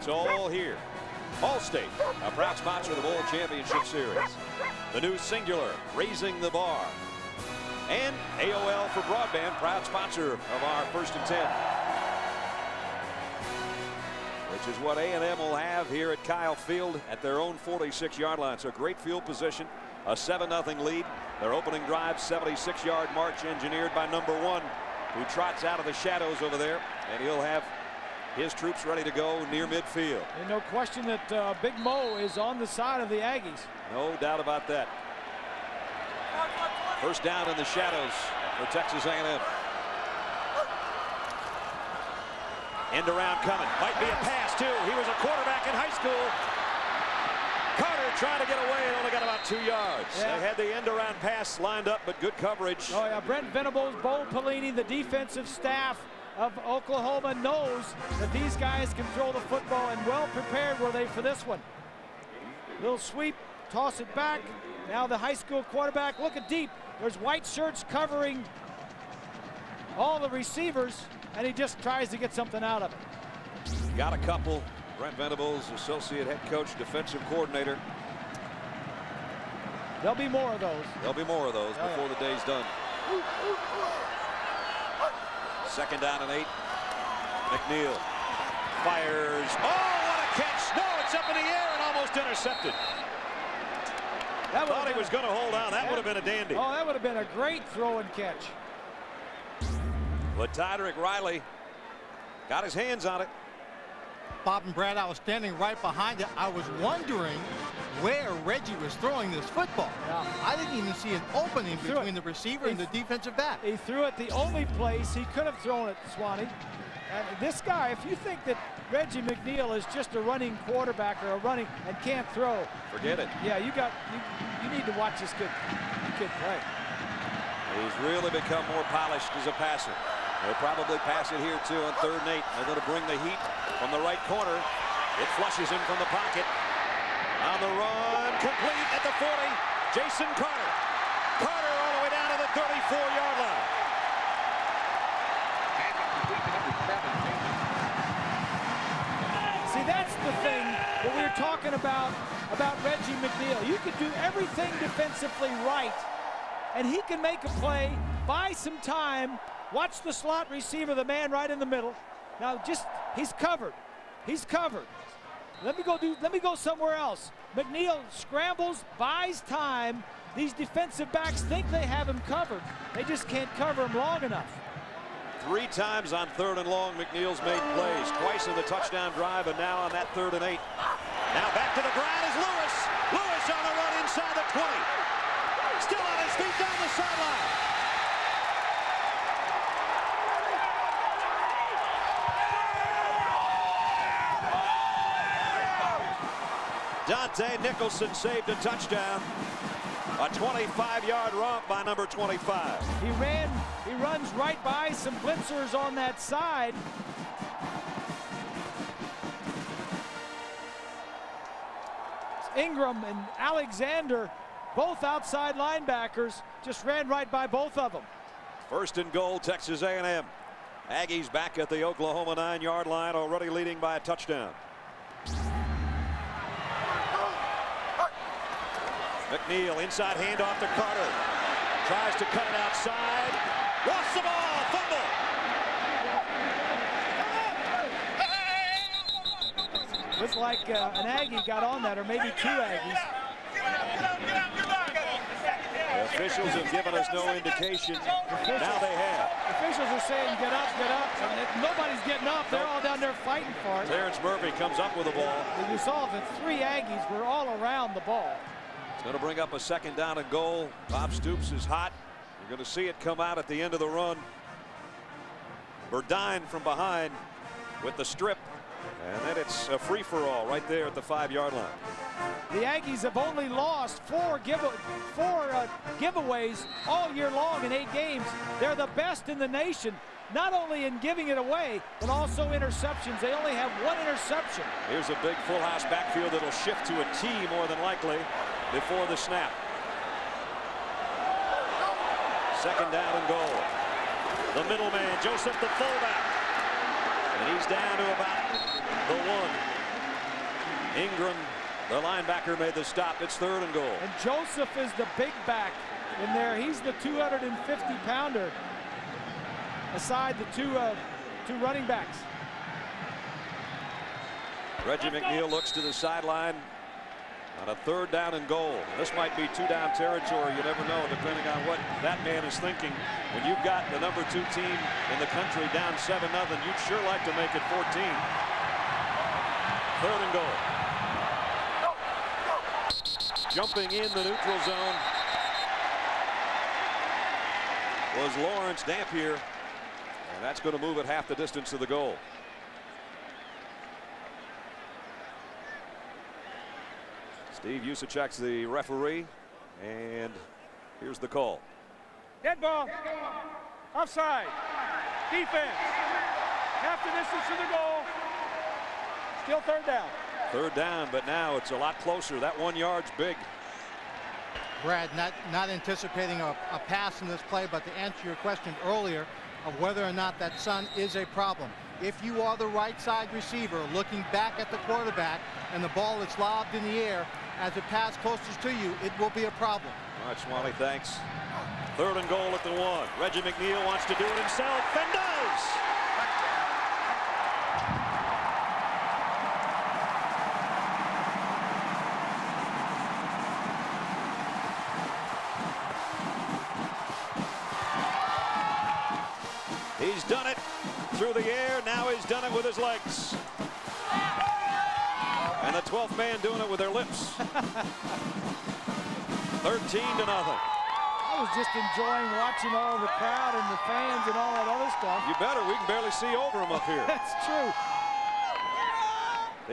It's all here. Allstate, a proud sponsor of the Bowl Championship Series. The new singular, raising the bar. And AOL for broadband, proud sponsor of our 1st and 10. Which is what A&M will have here at Kyle Field at their own 46-yard line. So great field position, a 7-0 lead. Their opening drive, 76-yard march engineered by number 1, who trots out of the shadows over there. And he'll have his troops ready to go near midfield. And no question that Big Mo is on the side of the Aggies. No doubt about that. First down in the shadows for Texas A&M. End around coming. Might be a pass, too. He was a quarterback in high school. Carter trying to get away and only got about 2 yards. Yeah. They had the end around pass lined up, but good coverage. Oh, yeah. Brent Venables, Bo Pelini, the defensive staff of Oklahoma knows that these guys can throw the football, and well prepared were they for this one. Little sweep, toss it back. Now the high school quarterback looking deep. There's white shirts covering all the receivers, and he just tries to get something out of it. Got a couple. Brent Venables, associate head coach, defensive coordinator. There'll be more of those. There'll be more of those before the day's done. 2nd down and 8. McNeil fires. Oh, what a catch. No, it's up in the air and almost intercepted. Thought he was going to hold on. That would have been a dandy. Oh, that would have been a great throw and catch. But Tydrick Riley got his hands on it. Bob and Brad, I was standing right behind it. I was wondering where Reggie was throwing this football. Yeah. I didn't even see an opening between the receiver and the defensive back. He threw it the only place he could have thrown it, Swanee. And this guy, if you think that Reggie McNeil is just a running quarterback or a running and can't throw, forget it. Yeah, you need to watch this kid play. He's really become more polished as a passer. They'll probably pass it here too on 3rd and 8. They're going to bring the heat from the right corner. It flushes him from the pocket. On the run, complete at the 40. Jason Carter. Carter all the way down to the 34-yard line. See, that's the thing that we were talking about Reggie McNeil. You can do everything defensively right, and he can make a play, buy some time, watch the slot receiver, the man right in the middle. Now he's covered. He's covered. Let me go somewhere else. McNeil scrambles, buys time. These defensive backs think they have him covered. They just can't cover him long enough. 3 times on 3rd and long, McNeil's made plays. Twice in the touchdown drive, and now on that 3rd and 8. Now back to the ground is Lewis. Lewis on the run inside the 20. Still on his feet down the sideline. Dante Nicholson saved a touchdown. A 25-yard romp by number 25. He runs right by some blitzers on that side. Ingram and Alexander, both outside linebackers, just ran right by both of them. 1st and goal, Texas A&M. Aggies back at the Oklahoma 9-yard line, already leading by a touchdown. McNeil, inside handoff to Carter. Tries to cut it outside. Lost the ball. Fumble. Looks like an Aggie got on that, or maybe 2 Aggies. The officials have given us no indication. Now they have. Officials are saying get up, and nobody's getting up. They're all down there fighting for it. Terrence Murphy comes up with the ball. You saw that 3 Aggies were all around the ball. Going to bring up a 2nd down and goal. Bob Stoops is hot. You're going to see it come out at the end of the run. Burdine from behind with the strip. And then it's a free-for-all right there at the 5-yard line. The Aggies have only lost 4 giveaways all year long in 8 games. They're the best in the nation, not only in giving it away, but also interceptions. They only have 1 interception. Here's a big full house backfield that'll shift to a T more than likely before the snap. 2nd down and goal. The middleman, Joseph, the fullback. And he's down to about the 1. Ingram, the linebacker, made the stop. It's 3rd and goal. And Joseph is the big back in there. He's the 250-pounder aside the two running backs. Reggie McNeil looks to the sideline on a 3rd down and goal. This might be 2-down territory. You never know, depending on what that man is thinking. When you've got the #2 team in the country down 7-0, you'd sure like to make it 14. 3rd and goal. Jumping in the neutral zone was Lawrence Dampier, and that's going to move it half the distance to the goal. Steve Usachek's the referee, and here's the call. Dead ball. Offside. Defense. Half the distance to the goal. Still 3rd down. 3rd down, but now it's a lot closer. That 1 yard's big. Brad, not anticipating a pass in this play, but to answer your question earlier of whether or not that sun is a problem. If you are the right side receiver looking back at the quarterback and the ball is lobbed in the air as it passes closest to you, it will be a problem. All right, Smalley, thanks. 3rd and goal at the 1. Reggie McNeil wants to do it himself and does. He's done it through the air. Now he's done it with his legs. And the 12th man doing it with their lips. 13-0. I was just enjoying watching all the crowd and the fans and all that other stuff. You better. We can barely see over him up here. That's true.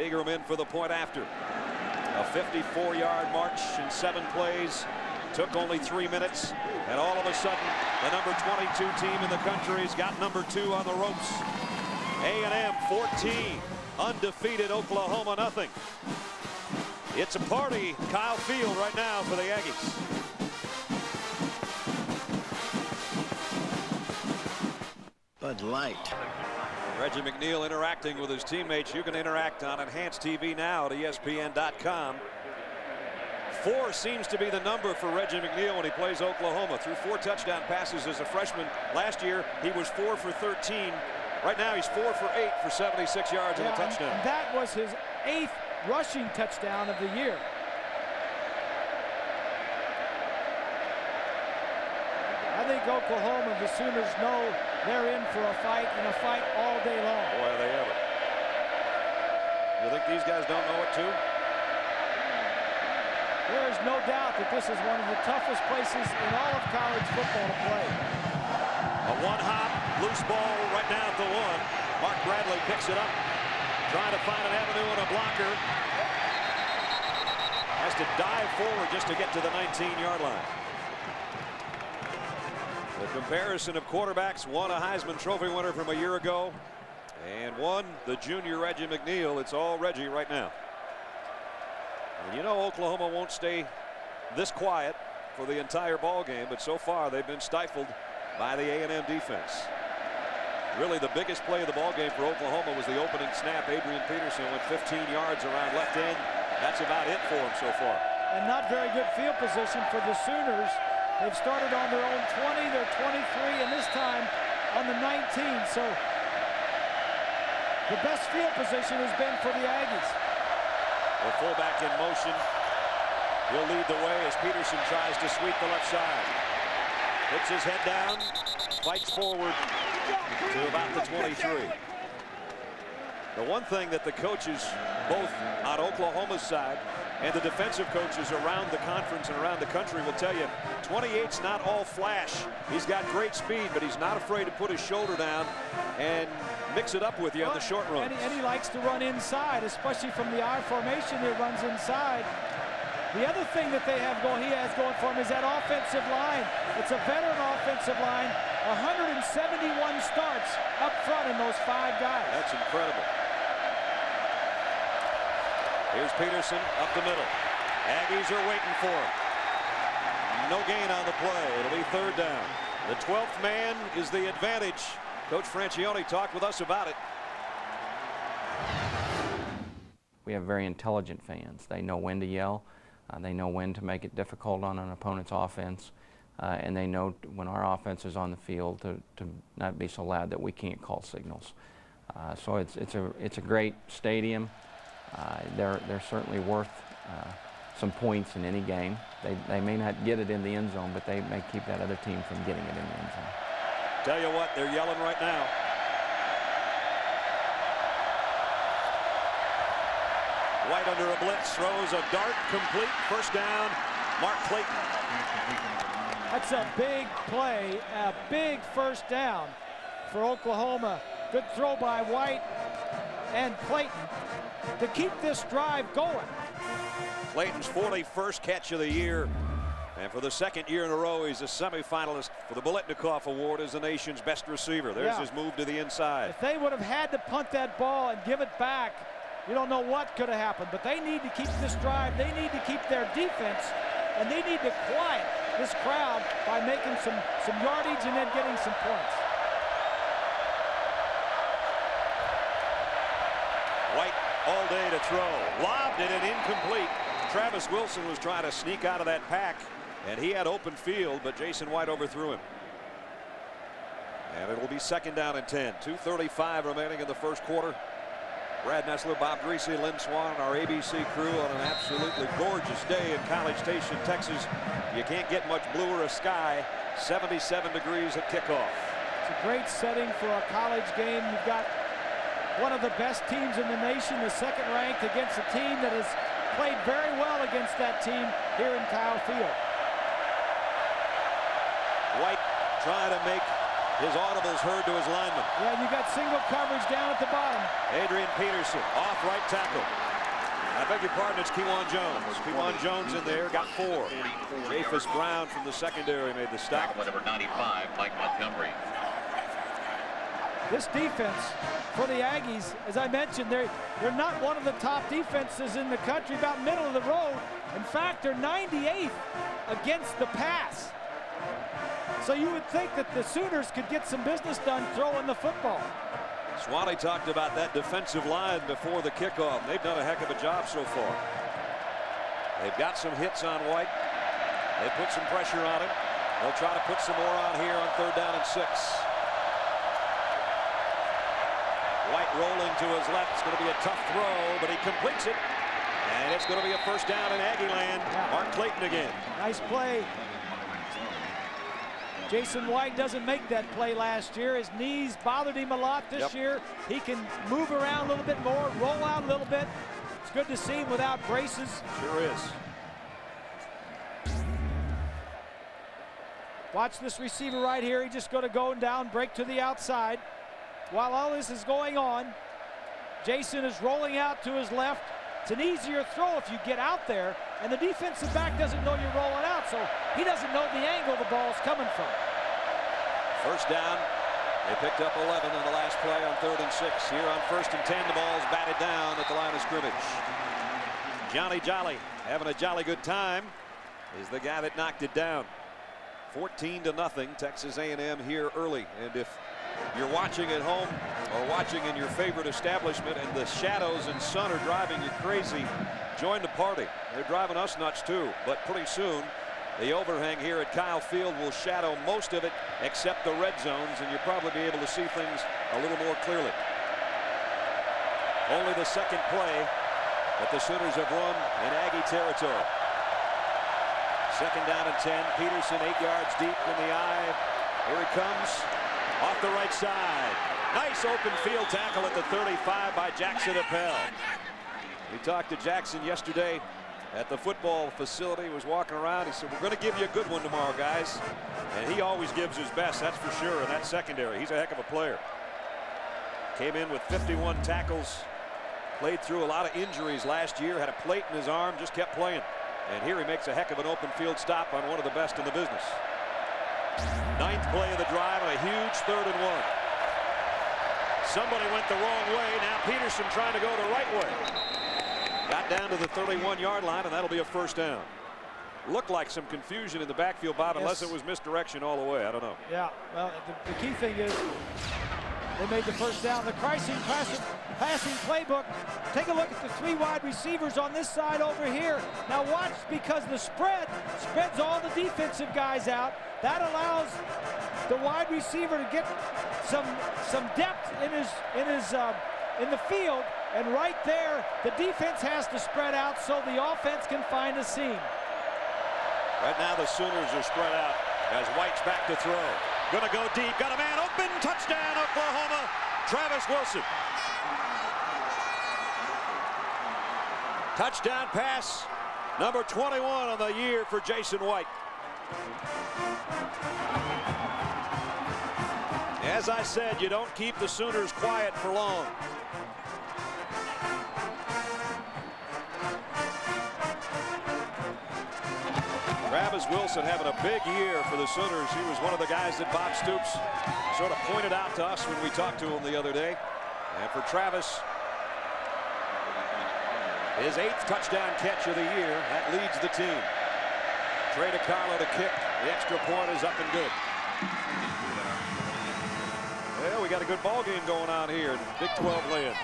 Ingram in for the point after. A 54-yard march in 7 plays. Took only 3 minutes. And all of a sudden, the #22 team in the country's got #2 on the ropes. A&M 14. Undefeated Oklahoma nothing. It's a party, Kyle Field, right now for the Aggies. Bud Light. Reggie McNeil interacting with his teammates. You can interact on Enhanced TV now at ESPN.com. 4 seems to be the number for Reggie McNeil when he plays Oklahoma. Threw 4 touchdown passes as a freshman. Last year, he was 4 for 13. Right now, he's 4 for 8 for 76 yards and a touchdown. And that was his 8th rushing touchdown of the year. I think Oklahoma, the Sooners know they're in for a fight, and a fight all day long. Boy, are they ever. You think these guys don't know it too? There is no doubt that this is one of the toughest places in all of college football to play. A one-hop, loose ball right now at the 1. Mark Bradley picks it up, trying to find an avenue and a blocker. Has to dive forward just to get to the 19-yard line. The comparison of quarterbacks, one a Heisman Trophy winner from a year ago, and one the junior Reggie McNeil. It's all Reggie right now. And you know Oklahoma won't stay this quiet for the entire ball game, but so far they've been stifled by the A&M defense. Really the biggest play of the ball game for Oklahoma was the opening snap. Adrian Peterson went 15 yards around left end. That's about it for him so far. And not very good field position for the Sooners. They've started on their own 20, their 23, and this time on the 19. So the best field position has been for the Aggies. The fullback in motion. He'll lead the way as Peterson tries to sweep the left side. Puts his head down, fights forward to about the 23. The one thing that the coaches, both on Oklahoma's side and the defensive coaches around the conference and around the country, will tell you, 28's not all flash. He's got great speed, but he's not afraid to put his shoulder down and mix it up with you on the short runs. And he likes to run inside, especially from the I formation that runs inside. The other thing that he has going for him is that offensive line. It's a veteran offensive line. 171 starts up front in those 5 guys. That's incredible. Here's Peterson up the middle. Aggies are waiting for him. No gain on the play. It'll be 3rd down. The 12th man is the advantage. Coach Francione talked with us about it. we have very intelligent fans. They know when to yell. They know when to make it difficult on an opponent's offense. And they know when our offense is on the field to not be so loud that we can't call signals. So it's a great stadium. They're certainly worth some points in any game. They may not get it in the end zone, but they may keep that other team from getting it in the end zone. Tell you what, they're yelling right now. White under a blitz, throws a dart, complete, first down, Mark Clayton. That's a big play, a big first down for Oklahoma. Good throw by White and Clayton to keep this drive going. Clayton's 41st catch of the year, and for the second year in a row, he's a semifinalist for the Biletnikoff Award as the nation's best receiver. There's his move to the inside. If they would have had to punt that ball and give it back, you don't know what could have happened, but they need to keep this drive. They need to keep their defense, and they need to quiet this crowd by making some yardage and then getting some points. White all day to throw. Lobbed it and incomplete. Travis Wilson was trying to sneak out of that pack, and he had open field, but Jason White overthrew him. And it'll be second down and 10. 2:35 remaining in the first quarter. Brad Nessler, Bob Greasy, Lynn Swan, our ABC crew on an absolutely gorgeous day in College Station, Texas. You can't get much bluer a sky. 77 degrees at kickoff. It's a great setting for a college game. You've got one of the best teams in the nation, the second ranked, against a team that has played very well against that team here in Kyle Field. White trying to make his audibles heard to his lineman. Yeah, you got single coverage down at the bottom. Adrian Peterson off right tackle. I beg your pardon, it's Kewan Jones. Kewan Jones in there, got 4. Jafus Brown from the secondary made the stop. Number 95, Mike Montgomery. This defense for the Aggies, as I mentioned, they're not one of the top defenses in the country, about middle of the road. In fact, they're 98th against the pass. So you would think that the Sooners could get some business done throwing the football. Swanee talked about that defensive line before the kickoff. They've done a heck of a job so far. They've got some hits on White. They put some pressure on him. They'll try to put some more on here on 3rd down and 6. White rolling to his left. It's going to be a tough throw, but he completes it. And it's going to be a first down in Aggie land. Mark Clayton again. Nice play. Jason White doesn't make that play last year. His knees bothered him a lot this year. He can move around a little bit more, roll out a little bit. It's good to see him without braces. Sure is. Watch this receiver right here. He's just going to go down, break to the outside. While all this is going on, Jason is rolling out to his left. It's an easier throw if you get out there, and the defensive back doesn't know you're rolling out, so he doesn't know the angle the ball's coming from. First down. They picked up 11 on the last play on 3rd and 6. Here on 1st and 10, the ball's batted down at the line of scrimmage. Johnny Jolly, having a jolly good time, is the guy that knocked it down. 14-0, Texas A&M here early. And if you're watching at home or watching in your favorite establishment and the shadows and sun are driving you crazy, join the party. They're driving us nuts too, but pretty soon the overhang here at Kyle Field will shadow most of it except the red zones, and you'll probably be able to see things a little more clearly. Only the second play that the Sooners have run in Aggie territory. Second down and 10. Peterson 8 yards deep in the eye. Here he comes off the right side. Nice open field tackle at the 35 by Jackson Appel. We talked to Jackson yesterday at the football facility. He was walking around. He said, we're going to give you a good one tomorrow, guys. And he always gives his best, that's for sure, in that secondary. He's a heck of a player. Came in with 51 tackles. Played through a lot of injuries last year. Had a plate in his arm, just kept playing. And here he makes a heck of an open field stop on one of the best in the business. 9th play of the drive and a huge 3rd and 1. Somebody went the wrong way. Now Peterson trying to go the right way. Got down to the 31-yard line, and that'll be a first down. Looked like some confusion in the backfield, Bob, unless it was misdirection all the way. I don't know. Yeah, well, the key thing is they made the first down. The Chrising pass, passing playbook. Take a look at the 3 wide receivers on this side over here. Now watch, because the spreads all the defensive guys out. That allows the wide receiver to get some depth in the field. And right there, the defense has to spread out so the offense can find a seam. Right now the Sooners are spread out as White's back to throw. Gonna go deep, got a man open, touchdown Oklahoma, Travis Wilson. Touchdown pass, number 21 on the year for Jason White. As I said, you don't keep the Sooners quiet for long. Travis Wilson having a big year for the Sooners. He was one of the guys that Bob Stoops sort of pointed out to us when we talked to him the other day. And for Travis, his 8th touchdown catch of the year. That leads the team. Trey DiCarlo to kick. The extra point is up and good. Well, we got a good ball game going on here in Big 12 land.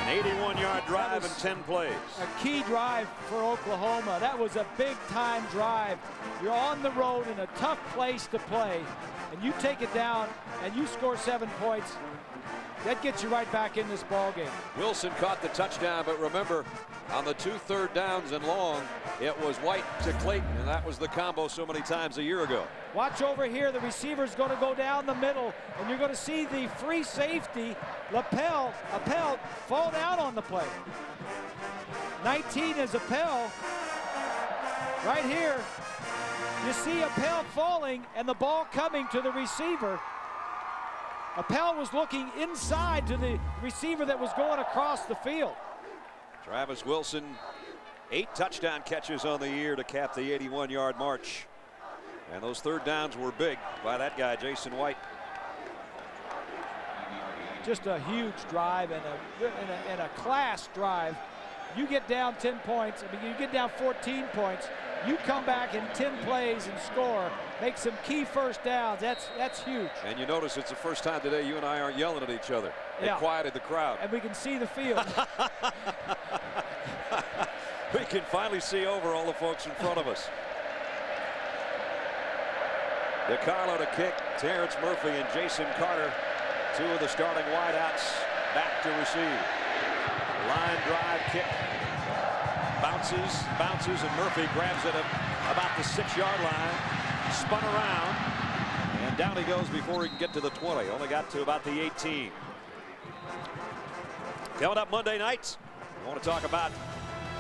An 81-yard drive in 10 plays. A key drive for Oklahoma. That was a big-time drive. You're on the road in a tough place to play, and you take it down, and you score 7 points. That gets you right back in this ball game. Wilson caught the touchdown, but remember, on the 2 third downs and long, it was White to Clayton, and that was the combo so many times a year ago. Watch over here. The receiver's going to go down the middle, and you're going to see the free safety, Appel, fall down on the play. 19 is Appel. Right here, you see Appel falling and the ball coming to the receiver. Appel was looking inside to the receiver that was going across the field. Travis Wilson, 8 touchdown catches on the year to cap the 81-yard march. And those third downs were big by that guy, Jason White. Just a huge drive and a class drive. You get down 10 points, I mean, you get down 14 points, you come back in 10 plays and score, make some key first downs. That's huge. And you notice it's the first time today you and I aren't yelling at each other. It quieted the crowd. And we can see the field. We can finally see over all the folks in front of us. DiCarlo to kick. Terrence Murphy and Jason Carter, 2 of the starting wideouts, back to receive. Line drive kick. Bounces, and Murphy grabs it at about the 6-yard line. Spun around, and down he goes before he can get to the 20. Only got to about the 18. Coming up Monday nights, I want to talk about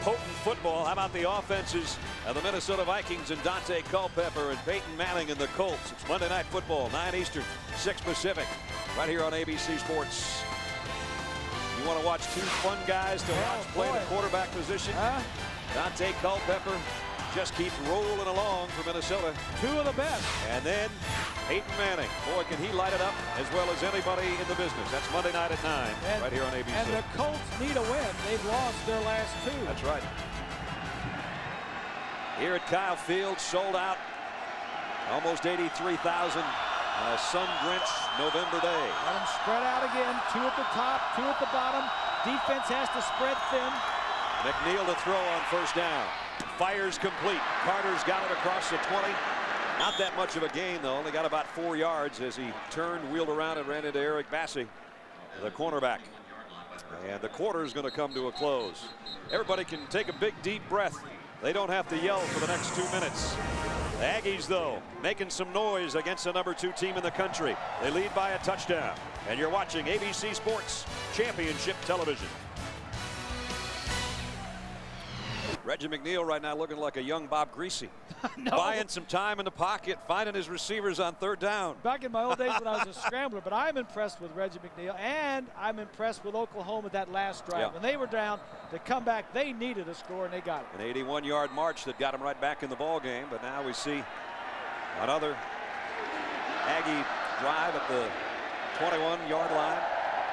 potent football. How about the offenses of the Minnesota Vikings and Dante Culpepper and Peyton Manning and the Colts? It's Monday Night Football, 9 Eastern, 6 Pacific, right here on ABC Sports. You want to watch 2 fun guys to watch play the quarterback position? Dante Culpepper just keeps rolling along for Minnesota. 2 of the best. And then Peyton Manning. Boy, can he light it up as well as anybody in the business. That's Monday night at 9, right here on ABC. And the Colts need a win. They've lost their last 2. That's right. Here at Kyle Field, sold out. Almost 83,000 on a sun-drenched November day. Let them spread out again. 2 at the top, 2 at the bottom. Defense has to spread thin. McNeil to throw on first down. Fires complete. Carter's got it across the 20. Not that much of a gain, though. Only got about 4 yards as he turned, wheeled around, and ran into Eric Bassey, the cornerback. And the quarter is going to come to a close. Everybody can take a big, deep breath. They don't have to yell for the next 2 minutes. The Aggies, though, making some noise against the number 2 team in the country. They lead by a touchdown. And you're watching ABC Sports Championship Television. Reggie McNeil right now looking like a young Bob Greasy. No. Buying some time in the pocket, finding his receivers on third down. Back in my old days when I was a scrambler, but I'm impressed with Reggie McNeil, and I'm impressed with Oklahoma that last drive. Yeah. When they were down to come back, they needed a score, and they got it. An 81-yard march that got them right back in the ball game, but now we see another Aggie drive at the 21-yard line.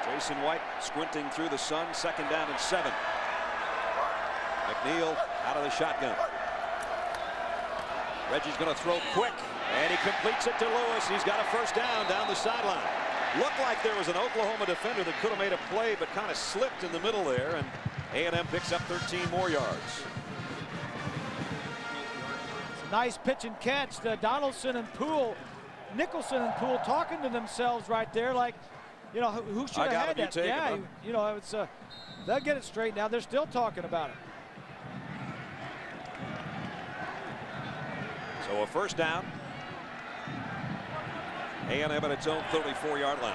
Jason White squinting through the sun, 2nd down and 7. McNeil out of the shotgun. Reggie's going to throw quick, and he completes it to Lewis. He's got a first down the sideline. Looked like there was an Oklahoma defender that could have made a play, but kind of slipped in the middle there, and A&M picks up 13 more yards. It's a nice pitch and catch. Donaldson and Poole, Nicholson and Poole talking to themselves right there, like, you know, who should have had that? Yeah, you know, it's they'll get it straight now. They're still talking about it. So a first down. A&M at its own 34-yard line.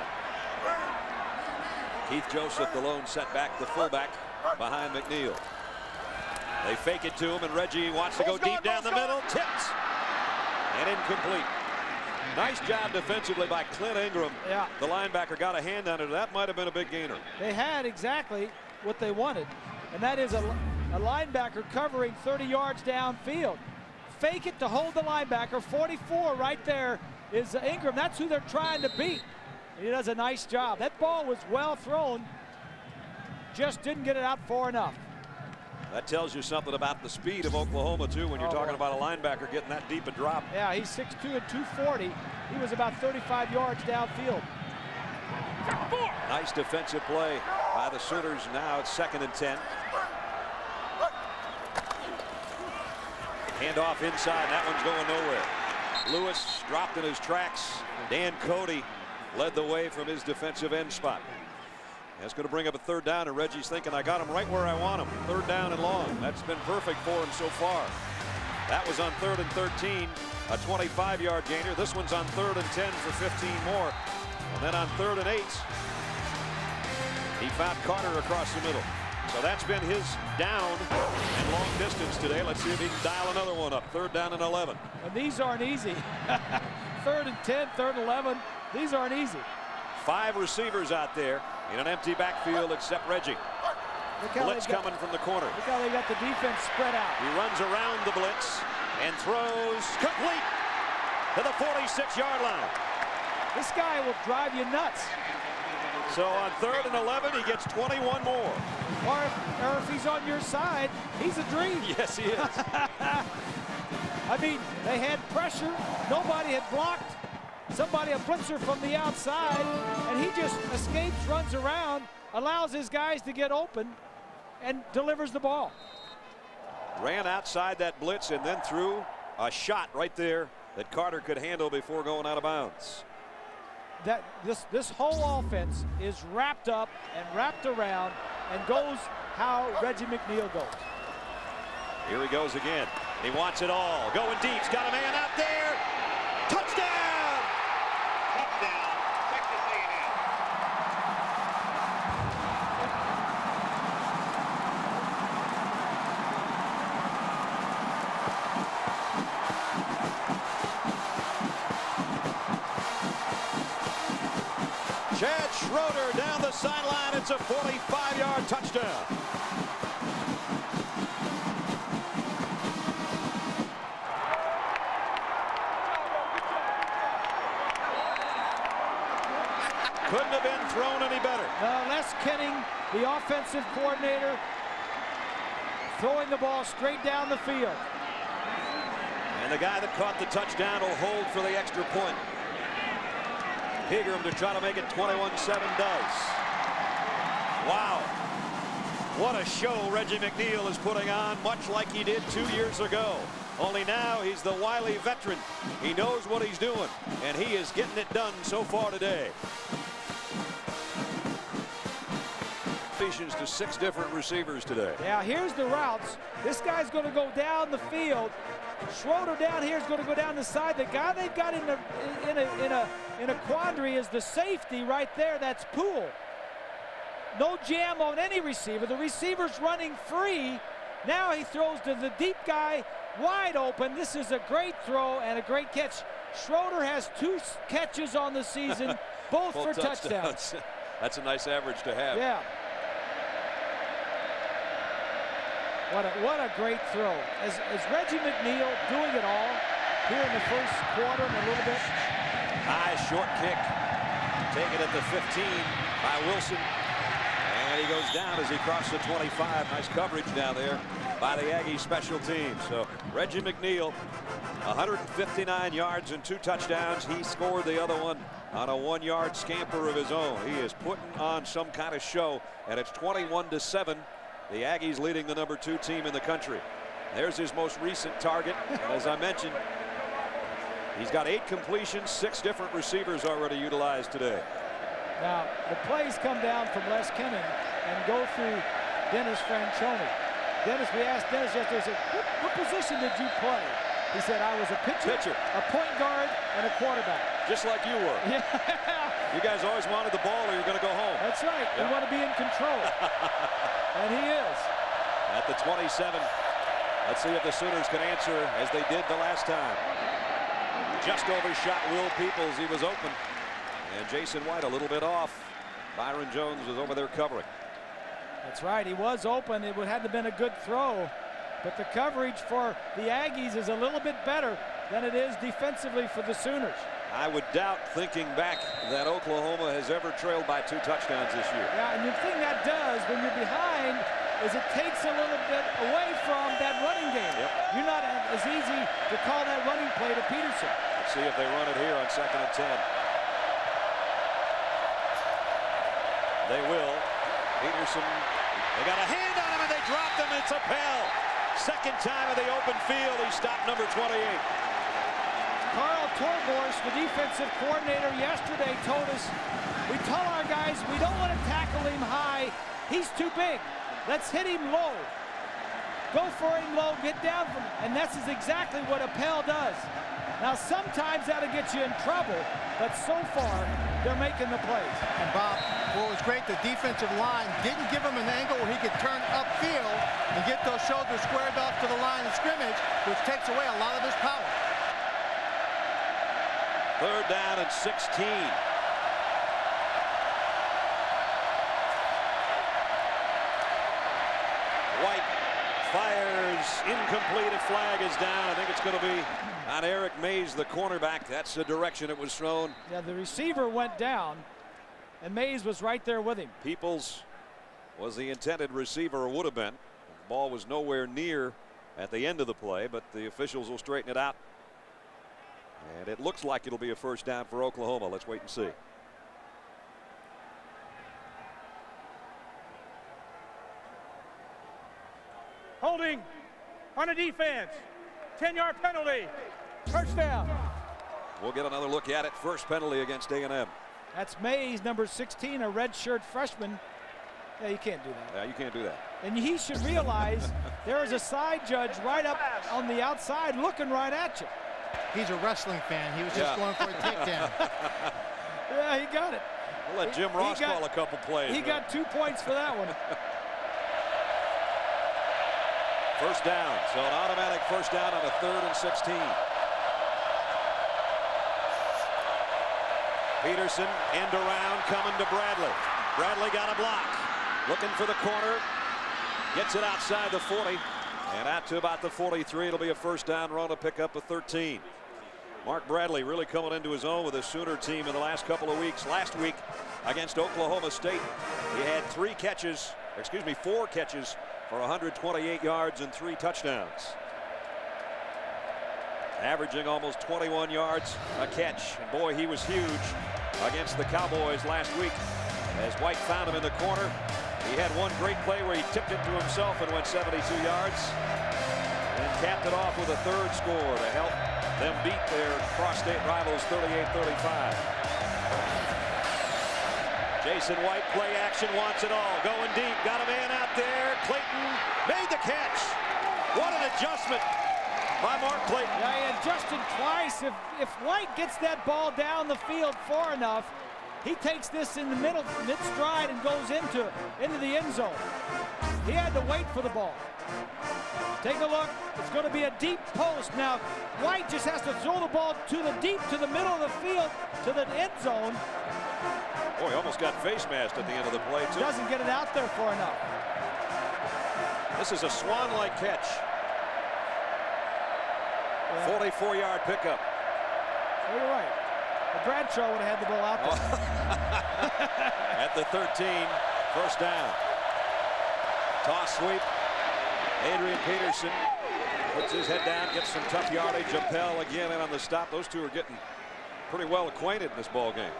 Keith Joseph, the lone setback, the fullback behind McNeil. They fake it to him, and Reggie wants to go deep down the middle. Tipped and incomplete. Nice job defensively by Clint Ingram. Yeah. The linebacker got a hand on it. That might have been a big gainer. They had exactly what they wanted, and that is a linebacker covering 30 yards downfield. Fake it to hold the linebacker. 44 right there is Ingram. That's who they're trying to beat. And he does a nice job. That ball was well thrown, just didn't get it out far enough. That tells you something about the speed of Oklahoma, too, when you're talking about a linebacker getting that deep a drop. Yeah, he's 6'2" and 240. He was about 35 yards downfield. Nice defensive play by the Sooners. Now it's 2nd and 10. Handoff inside, and that one's going nowhere. Lewis dropped in his tracks. Dan Cody led the way from his defensive end spot. That's going to bring up a third down, and Reggie's thinking, I got him right where I want him. Third down and long. That's been perfect for him so far. That was on 3rd and 13, a 25-yard gainer. This one's on 3rd and 10 for 15 more. And then on 3rd and 8, he found Carter across the middle. So that's been his down and long distance today. Let's see if he can dial another one up. 3rd down and 11. And these aren't easy. 3rd and 10, 3rd and 11. These aren't easy. 5 receivers out there in an empty backfield except Reggie. Blitz coming from the corner. Look how they got the defense spread out. He runs around the blitz and throws complete to the 46-yard line. This guy will drive you nuts. So on 3rd and 11, he gets 21 more. Or if he's on your side, he's a dream. Yes, he is. I mean, they had pressure. Nobody had blocked. Somebody, a blitzer from the outside, and he just escapes, runs around, allows his guys to get open, and delivers the ball. Ran outside that blitz and then threw a shot right there that Carter could handle before going out of bounds. This whole offense is wrapped up and wrapped around and goes how Reggie McNeil goes. Here he goes again. He wants it all. Going deep. He's got a man out there. Touchdown! Touchdown, Texas A&M. Chad Schroeder down the sideline. It's a 45-yard touchdown. Couldn't have been thrown any better. Les Kenning, the offensive coordinator, throwing the ball straight down the field. And the guy that caught the touchdown will hold for the extra point. Higram to try to make it 21-7 does. Wow. What a show Reggie McNeil is putting on, much like he did 2 years ago. Only now he's the wily veteran. He knows what he's doing, and he is getting it done so far today. To 6 different receivers today. Yeah, here's the routes. This guy's going to go down the field. Schroeder down here is going to go down the side. The guy they've got in a quandary is the safety right there. That's Poole. No jam on any receiver. The receiver's running free. Now he throws to the deep guy wide open. This is a great throw and a great catch. Schroeder has 2 catches on the season, both for touchdowns. That's a nice average to have. Yeah. What a great throw. Is Reggie McNeil doing it all here in the first quarter and a little bit? High short kick. Taken at the 15 by Wilson. And he goes down as he crosses the 25. Nice coverage down there by the Aggies special teams. So Reggie McNeil, 159 yards and 2 touchdowns. He scored the other one on a 1-yard scamper of his own. He is putting on some kind of show, and it's 21-7. The Aggies leading the #2 team in the country. There's his most recent target. As I mentioned, he's got 8 completions, 6 different receivers already utilized today. Now, the plays come down from Les Kennan and go through Dennis Franchione. Dennis, we asked Dennis yesterday, said, what position did you play? He said, I was a pitcher, a point guard, and a quarterback. Just like you were. Yeah. You guys always wanted the ball or you're going to go home. That's right. Yep. You want to be in control. And he is. At the 27. Let's see if the Sooners can answer as they did the last time. Just overshot Will Peoples. He was open. And Jason White a little bit off. Byron Jones was over there covering. That's right. He was open. It hadn't been a good throw. But the coverage for the Aggies is a little bit better than it is defensively for the Sooners. I would doubt, thinking back, that Oklahoma has ever trailed by 2 touchdowns this year. Yeah, and the thing that does when you're behind is it takes a little bit away from that running game. Yep. You're not as easy to call that running play to Peterson. Let's see if they run it here on 2nd and 10. They will. Peterson, they got a hand on him and they dropped him. It's a Pell. Second time in the open field. He stopped number 28. Carl Torborst, the defensive coordinator yesterday, told us, we tell our guys we don't want to tackle him high. He's too big. Let's hit him low. Go for him low, get down from him. And that's exactly what Appel does. Now, sometimes that'll get you in trouble, but so far, they're making the plays. And Bob, what was great, the defensive line didn't give him an angle where he could turn upfield and get those shoulders squared off to the line of scrimmage, which takes away a lot of his power. 3rd down and 16. White fires, incomplete. A flag is down. I think it's going to be on Eric Mays, the cornerback. That's the direction it was thrown. Yeah, the receiver went down, and Mays was right there with him. Peoples was the intended receiver, or would have been. The ball was nowhere near at the end of the play, but the officials will straighten it out. And it looks like it'll be a 1st down for Oklahoma. Let's wait and see. Holding on a defense. 10-yard penalty. 1st down. We'll get another look at it. First penalty against A&M. That's Mays, number 16, a redshirt freshman. Yeah, you can't do that. Yeah, you can't do that. And he should realize there is a side judge right up on the outside looking right at you. He's a wrestling fan. He was just going for a takedown. Yeah, he got it. We'll let Jim Ross call a couple plays. He got 2 points for that one. 1st down. So an automatic 1st down on a 3rd and 16. Peterson end around coming to Bradley. Bradley got a block. Looking for the corner. Gets it outside the 40. And out to about the 43. It'll be a 1st down run to pick up a 13. Mark Bradley really coming into his own with the Sooner team in the last couple of weeks. Last week against Oklahoma State, he had 4 catches for 128 yards and 3 touchdowns. Averaging almost 21 yards a catch. And boy, he was huge against the Cowboys last week as White found him in the corner. He had one great play where he tipped it to himself and went 72 yards and capped it off with a 3rd score to help them beat their cross-state rivals 38-35. Jason White, play action, wants it all. Going deep, got a man out there. Clayton made the catch. What an adjustment by Mark Clayton. Yeah, he adjusted twice. If White gets that ball down the field far enough, he takes this in the middle, mid-stride, and goes into the end zone. He had to wait for the ball. Take a look. It's going to be a deep post. Now, White just has to throw the ball to the middle of the field, to the end zone. Boy, he almost got face masked at the end of the play, too. Doesn't get it out there far enough. This is a swan-like catch. 44-yard pickup. Oh, you're right. But Bradshaw would have had the ball out there. At the 13, 1st down. Toss sweep. Adrian Peterson puts his head down, gets some tough yardage. Appel again in on the stop. Those two are getting pretty well acquainted in this ball game.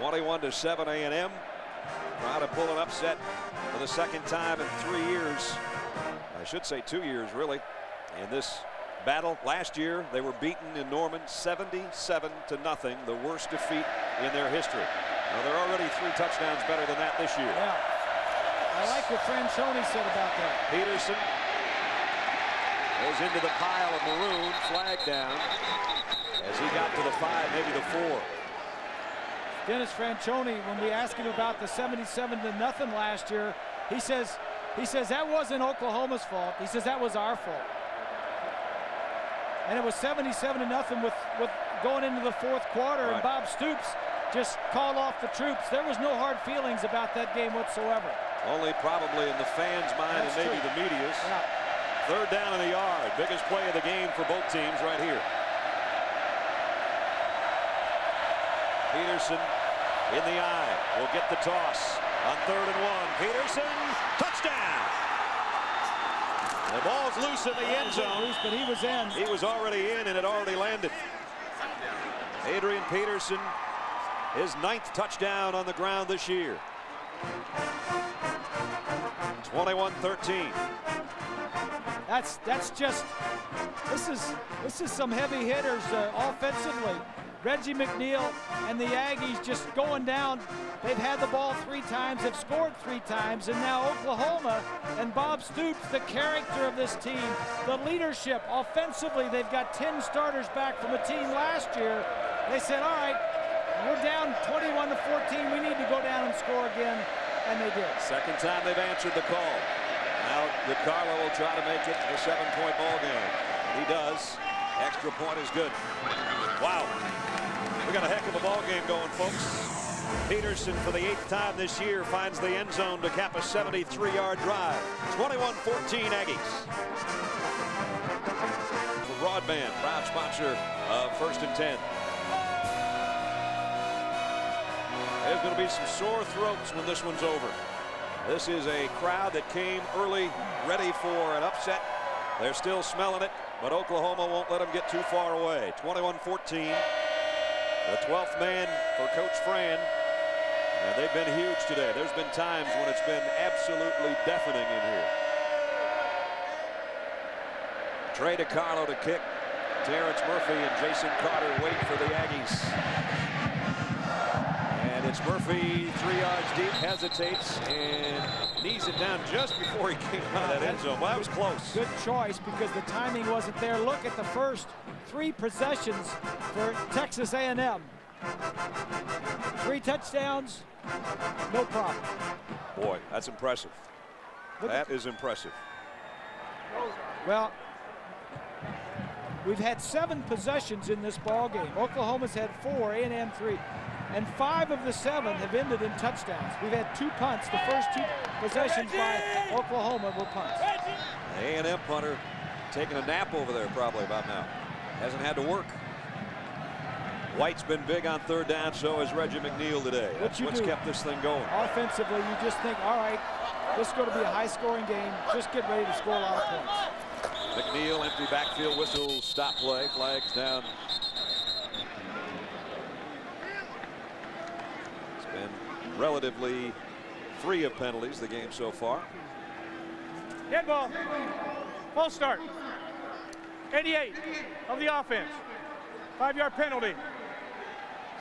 21-7 A&M. Trying to pull an upset for the second time in 3 years. I should say 2 years, really. In this battle last year, they were beaten in Norman 77-0, the worst defeat in their history. Now they're already 3 touchdowns better than that this year. Yeah. I like what Franchoni said about that. Peterson goes into the pile of maroon, flag down as he got to the 5, maybe the 4. Dennis Franchoni, when we asked him about the 77-0 last year, he says that wasn't Oklahoma's fault. He says that was our fault. And it was 77-0 with going into the 4th quarter, and Bob Stoops just called off the troops. There was no hard feelings about that game whatsoever. Only probably in the fans' mind. That's and maybe true. the media's. Yeah. 3rd down in the yard. Biggest play of the game for both teams right here. Peterson in the eye. Will get the toss on 3rd and 1. Peterson, touchdown. The ball's loose in the end zone. Loose, but he was in. He was already in and it already landed. Adrian Peterson, his 9th touchdown on the ground this year. 21-13. That's just, this is some heavy hitters offensively. Reggie McNeil and the Aggies just going down. They've had the ball 3 times, they've scored 3 times, and now Oklahoma and Bob Stoops, the character of this team, the leadership. Offensively, they've got 10 starters back from a team last year. They said, all right, we're down 21-14, we need to go down and score again, and they did. Second time they've answered the call. Now DiCarlo will try to make it a 7-point ball game. He does. Extra point is good. Wow. We got a heck of a ball game going, folks. Peterson, for the 8th time this year, finds the end zone to cap a 73-yard drive. 21-14 Aggies. For Broadband, proud sponsor of 1st and 10. There's going to be some sore throats when this one's over. This is a crowd that came early, ready for an upset. They're still smelling it, but Oklahoma won't let them get too far away. 21-14. The 12th man for Coach Fran. And they've been huge today. There's been times when it's been absolutely deafening in here. Trey DiCarlo to kick. Terrence Murphy and Jason Carter wait for the Aggies. And it's Murphy 3 yards deep, hesitates, and knees it down just before he came out of that end zone. Well, that was close. Good choice because the timing wasn't there. Look at the first 3 possessions for Texas A&M. 3 touchdowns, no problem. Boy, that's impressive. That is impressive. Well, we've had 7 possessions in this ball game. Oklahoma's had 4, A&M 3. And 5 of the 7 have ended in touchdowns. We've had 2 punts. The first 2 possessions by Oklahoma were punts. The A&M punter taking a nap over there probably about now. Hasn't had to work. White's been big on 3rd down, so has Reggie McNeil today. That's what's kept this thing going. Offensively, you just think, all right, this is going to be a high-scoring game. Just get ready to score a lot of points. McNeil, empty backfield whistle, stop play, flags down. It's been relatively free of penalties the game so far. Dead ball. False start. 88 of the offense. 5-yard penalty.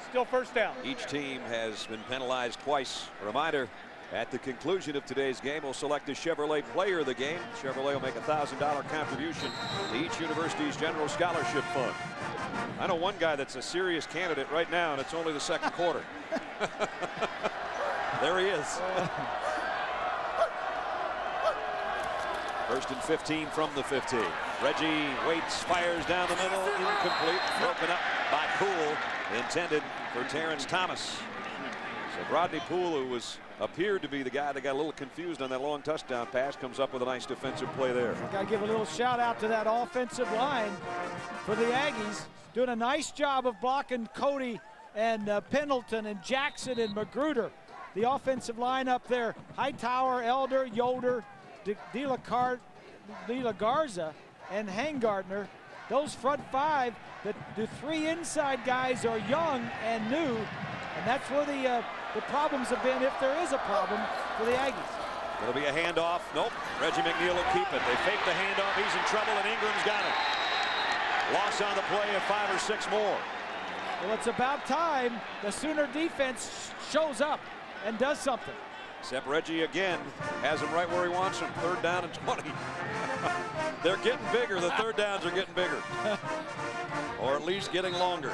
Still 1st down. Each team has been penalized twice. A reminder, at the conclusion of today's game, we'll select a Chevrolet player of the game. Chevrolet will make a $1,000 contribution to each university's general scholarship fund. I know one guy that's a serious candidate right now, and it's only the 2nd quarter. There he is. 1st and 15 from the 15. Reggie waits, fires down the middle, incomplete, broken up by Poole, intended for Terrence Thomas. So Rodney Poole, who appeared to be the guy that got a little confused on that long touchdown pass, comes up with a nice defensive play there. Got to give a little shout out to that offensive line for the Aggies, doing a nice job of blocking Cody and Pendleton and Jackson and Magruder. The offensive line up there, Hightower, Elder, Yoder, De La Garza, and Hangartner those front five, the three inside guys are young and new, and that's where the problems have been, if there is a problem, for the Aggies. It'll be a handoff. Nope. Reggie McNeil will keep it. They fake the handoff. He's in trouble, and Ingram's got it. Loss on the play of 5 or 6 more. Well, it's about time the Sooner defense shows up and does something. Except Reggie again has him right where he wants him. 3rd down and 20. They're getting bigger. The 3rd downs are getting bigger. Or at least getting longer.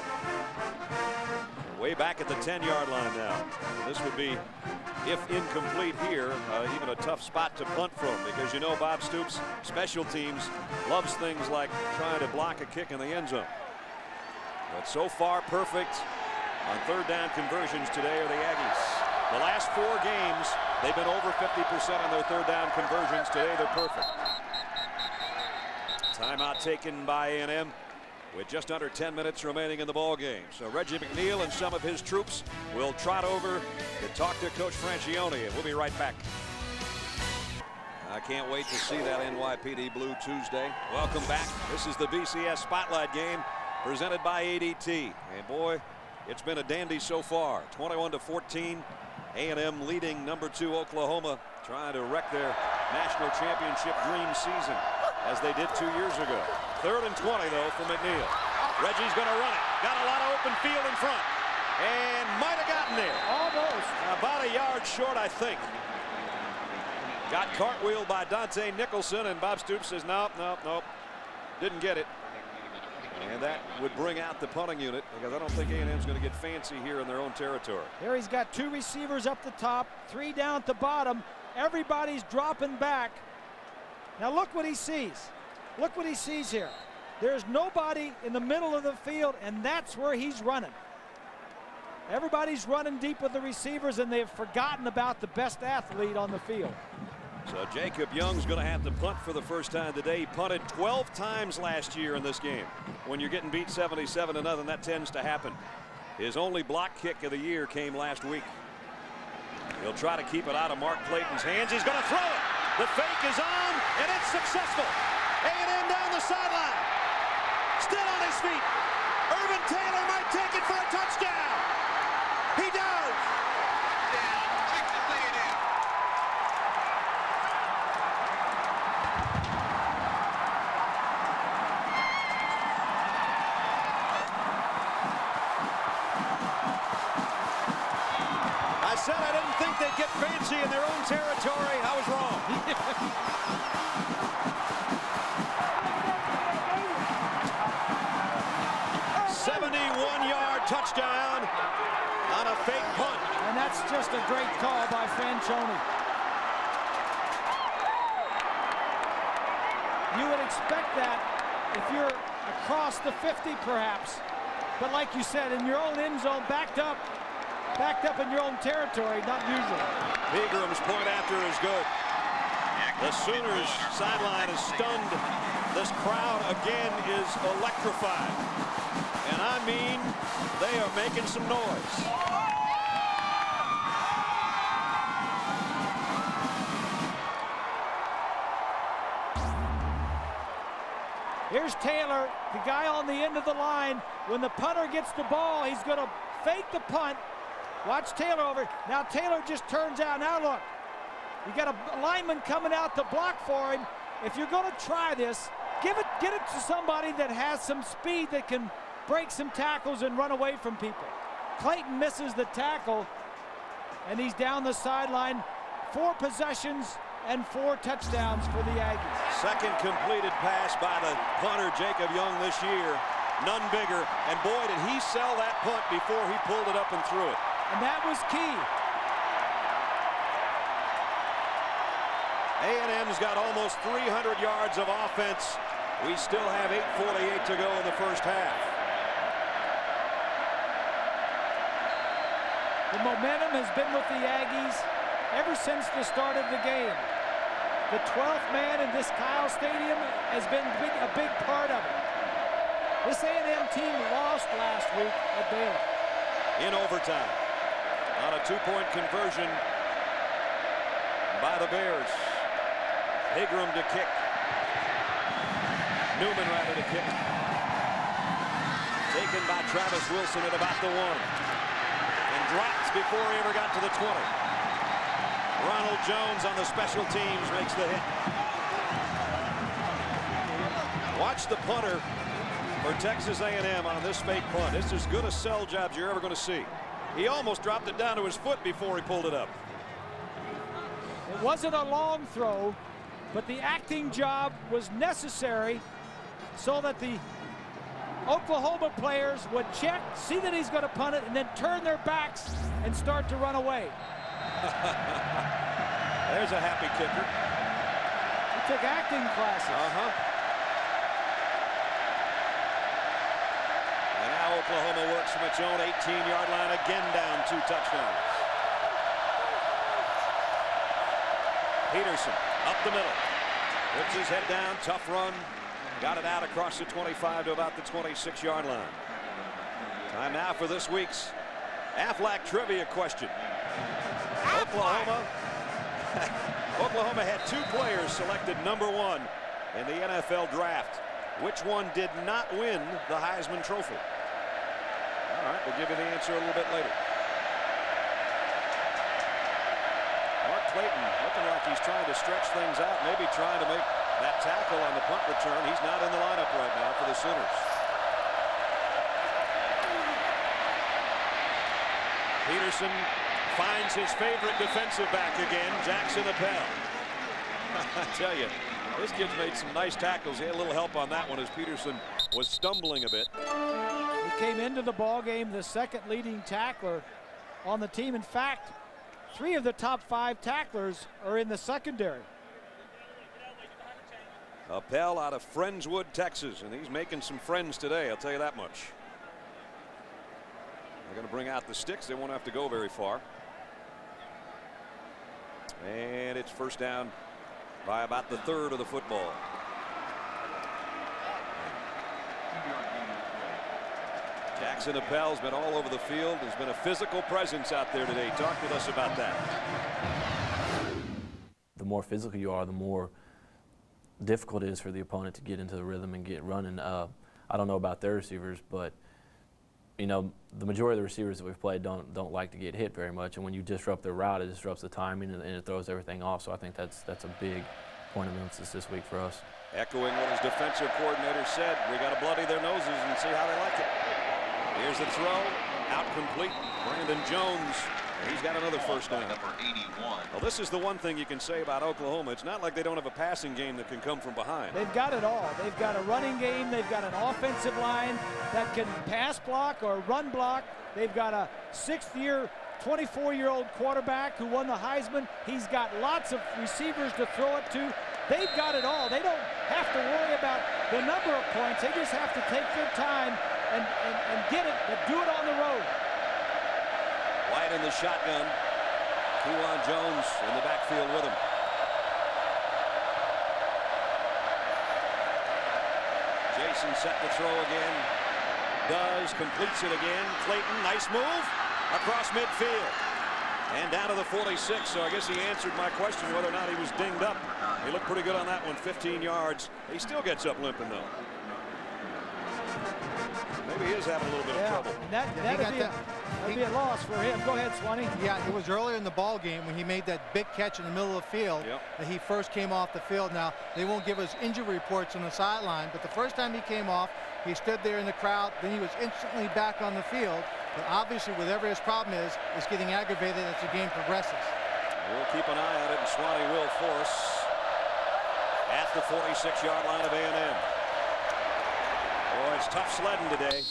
Way back at the 10-yard line now. This would be, if incomplete here, even a tough spot to punt from, because you know Bob Stoops, special teams, loves things like trying to block a kick in the end zone. But so far, perfect on 3rd down conversions today are the Aggies. The last 4 games, they've been over 50% on their 3rd down conversions. Today, they're perfect. Timeout taken by A&M with just under 10 minutes remaining in the ball game. So Reggie McNeil and some of his troops will trot over to talk to Coach Francione, and we'll be right back. I can't wait to see that NYPD Blue Tuesday. Welcome back. This is the BCS Spotlight game presented by ADT. And boy, it's been a dandy so far. 21-14. A&M leading number 2 Oklahoma, trying to wreck their national championship dream season as they did 2 years ago. 3rd and 20 though for McNeil. Reggie's going to run it. Got a lot of open field in front and might have gotten there. Almost. About a yard short, I think. Got cartwheeled by Dante Nicholson, and Bob Stoops says nope, nope, nope. Didn't get it. And that would bring out the punting unit, because I don't think A&M's going to get fancy here in their own territory. Here he's got 2 receivers up the top, 3 down at the bottom. Everybody's dropping back. Now look what he sees. Look what he sees here. There's nobody in the middle of the field, and that's where he's running. Everybody's running deep with the receivers, and they've forgotten about the best athlete on the field. So Jacob Young's going to have to punt for the first time today. He punted 12 times last year in this game. When you're getting beat 77-0, that tends to happen. His only block kick of the year came last week. He'll try to keep it out of Mark Clayton's hands. He's going to throw it. The fake is on, and it's successful. A&M down the sideline. Still on his feet. Irvin Taylor might take it for a touchdown. He does. I said I didn't think they'd get fancy in their own territory. I was wrong. 71-yard touchdown on a fake punt. And that's just a great call by Francione. You would expect that if you're across the 50 perhaps. But like you said, in your own end zone, backed up in your own territory, not usually. Pegram's point after is good. The Sooners sideline is stunned. This crowd again is electrified. And I mean, they are making some noise. Here's Taylor, the guy on the end of the line. When the punter gets the ball, he's going to fake the punt. Watch Taylor over. Now Taylor just turns out. Now look, you got a lineman coming out to block for him. If you're going to try this, get it to somebody that has some speed that can break some tackles and run away from people. Clayton misses the tackle, and he's down the sideline. 4 possessions and 4 touchdowns for the Aggies. Second completed pass by the punter Jacob Young this year. None bigger. And boy, did he sell that punt before he pulled it up and threw it. And that was key. A&M's got almost 300 yards of offense. We still have 8:48 to go in the first half. The momentum has been with the Aggies ever since the start of the game. The 12th man in this Kyle Stadium has been a big part of it. This A&M team lost last week at Baylor. In overtime on a 2-point conversion by the Bears. Pegram to kick. Newman rather to kick. Taken by Travis Wilson at about the 1. And dropped before he ever got to the 20. Ronald Jones on the special teams makes the hit. Watch the punter for Texas A&M on this fake punt. It's as good a sell job you're ever going to see. He almost dropped it down to his foot before he pulled it up. It wasn't a long throw, but the acting job was necessary so that the Oklahoma players would check, see that he's going to punt it, and then turn their backs and start to run away. There's a happy kicker. He took acting classes. And now Oklahoma works from its own 18-yard line, again down 2 touchdowns. Peterson up the middle. Puts his head down, tough run. Got it out across the 25 to about the 26-yard line. Time now for this week's Aflac trivia question. Oklahoma had 2 players selected #1 in the NFL draft. Which one did not win the Heisman Trophy? All right, we'll give you the answer a little bit later. Mark Clayton looking like he's trying to stretch things out, maybe trying to make that tackle on the punt return. He's not in the lineup right now for the Sooners. Peterson finds his favorite defensive back again, Jackson Appel. I tell you, this kid's made some nice tackles. He had a little help on that one as Peterson was stumbling a bit. He came into the ball game the second leading tackler on the team. In fact, 3 of the top 5 tacklers are in the secondary. Appel out of Friendswood, Texas, and he's making some friends today, I'll tell you that much. They're going to bring out the sticks. They won't have to go very far. And it's first down by about the 1/3 of the football. Jackson Appel's been all over the field. There's been a physical presence out there today. Talk with us about that. The more physical you are, the more difficult it is for the opponent to get into the rhythm and get running. I don't know about their receivers, but you know, the majority of the receivers that we've played don't like to get hit very much, and when you disrupt their route, it disrupts the timing and it throws everything off. So I think that's a big point of emphasis this week for us. Echoing what his defensive coordinator said, we got to bloody their noses and see how they like it. Here's the throw, out complete. Brandon Jones, he's got another first down. Number 81. Well, this is the one thing you can say about Oklahoma. It's not like they don't have a passing game that can come from behind. They've got it all. They've got a running game. They've got an offensive line that can pass block or run block. They've got a 6th-year, 24-year-old quarterback who won the Heisman. He's got lots of receivers to throw it to. They've got it all. They don't have to worry about the number of points. They just have to take their time and get it, but do it on the road. White in the shotgun. Kewan Jones in the backfield with him. Jason set the throw again. Completes it again. Clayton, nice move across midfield. And down to the 46, so I guess he answered my question whether or not he was dinged up. He looked pretty good on that one, 15 yards. He still gets up limping, though. Maybe he is having a little bit of trouble. That'd be a loss for him. Go ahead, Swanee. Yeah, it was earlier in the ball game when he made that big catch in the middle of the field that he first came off the field. Now, they won't give us injury reports on the sideline, but the first time he came off, he stood there in the crowd, then he was instantly back on the field. But obviously, whatever his problem is getting aggravated as the game progresses. We'll keep an eye on it, and Swanee will force at the 46-yard line of A&M. Boy, it's tough sledding today.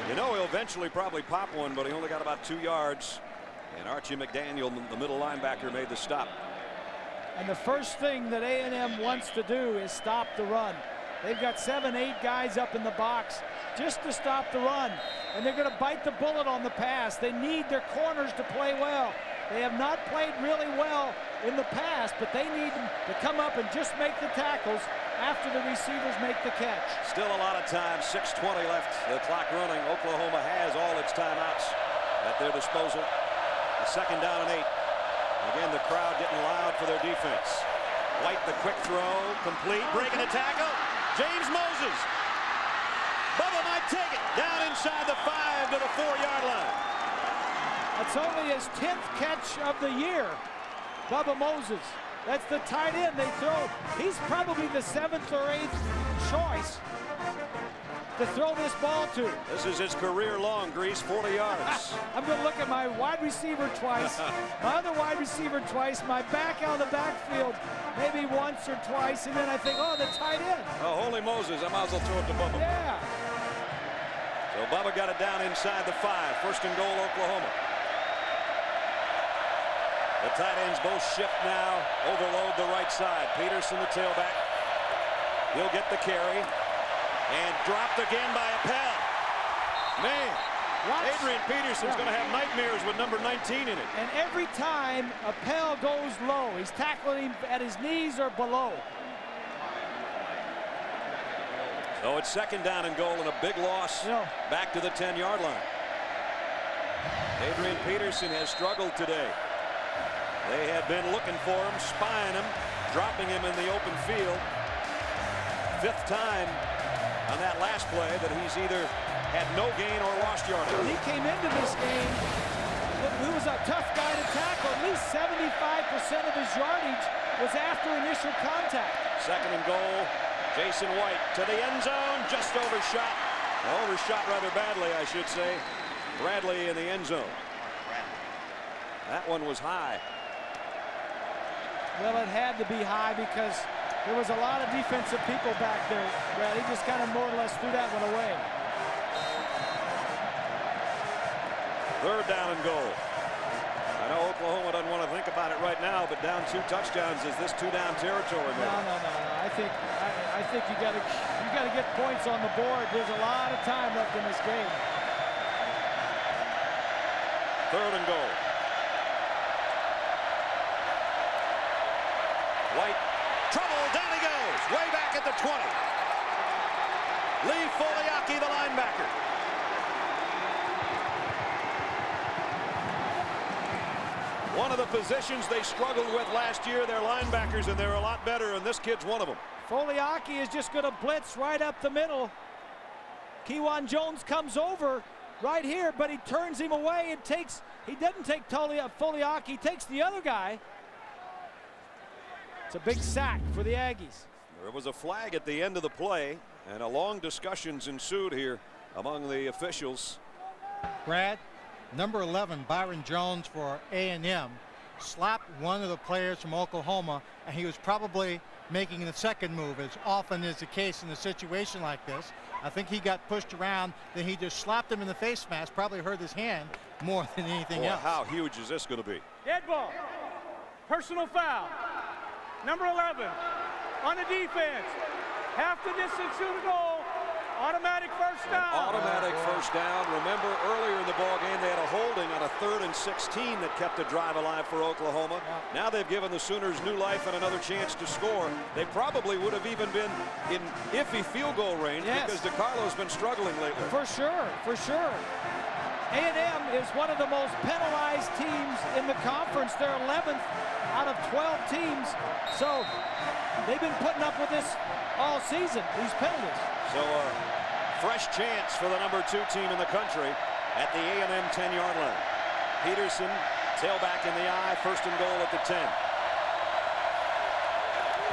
You know he'll eventually probably pop one, but he only got about 2 yards. And Archie McDaniel, the middle linebacker, made the stop. And the first thing that A&M wants to do is stop the run. They've got 7, 8 guys up in the box just to stop the run. And they're going to bite the bullet on the pass. They need their corners to play well. They have not played really well in the past, but they need them to come up and just make the tackles after the receivers make the catch. Still a lot of time, 6:20 left, the clock running. Oklahoma has all its timeouts at their disposal. A 2nd down and 8. Again, the crowd getting loud for their defense. White, the quick throw, complete, breaking a tackle. James Moses. Bubba might take it. Down inside the 5 to the 4-yard line. That's only his 10th catch of the year. Bubba Moses. That's the tight end they throw. He's probably the 7th or 8th choice to throw this ball to. This is his career long, Grease, 40 yards. I'm going to look at my wide receiver twice, my other wide receiver twice, my back out of the backfield maybe once or twice, and then I think, oh, the tight end. Oh, holy Moses, I might as well throw it to Bubba. Yeah. So Bubba got it down inside the 5. First and goal, Oklahoma. The tight ends both shift now, overload the right side. Peterson, the tailback. He'll get the carry. And dropped again by Appel. Man, Adrian Peterson's going to have nightmares with number 19 in it. And every time Appel goes low, he's tackling him at his knees or below. So it's second down and goal and a big loss back to the 10-yard line. Adrian Peterson has struggled today. They had been looking for him, spying him, dropping him in the open field. 5th time on that last play that he's either had no gain or lost yardage. When he came into this game, he was a tough guy to tackle. At least 75% of his yardage was after initial contact. Second and goal. Jason White to the end zone, just overshot. Overshot rather badly, I should say. Bradley in the end zone. That one was high. Well, it had to be high because there was a lot of defensive people back there. Brad, he just kind of more or less threw that one away. Third down and goal. I know Oklahoma doesn't want to think about it right now, but down 2 touchdowns, is this 2-down territory? No. I think you got to get points on the board. There's a lot of time left in this game. Third and goal. White, trouble, down he goes, way back at the 20. Lee Foliaki, the linebacker. One of the positions they struggled with last year, their linebackers, and they're a lot better, and this kid's one of them. Foliaki is just going to blitz right up the middle. Kewan Jones comes over right here, but he turns him away and he doesn't take Foliaki, he takes the other guy. It's a big sack for the Aggies. There was a flag at the end of the play, and a long discussions ensued here among the officials. Brad, number 11, Byron Jones for A&M, slapped one of the players from Oklahoma, and he was probably making the second move, as often is the case in a situation like this. I think he got pushed around, then he just slapped him in the face mask, probably hurt his hand more than anything else. How huge is this going to be? Dead ball. Personal foul. Number 11 on the defense. Half the distance to the goal. Automatic first down. Automatic first down. Remember, earlier in the ball game, they had a holding on a 3rd and 16 that kept the drive alive for Oklahoma. Now they've given the Sooners new life and another chance to score. They probably would have even been in iffy field goal range because DeCarlo's been struggling lately. For sure. A&M is one of the most penalized teams in the conference. They're 11th out of 12 teams. So they've been putting up with this all season, these penalties. So a fresh chance for the number 2 team in the country at the A&M 10-yard line. Peterson, tailback in the eye, first and goal at the 10.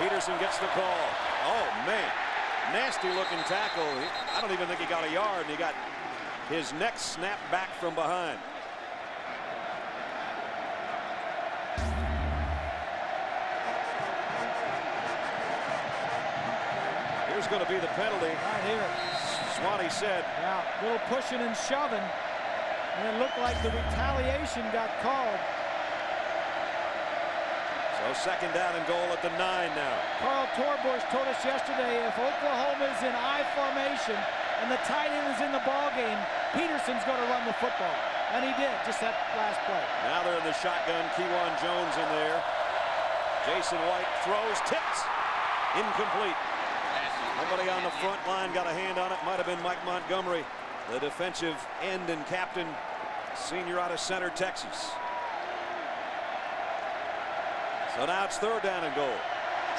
Peterson gets the call. Oh, man. Nasty looking tackle. I don't even think he got a yard, and he got his neck snapped back from behind. Here's going to be the penalty. Right here. Swanee said. Yeah, a little pushing and shoving. And it looked like the retaliation got called. So second down and goal at the 9 now. Carl Torbush told us yesterday if Oklahoma is in I formation and the tight end is in the ball game, Peterson's going to run the football. And he did, just that last play. Now they're in the shotgun. Kewan Jones in there. Jason White throws, tipped, incomplete. Nobody on the front line got a hand on it. Might have been Mike Montgomery, the defensive end and captain, senior out of Center, Texas. So now it's third down and goal.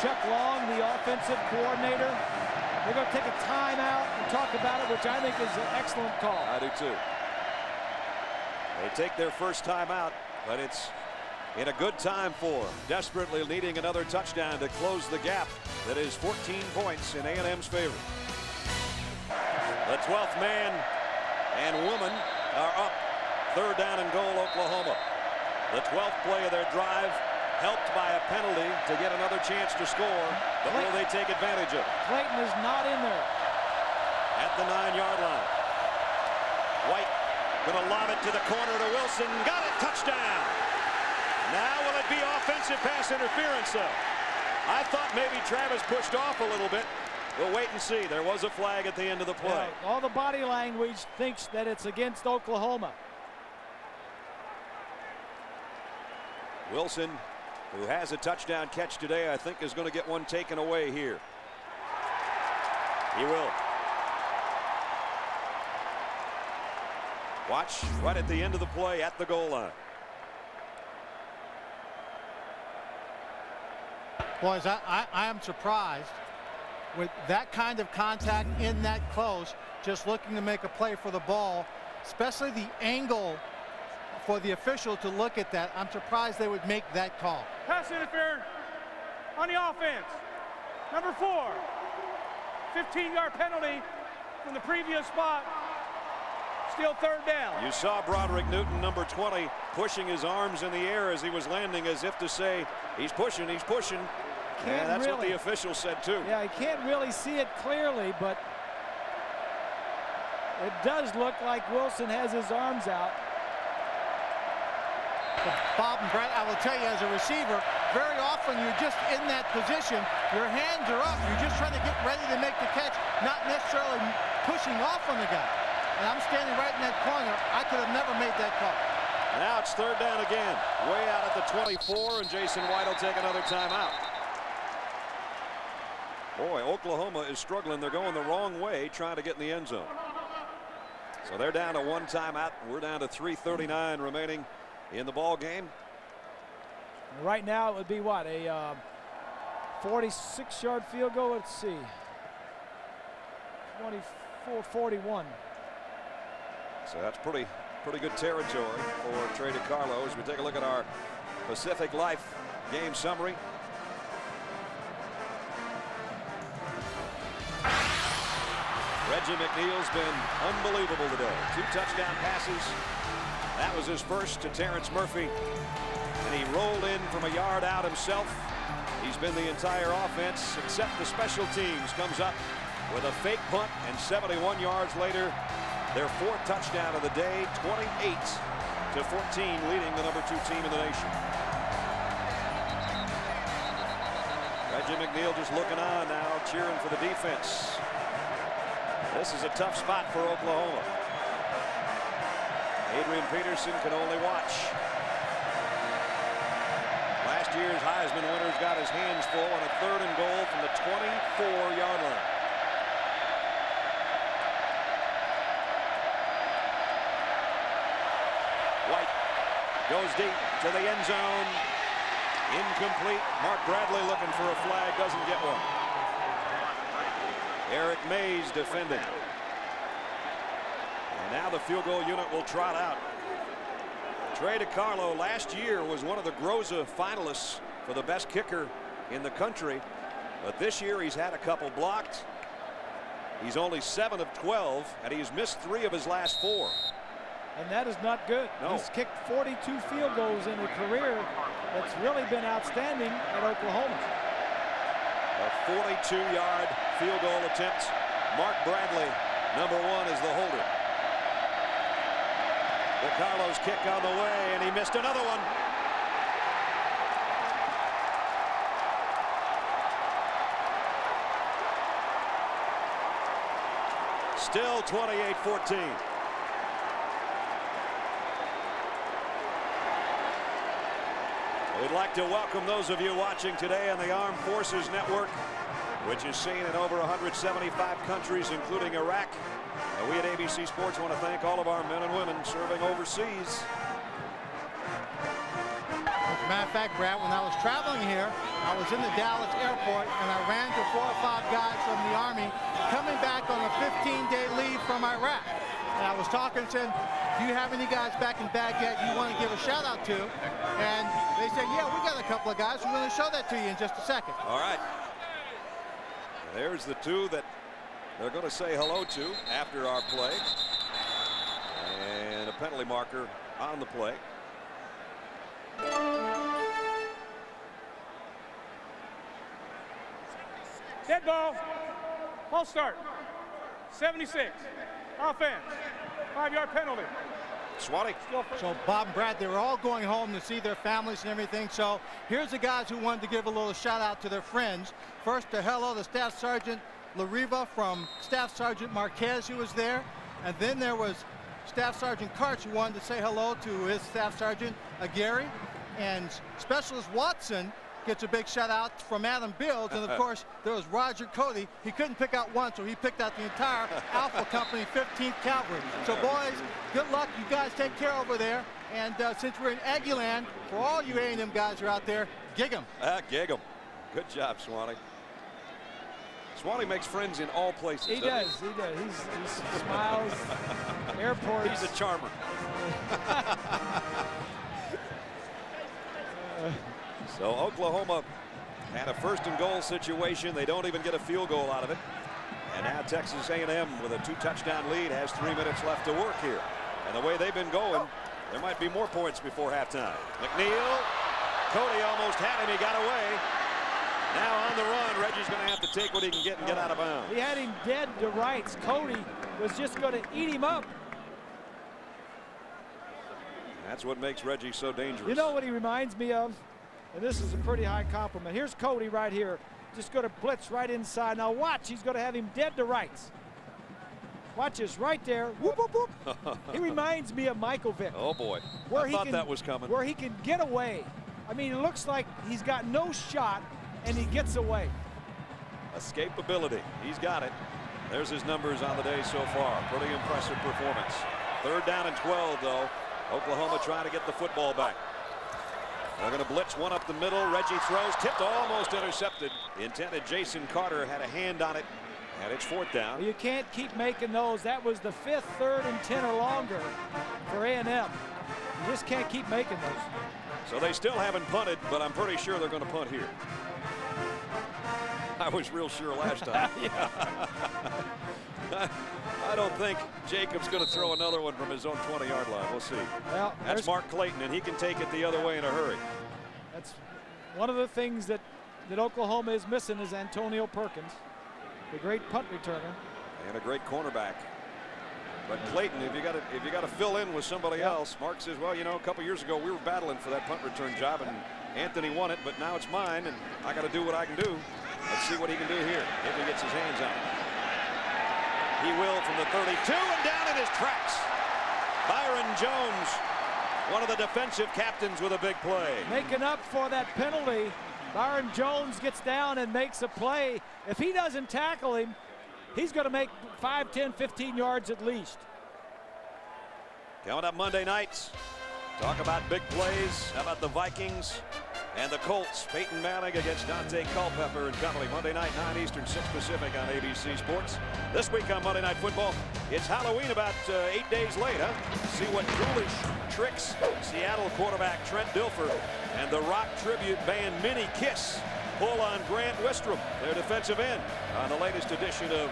Chuck Long, the offensive coordinator, they're going to take a timeout and talk about it, which I think is an excellent call. I do too. They take their first timeout, but it's in a good time for them. Desperately needing another touchdown to close the gap that is 14 points in A&M's favor. The 12th man and woman are up. 3rd down and goal, Oklahoma. The 12th play of their drive, helped by a penalty to get another chance to score, but will they take advantage of it? Clayton is not in there. At the 9-yard line. White going to lob it to the corner to Wilson. Got it. Touchdown. Now will it be offensive pass interference, though? I thought maybe Travis pushed off a little bit. We'll wait and see. There was a flag at the end of the play. Yeah, all the body language thinks that it's against Oklahoma. Wilson, who has a touchdown catch today, I think is going to get one taken away here. He will. Watch right at the end of the play at the goal line. Boys, I am surprised with that kind of contact in that close, just looking to make a play for the ball, especially the angle for the official to look at that. I'm surprised they would make that call. Pass interference on the offense. Number 4. 15-yard penalty from the previous spot. Still 3rd down. You saw Broderick Newton, number 20, pushing his arms in the air as he was landing, as if to say, he's pushing, he's pushing. And that's what the official said too. Yeah, he can't really see it clearly, but it does look like Wilson has his arms out. But Bob and Brett, I will tell you, as a receiver, very often you're just in that position. Your hands are up. You're just trying to get ready to make the catch, not necessarily pushing off on the guy. And I'm standing right in that corner. I could have never made that call. Now it's 3rd down again. Way out at the 24, and Jason White will take another timeout. Boy, Oklahoma is struggling. They're going the wrong way, trying to get in the end zone. So they're down to 1 timeout. We're down to 3:39 remaining in the ball game. Right now it would be what, a 46-yard field goal? Let's see. 24-41. So that's pretty good territory for Trey DiCarlo as we take a look at our Pacific Life game summary. Reggie McNeil's been unbelievable today. 2 touchdown passes. That was his first to Terrence Murphy. And he rolled in from a yard out himself. He's been the entire offense, except the special teams. Comes up with a fake punt, and 71 yards later, their 4th touchdown of the day, 28-14, leading the number 2 team in the nation. Reggie McNeil just looking on now, cheering for the defense. This is a tough spot for Oklahoma. Adrian Peterson can only watch. Last year's Heisman winner's got his hands full on a 3rd and goal from the 24-yard line. White goes deep to the end zone. Incomplete. Mark Bradley looking for a flag, doesn't get one. Eric Mays defending. And now the field goal unit will trot out. Trey DiCarlo last year was one of the Groza finalists for the best kicker in the country. But this year he's had a couple blocked. He's only 7 of 12, and he's missed 3 of his last 4. And that is not good. No. He's kicked 42 field goals in a career that's really been outstanding at Oklahoma. A 42-yard field goal attempt. Mark Bradley, number 1, is the holder. DiCarlo's kick on the way, and he missed another one. Still 28-14. We'd like to welcome those of you watching today on the Armed Forces Network, which is seen in over 175 countries, including Iraq. And we at ABC Sports want to thank all of our men and women serving overseas. Matter of fact, Brad, when I was traveling here, I was in the Dallas airport and I ran into 4 or 5 guys from the Army coming back on a 15-day leave from Iraq. And I was talking and said, do you have any guys back in Baghdad you want to give a shout out to? And they said, yeah, we got a couple of guys. We're going to show that to you in just a second. All right. There's the two that they're going to say hello to after our play. And a penalty marker on the play. Dead ball. False start. 76. Offense. 5-yard penalty. Swatty. So Bob and Brad, they were all going home to see their families and everything. So here's the guys who wanted to give a little shout out to their friends. First, to hello to Staff Sergeant Lariva from Staff Sergeant Marquez, who was there. And then there was Staff Sergeant Karch, who wanted to say hello to his Staff Sergeant Aguirre. And Specialist Watson gets a big shout out from Adam Bills. And of course, there was Roger Cody. He couldn't pick out one, so he picked out the entire Alpha Company 15th Cavalry. So boys, good luck. You guys take care over there. And since we're in Aggie land, for all you A&M guys who are out there, gig 'em. Gig 'em. Good job, Swanee. Swanee makes friends in all places. He does. He does. He smiles. Airports. He's a charmer. So Oklahoma had a 1st and goal situation. They don't even get a field goal out of it. And now Texas A&M with a 2-touchdown lead has 3 minutes left to work here. And the way they've been going, there might be more points before halftime. McNeil, Cody almost had him. He got away. Now on the run, Reggie's going to have to take what he can get and get out of bounds. He had him dead to rights. Cody was just going to eat him up. That's what makes Reggie so dangerous. You know what he reminds me of? And this is a pretty high compliment. Here's Cody right here. Just going to blitz right inside. Now watch, he's going to have him dead to rights. Watch this right there. Whoop, whoop, whoop. He reminds me of Michael Vick. Oh, boy. Where I thought that was coming. Where he can get away. I mean, it looks like he's got no shot, and he gets away. Escapability. He's got it. There's his numbers on the day so far. Pretty impressive performance. 3rd down and 12, though. Oklahoma trying to get the football back. They're going to blitz one up the middle. Reggie throws, tipped, almost intercepted. The intended Jason Carter had a hand on it, and it's 4th down. You can't keep making those. That was the 5th, 3rd, and 10 or longer for A&M. You just can't keep making those. So they still haven't punted, but I'm pretty sure they're going to punt here. I was real sure last time. I don't think Jacob's going to throw another one from his own 20-yard line. We'll see. Well, that's Mark Clayton, and he can take it the other way in a hurry. That's one of the things that Oklahoma is missing is Antonio Perkins, the great punt returner. And a great cornerback. But Clayton, if you got to fill in with somebody else, Mark says, well, you know, a couple years ago we were battling for that punt return job, and Anthony won it, but now it's mine, and I got to do what I can do. Let's see what he can do here if he gets his hands on it. He will from the 32 and down in his tracks. Byron Jones, one of the defensive captains, with a big play. Making up for that penalty, Byron Jones gets down and makes a play. If he doesn't tackle him, he's going to make 5, 10, 15 yards at least. Coming up Monday nights, talk about big plays. How about the Vikings and the Colts? Peyton Manning against Dante Culpepper and company. Monday night, 9 Eastern, 6 Pacific on ABC Sports. This week on Monday Night Football, it's Halloween about 8 days late, huh? See what ghoulish tricks Seattle quarterback Trent Dilfer and the rock tribute band Mini Kiss pull on Grant Wistrom, their defensive end, on the latest edition of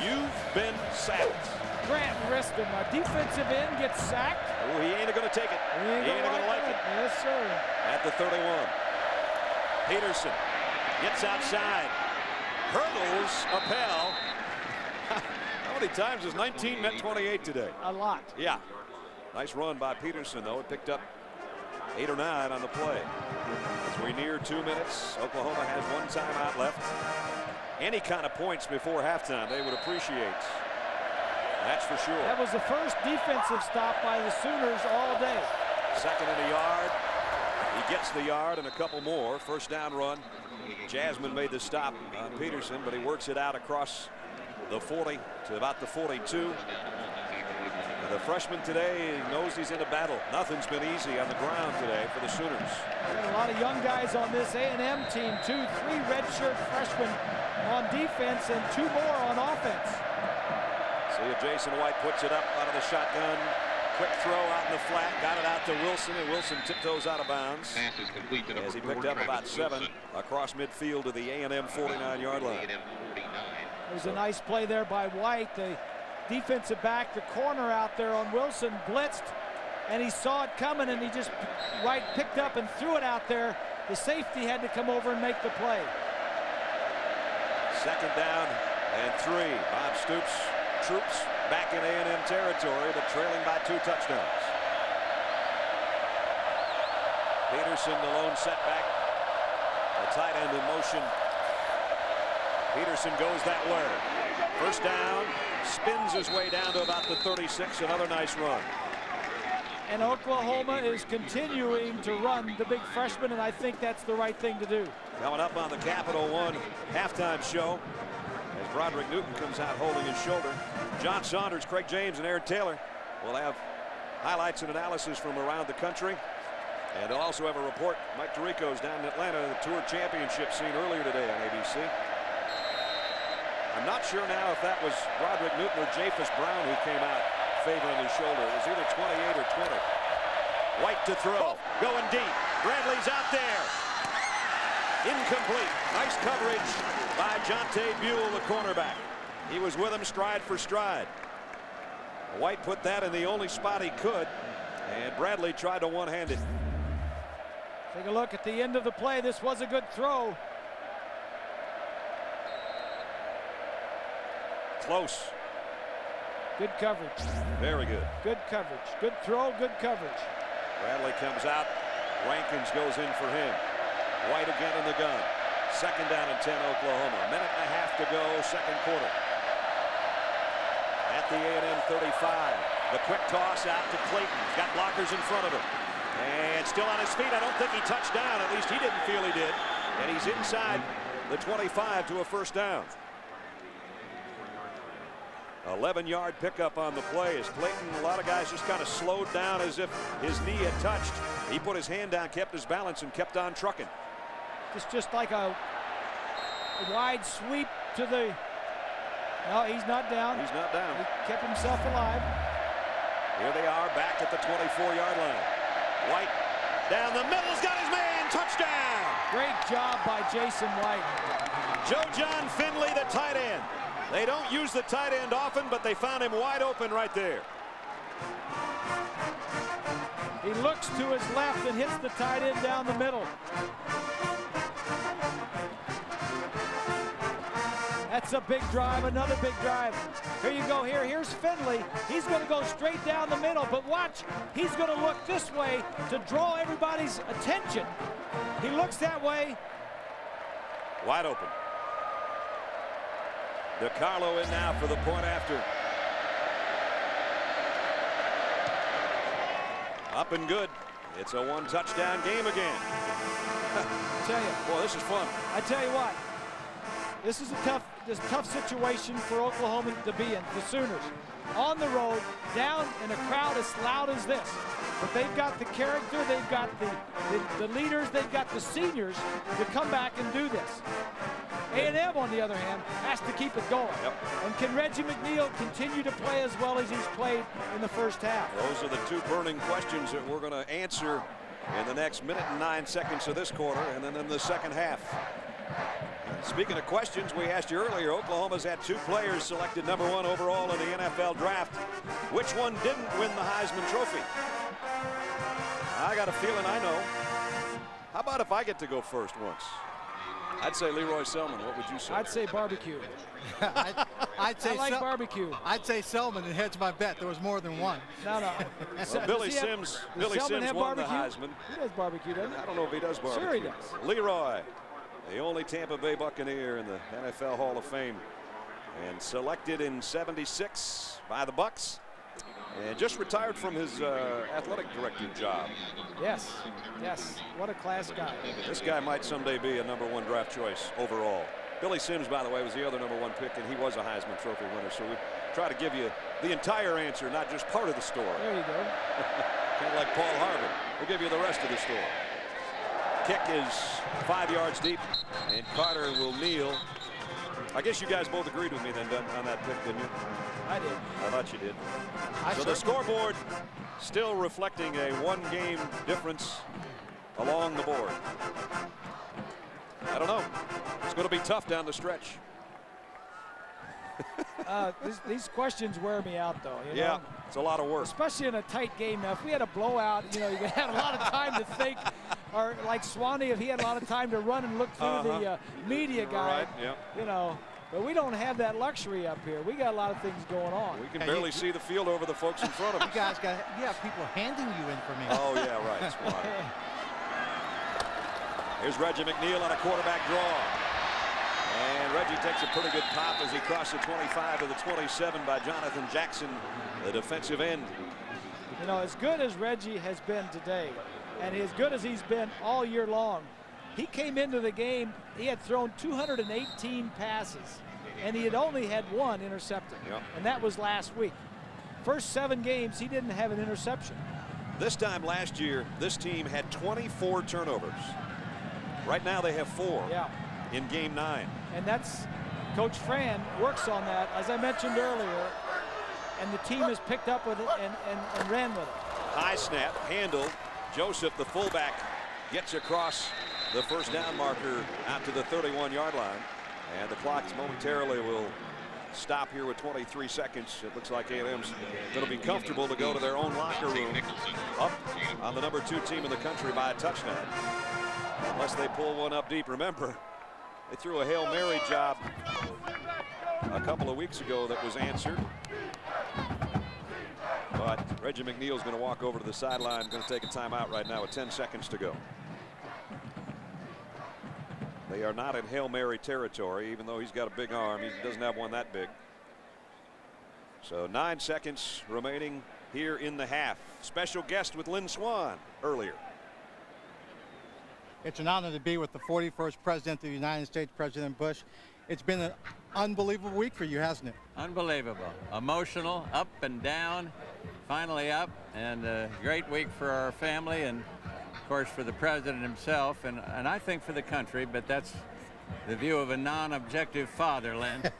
You've Been Sacked. Grant Wistrom, a defensive end, gets sacked. Oh, he ain't going to take it. He ain't going to like it. Yes, sir. At the 31. Peterson gets outside. Hurdles Appel. How many times has 19 met 28 today? A lot. Yeah. Nice run by Peterson, though. It picked up 8 or 9 on the play. As we near 2 minutes, Oklahoma has 1 timeout left. Any kind of points before halftime they would appreciate. That's for sure. That was the first defensive stop by the Sooners all day. 2nd and a yard. He gets the yard and a couple more. 1st down run. Jasmine made the stop on Peterson, but he works it out across the 40 to about the 42. The freshman today knows he's in a battle. Nothing's been easy on the ground today for the Sooners. Got a lot of young guys on this A&M team, 2, 3 redshirt freshmen on defense and 2 more on offense. See if Jason White puts it up out of the shotgun. Quick throw out in the flat, got it out to Wilson, and Wilson tiptoes out of bounds Pass is complete to as he number picked 4, up about Travis 7 Wilson. across midfield to the A&M 49-yard line. A&M 49. It was a nice play there by White. The defensive back, the corner out there on Wilson, blitzed, and he saw it coming, and he just White picked up and threw it out there. The safety had to come over and make the play. 2nd down and 3. Bob Stoops troops back in A&M territory, but trailing by 2 touchdowns. Peterson, the lone setback. The tight end in motion. Peterson goes that way. 1st down, spins his way down to about the 36. Another nice run. And Oklahoma is continuing to run the big freshman, and I think that's the right thing to do. Coming up on the Capital One halftime show as Broderick Newton comes out holding his shoulder. John Saunders, Craig James, and Aaron Taylor will have highlights and analysis from around the country. And they'll also have a report. Mike Tirico's down in Atlanta, the Tour Championship scene earlier today on ABC. I'm not sure now if that was Broderick Newton or Japhus Brown who came out favoring his shoulder. It was either 28 or 20. White to throw, going deep. Bradley's out there. Incomplete. Nice coverage by Jonte Buell, the cornerback. He was with him stride for stride. White put that in the only spot he could, and Bradley tried to one-hand it. Take a look at the end of the play. This was a good throw. Close. Good coverage. Very good. Good coverage. Good throw, good coverage. Bradley comes out. Rankins goes in for him. White again in the gun. 2nd down and 10 Oklahoma. A minute and a half to go, 2nd quarter. At the A&M 35. The quick toss out to Clayton. Got blockers in front of him. And still on his feet. I don't think he touched down. At least he didn't feel he did. And he's inside the 25 to a 1st down. 11-yard pickup on the play as Clayton, a lot of guys just kind of slowed down as if his knee had touched. He put his hand down, kept his balance, and kept on trucking. It's just like a wide sweep to the... No, he's not down. He's not down. He kept himself alive. Here they are back at the 24-yard line. White down the middle's got his man. Touchdown. Great job by Jason White. Joe John Finley, the tight end. They don't use the tight end often, but they found him wide open right there. He looks to his left and hits the tight end down the middle. That's a big drive, another big drive. Here you go, here's Finley. He's going to go straight down the middle, but watch, he's going to look this way to draw everybody's attention. He looks that way. Wide open. DiCarlo in now for the point after. Up and good. It's a 1-touchdown game again. I tell you. Boy, this is fun. I tell you what. This is a tough situation for Oklahoma to be in, the Sooners. On the road, down in a crowd as loud as this. But they've got the character, they've got the leaders, they've got the seniors to come back and do this. A&M, on the other hand, has to keep it going. Yep. And can Reggie McNeil continue to play as well as he's played in the first half? Those are the 2 burning questions that we're going to answer in the next minute and 9 seconds of this quarter and then in the second half. Speaking of questions, we asked you earlier, Oklahoma's had 2 players selected #1 overall in the NFL draft. Which one didn't win the Heisman Trophy? I got a feeling I know. How about if I get to go first once? I'd say Leroy Selman. What would you say? I'd say barbecue. I'd say I like barbecue. I'd say Selman, and hedge my bet. There was more than one. No. Well, Billy Sims won the Heisman. He does barbecue, doesn't he? I don't know if he does barbecue. Sure he does. Leroy, the only Tampa Bay Buccaneer in the NFL Hall of Fame, and selected in '76 by the Bucs, and just retired from his athletic director job. Yes. What a class guy. This guy might someday be a #1 draft choice overall. Billy Sims, by the way, was the other #1 pick, and he was a Heisman Trophy winner. So we try to give you the entire answer, not just part of the story. There you go. Kind of like Paul Harvey. We'll give you the rest of the story. Kick is 5 yards deep, and Carter will kneel. I guess you guys both agreed with me then on that pick, didn't you? I did. I thought you did. So the scoreboard still reflecting a 1-game difference along the board. I don't know. It's going to be tough down the stretch. These questions wear me out, though. You Yeah, know? it's a lot of work. Especially in a tight game. Now, if we had a blowout, you know, you had a lot of time to think. Or like Swanee, if he had a lot of time to run and look through the media guy. Right, yeah. You know, but we don't have that luxury up here. We got a lot of things going on. We can barely see the field over the folks in front of us. You have people handing you information. Oh, yeah, right. Swanee. Here's Reggie McNeil on a quarterback draw. And Reggie takes a pretty good pop as he crosses the 25 to the 27 by Jonathan Jackson, the defensive end. You know, as good as Reggie has been today, and as good as he's been all year long, he came into the game, he had thrown 218 passes, and he had only had 1 intercepted, and that was last week. First 7 games, he didn't have an interception. This time last year, this team had 24 turnovers. Right now they have 4 in game 9. And that's, Coach Fran works on that, as I mentioned earlier, and the team has picked up with it and ran with it. High snap, handled. Joseph, the fullback, gets across the first down marker out to the 31-yard line. And the clock momentarily will stop here with 23 seconds. It looks like A&M's going to be comfortable to go to their own locker room, up on the #2 team in the country by a touchdown. Unless they pull one up deep. Remember, they threw a Hail Mary job a couple of weeks ago that was answered. But Reggie McNeil's going to walk over to the sideline, going to take a timeout right now with 10 seconds to go. They are not in Hail Mary territory, even though he's got a big arm. He doesn't have one that big. So 9 seconds remaining here in the half. Special guest with Lynn Swann earlier. It's an honor to be with the 41st President of the United States, President Bush. It's been an unbelievable week for you, hasn't it? Unbelievable. Emotional, up and down, finally up, and a great week for our family and, of course, for the President himself, and I think for the country, but that's the view of a non-objective father, Lynn.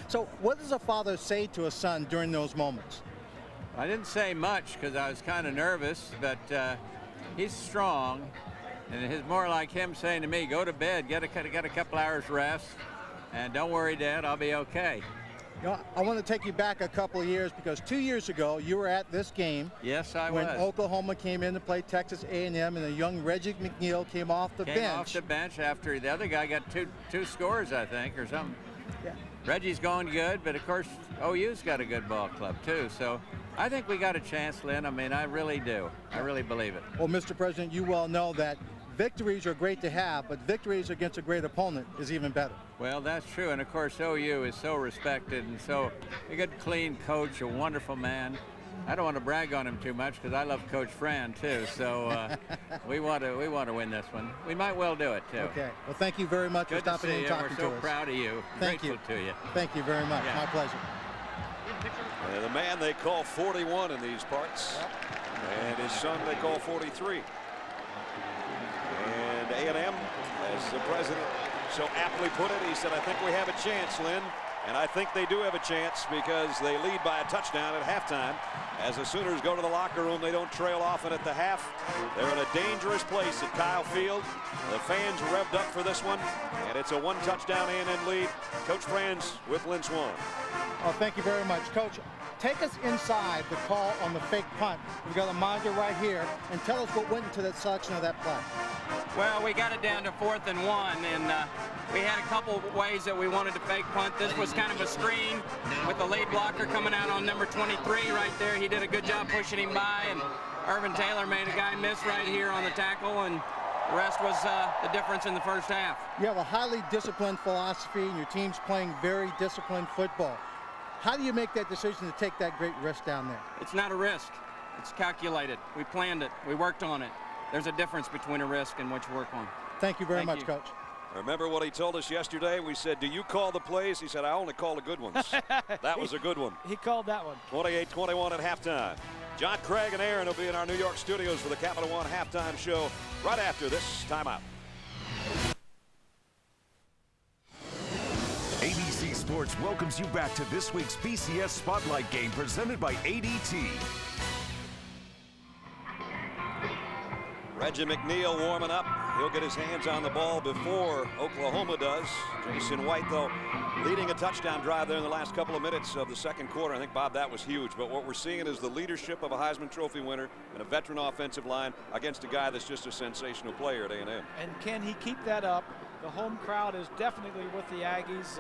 So what does a father say to a son during those moments? I didn't say much because I was kind of nervous, but he's strong. And it's more like him saying to me, go to bed, get a couple hours rest, and don't worry, Dad, I'll be okay. You know, I want to take you back a couple of years because 2 years ago you were at this game. Yes, I when was. When Oklahoma came in to play Texas A&M and a young Reggie McNeil came off the bench. Came off the bench after the other guy got two scores, I think, or something. Yeah. Reggie's going good, but of course OU's got a good ball club too. So I think we got a chance, Lynn. I mean, I really do. I really believe it. Well, Mr. President, you well know that victories are great to have, but victories against a great opponent is even better. Well, that's true, and of course OU is so respected and so a good, clean coach, a wonderful man. I don't want to brag on him too much because I love Coach Fran too. So we want to win this one. We might well do it too. Okay. Well, thank you very much for stopping in and talking to us. We're so proud of you. Thank you. Grateful to you. Thank you very much. Yeah. My pleasure. The man they call 41 in these parts, and his son they call 43. And A&M, as the president so aptly put it, he said, I think we have a chance, Lynn. And I think they do have a chance because they lead by a touchdown at halftime. As the Sooners go to the locker room, they don't trail off, and at the half, they're in a dangerous place at Kyle Field. The fans revved up for this one, and it's a one-touchdown A&M lead. Coach Franz with Lynn Swann. Oh, thank you very much, Coach. Take us inside the call on the fake punt. We've got a monitor right here, and tell us what went into that selection of that play. Well, we got it down to 4th and 1, and we had a couple ways that we wanted to fake punt. This was kind of a screen with the lead blocker coming out on number 23 right there. He did a good job pushing him by, and Irvin Taylor made a guy miss right here on the tackle, and the rest was the difference in the first half. You have a highly disciplined philosophy, and your team's playing very disciplined football. How do you make that decision to take that great risk down there? It's not a risk. It's calculated. We planned it. We worked on it. There's a difference between a risk and what you work on. Thank you very much, Coach. Remember what he told us yesterday? We said, do you call the plays? He said, I only call the good ones. That was a good one. He called that one. 28-21 at halftime. John, Craig, and Aaron will be in our New York studios for the Capital One halftime show right after this timeout. ABC Sports welcomes you back to this week's BCS Spotlight game presented by ADT. Reggie McNeil warming up. He'll get his hands on the ball before Oklahoma does. Jason White, though, leading a touchdown drive there in the last couple of minutes of the second quarter. I think, Bob, that was huge. But what we're seeing is the leadership of a Heisman Trophy winner and a veteran offensive line against a guy that's just a sensational player at A&M. And can he keep that up? The home crowd is definitely with the Aggies,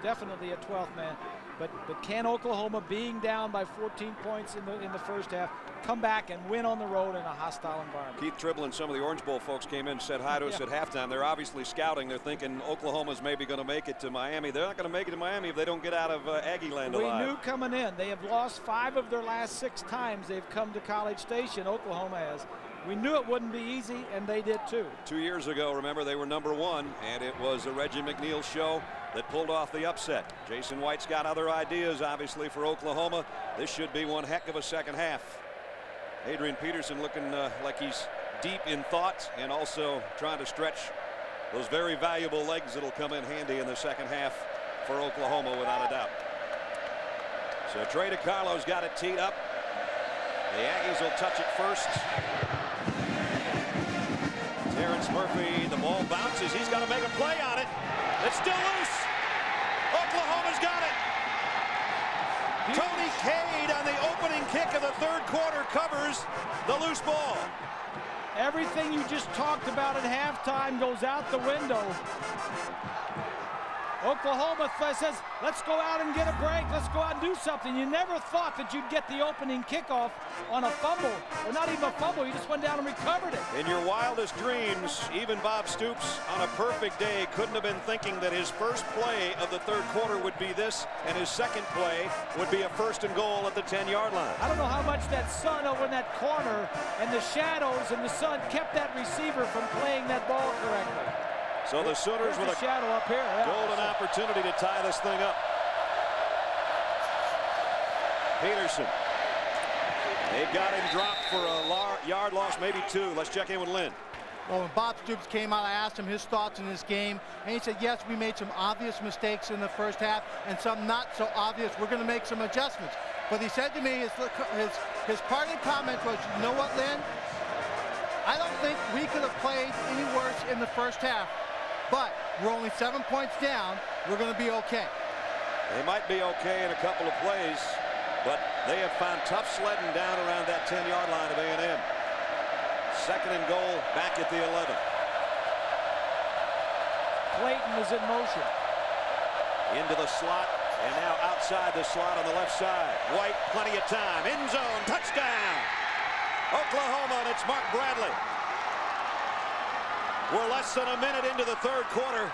definitely a 12th man. But can Oklahoma, being down by 14 points in the first half, come back and win on the road in a hostile environment? Keith Tribble and some of the Orange Bowl folks came in and said hi to us at halftime. They're obviously scouting. They're thinking Oklahoma's maybe going to make it to Miami. They're not going to make it to Miami if they don't get out of Aggie land alive. We knew coming in. They have lost 5 of their last 6 times they've come to College Station. Oklahoma has. We knew it wouldn't be easy, and they did too. 2 years ago, remember, they were #1, and it was a Reggie McNeil show that pulled off the upset. Jason White's got other ideas, obviously, for Oklahoma. This should be one heck of a second half. Adrian Peterson looking like he's deep in thought and also trying to stretch those very valuable legs that'll come in handy in the second half for Oklahoma, without a doubt. So Trey DiCarlo's got it teed up. The Aggies will touch it first. Terrence Murphy, the ball bounces. He's got to make a play on it. It's still loose. Oklahoma's got it. Tony Cade on the opening kick of the third quarter covers the loose ball. Everything you just talked about at halftime goes out the window. Oklahoma says, let's go out and get a break. Let's go out and do something. You never thought that you'd get the opening kickoff on a fumble, or not even a fumble. You just went down and recovered it. In your wildest dreams, even Bob Stoops on a perfect day couldn't have been thinking that his first play of the third quarter would be this, and his second play would be a 1st and goal at the 10-yard line. I don't know how much that sun over in that corner and the shadows and the sun kept that receiver from playing that ball correctly. So the Sooners with a shadow up here. Golden opportunity to tie this thing up. Peterson. They got him dropped for a yard loss, maybe 2. Let's check in with Lynn. Well, when Bob Stoops came out, I asked him his thoughts in this game, and he said, yes, we made some obvious mistakes in the first half and some not so obvious. We're going to make some adjustments. But he said to me, his parting comment was, you know what, Lynn? I don't think we could have played any worse in the first half. But we're only 7 points down. We're going to be okay. They might be okay in a couple of plays, but they have found tough sledding down around that 10-yard line of A&M. 2nd and goal back at the 11. Clayton is in motion. Into the slot, and now outside the slot on the left side. White, plenty of time. End zone, touchdown. Oklahoma, and it's Mark Bradley. We're less than a minute into the third quarter,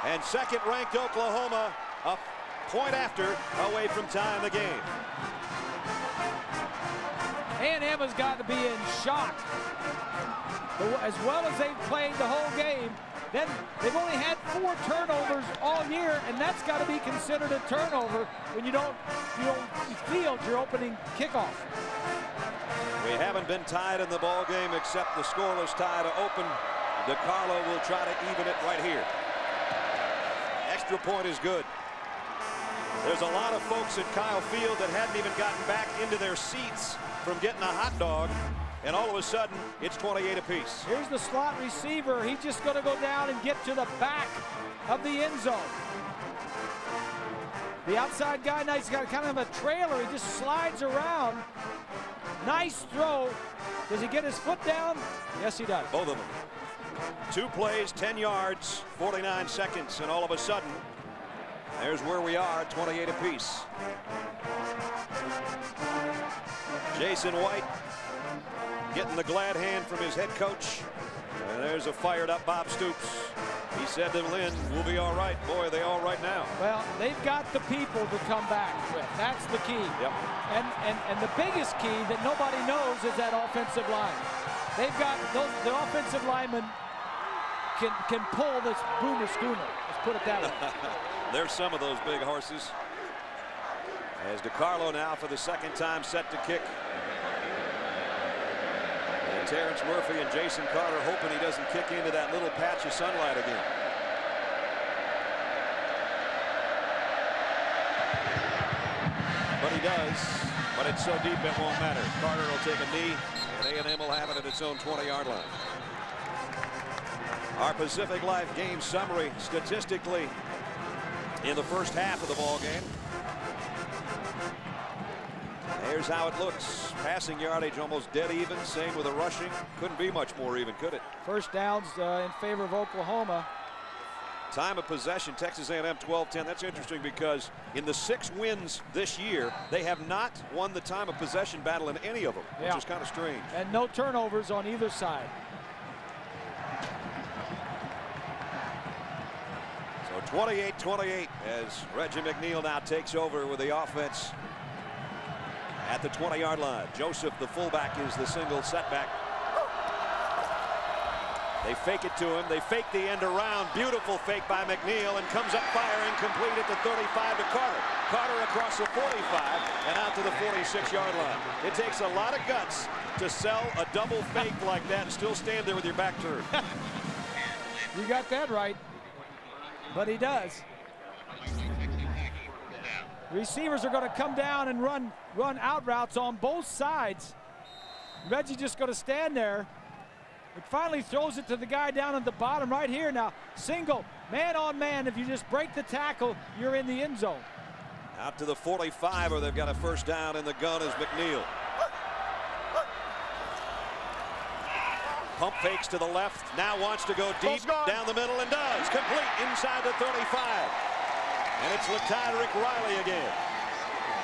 and second-ranked Oklahoma a point after away from tying the game. A&M has got to be in shock. As well as they've played the whole game, then they've only had 4 turnovers all year, and that's got to be considered a turnover when you don't field your opening kickoff. We haven't been tied in the ball game except the scoreless tie to open. DiCarlo will try to even it right here. Extra point is good. There's a lot of folks at Kyle Field that hadn't even gotten back into their seats from getting a hot dog, and all of a sudden it's 28 apiece. Here's the slot receiver. He's just going to go down and get to the back of the end zone. The outside guy, now he's got kind of a trailer. He just slides around. Nice throw. Does he get his foot down? Yes, he does. Both of them. 2 plays, 10 yards, 49 seconds, and all of a sudden, there's where we are, 28 apiece. Jason White getting the glad hand from his head coach. And there's a fired up Bob Stoops. He said to Lynn, we'll be all right. Boy, are they all right now. Well, they've got the people to come back with. That's the key. Yep. And the biggest key that nobody knows is that offensive line. They've got the offensive linemen can pull this boomer schooner. Let's put it that way. There's some of those big horses. As DiCarlo now for the second time set to kick. And Terrence Murphy and Jason Carter hoping he doesn't kick into that little patch of sunlight again. But he does. But it's so deep it won't matter. Carter will take a knee, and A&M will have it at its own 20-yard line. Our Pacific Life game summary statistically in the first half of the ball game. Here's how it looks. Passing yardage almost dead even. Same with the rushing. Couldn't be much more even, could it? First downs in favor of Oklahoma. Time of possession, Texas A&M 12-10. That's interesting because in the 6 wins this year, they have not won the time of possession battle in any of them, which is kind of strange. And no turnovers on either side. So 28-28 as Reggie McNeil now takes over with the offense at the 20-yard line. Joseph, the fullback, is the single setback. They fake it to him. They fake the end around. Beautiful fake by McNeil, and comes up firing complete at the 35 to Carter. Carter across the 45 and out to the 46-yard line. It takes a lot of guts to sell a double fake like that and still stand there with your back turned. You got that right. But he does. Receivers are going to come down and run out routes on both sides. Reggie just going to stand there. It finally throws it to the guy down at the bottom right here. Now, single, man on man. If you just break the tackle, you're in the end zone. Out to the 45, or they've got a first down in the gun is McNeil. Pump fakes to the left. Now wants to go deep down the middle and does. Complete inside the 35. And it's LaTydrick Riley again.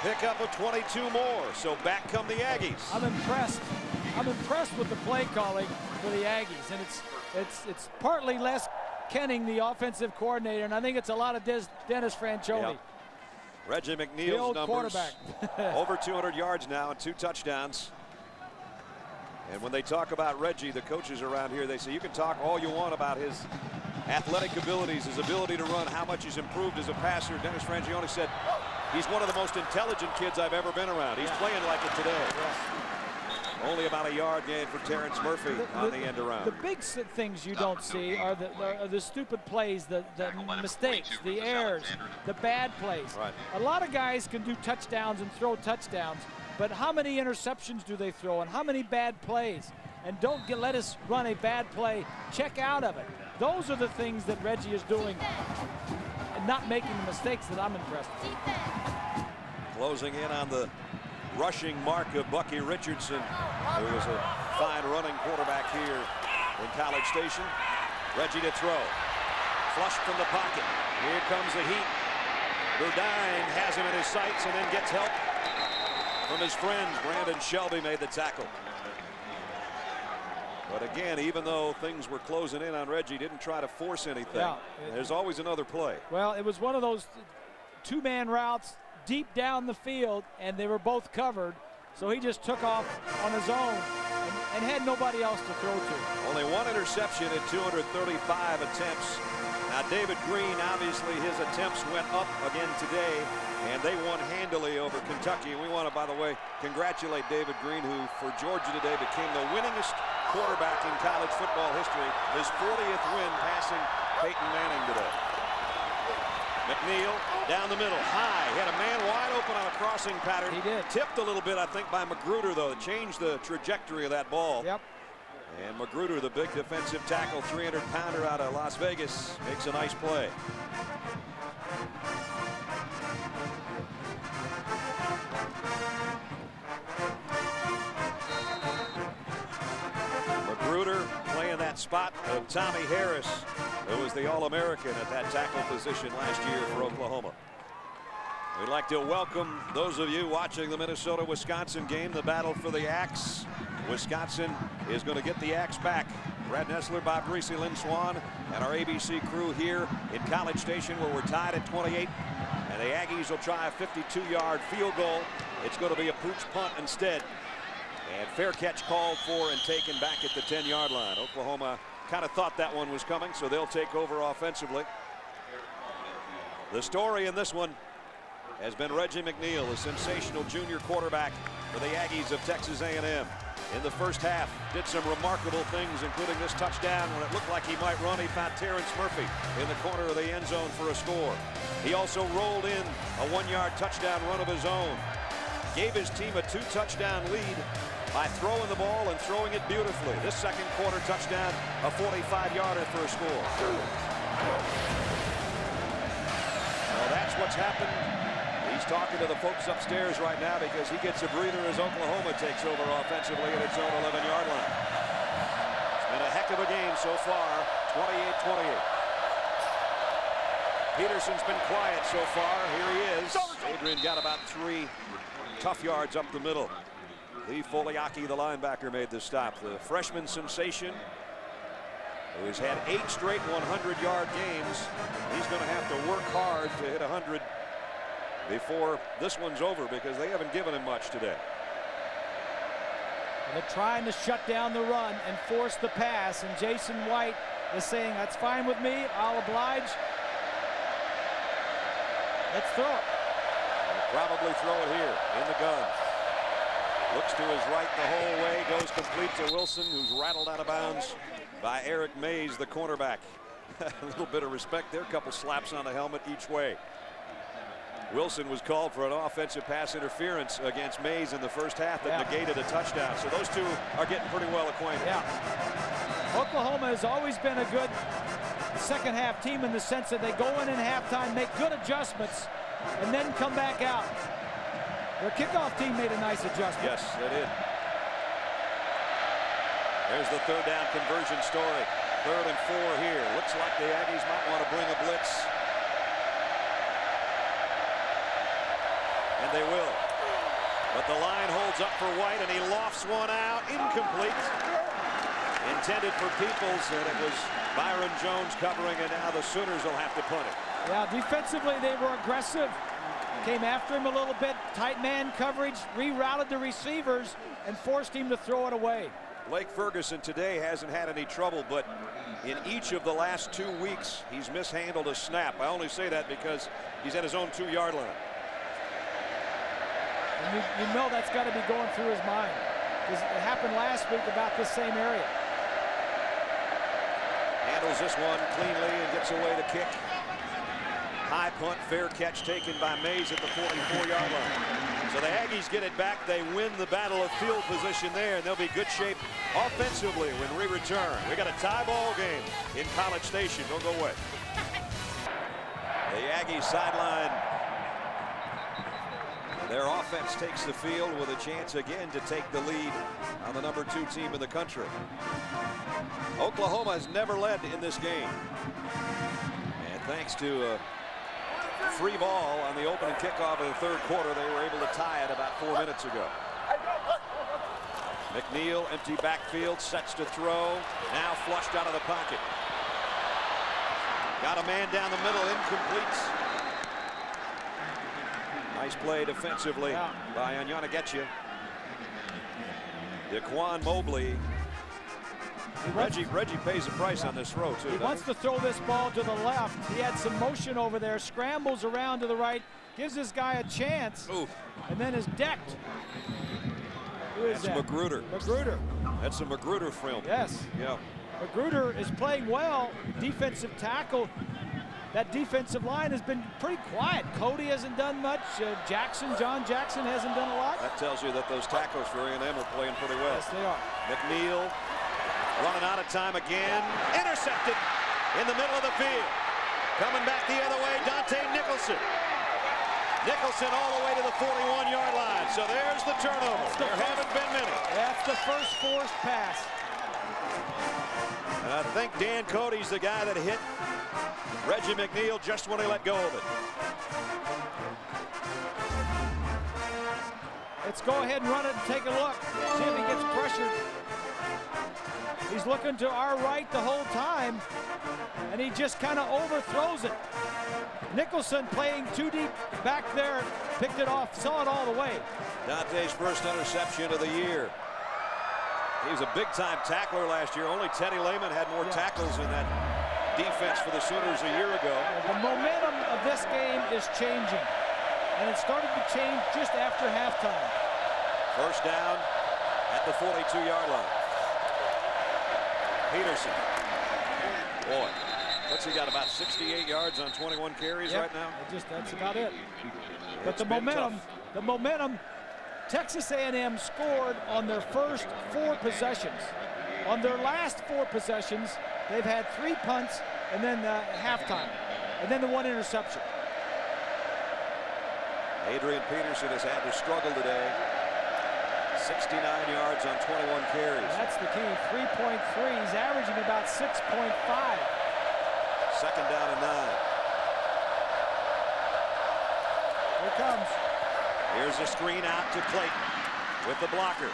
Pick up of 22 more. So back come the Aggies. I'm impressed. I'm impressed with the play calling for the Aggies, and it's partly Les Kenning, the offensive coordinator, and I think it's a lot of Dennis Franchione. Yep. Reggie McNeil's numbers, quarterback. over 200 yards now and 2 touchdowns. And when they talk about Reggie, the coaches around here, they say you can talk all you want about his athletic abilities, his ability to run, how much he's improved as a passer. Dennis Franchione said he's one of the most intelligent kids I've ever been around. He's playing like it today. Only about a yard gain for Terrence Murphy on the end around. The big things you don't see are the stupid plays, the mistakes, the errors, the bad plays. Right. A lot of guys can do touchdowns and throw touchdowns, but how many interceptions do they throw and how many bad plays? And don't let us run a bad play, check out of it. Those are the things that Reggie is doing and not making the mistakes that I'm impressed with. Closing in on the rushing mark of Bucky Richardson, who was a fine running quarterback here in College Station. Reggie to throw. Flushed from the pocket. Here comes the heat. Burdine has him in his sights and then gets help from his friends. Brandon Shelby made the tackle. But again, even though things were closing in on Reggie, didn't try to force anything. Yeah, There's always another play. Well, it was one of those two-man routes deep down the field, and they were both covered, so he just took off on his own and had nobody else to throw to. Only 1 interception in 235 attempts. Now David Green, obviously his attempts went up again today, and they won handily over Kentucky. And we want to, by the way, congratulate David Green, who for Georgia today became the winningest quarterback in college football history. His 40th win, passing Peyton Manning today. McNeil down the middle, high, had a man wide open on a crossing pattern. He did. Tipped a little bit, I think, by Magruder, though. It changed the trajectory of that ball. Yep. And Magruder, the big defensive tackle, 300-pounder out of Las Vegas, makes a nice play. Magruder playing that spot of Tommy Harris, who was the All-American at that tackle position last year for Oklahoma. We'd like to welcome those of you watching the Minnesota-Wisconsin game, the battle for the Axe. Wisconsin is going to get the Axe back. Brad Nessler, Bob Greasy, Lynn Swan, and our ABC crew here in College Station, where we're tied at 28. And the Aggies will try a 52-yard field goal. It's going to be a pooch punt instead. And fair catch called for and taken back at the 10-yard line. Oklahoma kind of thought that one was coming, so they'll take over offensively. The story in this one has been Reggie McNeil, a sensational junior quarterback for the Aggies of Texas A&M. In the first half, did some remarkable things, including this touchdown. When it looked like he might run, he found Terrence Murphy in the corner of the end zone for a score. He also rolled in a 1-yard touchdown run of his own. Gave his team a 2-touchdown lead by throwing the ball and throwing it beautifully. This second quarter touchdown, a 45-yarder for a score. Well, that's what's happened. He's talking to the folks upstairs right now because he gets a breather as Oklahoma takes over offensively at its own 11-yard line. It's been a heck of a game so far, 28-28. Peterson's been quiet so far. Here he is. Adrian got about 3 tough yards up the middle. Lee Foliaki, the linebacker, made the stop. The freshman sensation, who has had 8 straight 100-yard games, he's going to have to work hard to hit 100 before this one's over because they haven't given him much today. They're trying to shut down the run and force the pass, and Jason White is saying, that's fine with me, I'll oblige. Let's throw it. They'll probably throw it here in the gun. Looks to his right the whole way, goes complete to Wilson, who's rattled out of bounds by Eric Mays, the cornerback. A little bit of respect there, a couple slaps on the helmet each way. Wilson was called for an offensive pass interference against Mays in the first half that negated a touchdown. So those two are getting pretty well acquainted. Yeah. Oklahoma has always been a good second half team in the sense that they go in halftime, make good adjustments, and then come back out. Their kickoff team made a nice adjustment. Yes, they did. There's the third down conversion story. 3rd and 4 here. Looks like the Aggies might want to bring a blitz. And they will. But the line holds up for White, and he lofts one out. Incomplete. Intended for Peoples, and it was Byron Jones covering, and now the Sooners will have to punt it. Yeah, defensively they were aggressive. Came after him a little bit. Tight man coverage, rerouted the receivers, and forced him to throw it away. Blake Ferguson today hasn't had any trouble, but in each of the last 2 weeks, he's mishandled a snap. I only say that because he's at his own 2-yard line. And you know that's got to be going through his mind, because it happened last week about this same area. Handles this one cleanly and gets away to kick. High punt, fair catch taken by Mays at the 44-yard line. So the Aggies get it back. They win the battle of field position there, and they'll be good shape offensively when we return. We got a tie ball game in College Station. Don't go away. The Aggies sideline. Their offense takes the field with a chance again to take the lead on the number 2 team in the country. Oklahoma has never led in this game. And thanks to a free ball on the opening kickoff of the 3rd quarter, they were able to tie it about 4 minutes ago. McNeil, empty backfield, sets to throw. Now flushed out of the pocket. Got a man down the middle, incomplete. Nice play defensively by Anyanagetchia. Daquan Mobley. Reggie pays the price on this throw, too. He wants to throw this ball to the left. He had some motion over there, scrambles around to the right, gives this guy a chance, and then is decked. Who is that? Magruder. Magruder. That's a Magruder film. Yes. Yeah. Magruder is playing well. Defensive tackle. That defensive line has been pretty quiet. Cody hasn't done much. John Jackson hasn't done a lot. That tells you that those tackles for A&M are playing pretty well. Yes, they are. McNeil running out of time again. Intercepted in the middle of the field. Coming back the other way, Dante Nicholson. Nicholson all the way to the 41-yard line. So there's the turnover. There haven't been many. That's the first forced pass. And I think Dan Cody's the guy that hit Reggie McNeil just when he let go of it. Let's go ahead and run it and take a look. See if he gets pressured. He's looking to our right the whole time, and he just kind of overthrows it. Nicholson playing too deep back there, picked it off, saw it all the way. Dante's first interception of the year. He was a big-time tackler last year. Only Teddy Lehman had more tackles in that defense for the Sooners a year ago. The momentum of this game is changing, and it started to change just after halftime. First down at the 42-yard line. Peterson. Boy, what's he got, about 68 yards on 21 carries right now? That's about it. But the momentum, Texas A&M scored on their first 4 possessions. On their last 4 possessions, they've had 3 punts and then halftime, and then the 1 interception. Adrian Peterson has had to struggle today. 69 yards on 21 carries. That's the key, 3.3. He's averaging about 6.5. Second down and 9. Here it comes. Here's a screen out to Clayton with the blocker,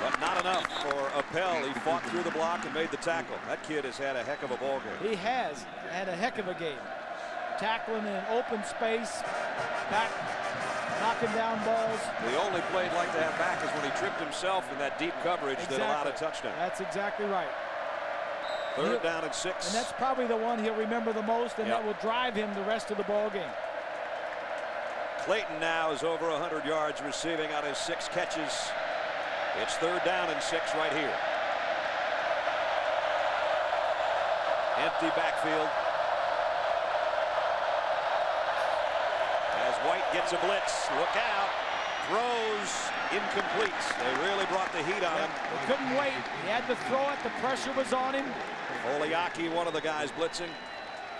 but not enough for Appel. He fought through the block and made the tackle. That kid has had a heck of a ball game. He has had a heck of a game. Tackling in open space, back, knocking down balls. The only play he'd like to have back is when he tripped himself in that deep coverage that allowed a touchdown. That's exactly right. Third down and 6. And that's probably the one he'll remember the most, and that will drive him the rest of the ball game. Clayton now is over 100 yards receiving on his 6 catches. It's third down and 6 right here. Empty backfield. As White gets a blitz, look out. Throws incomplete. They really brought the heat on him. They couldn't wait. He had to throw it. The pressure was on him. Oliaki, one of the guys blitzing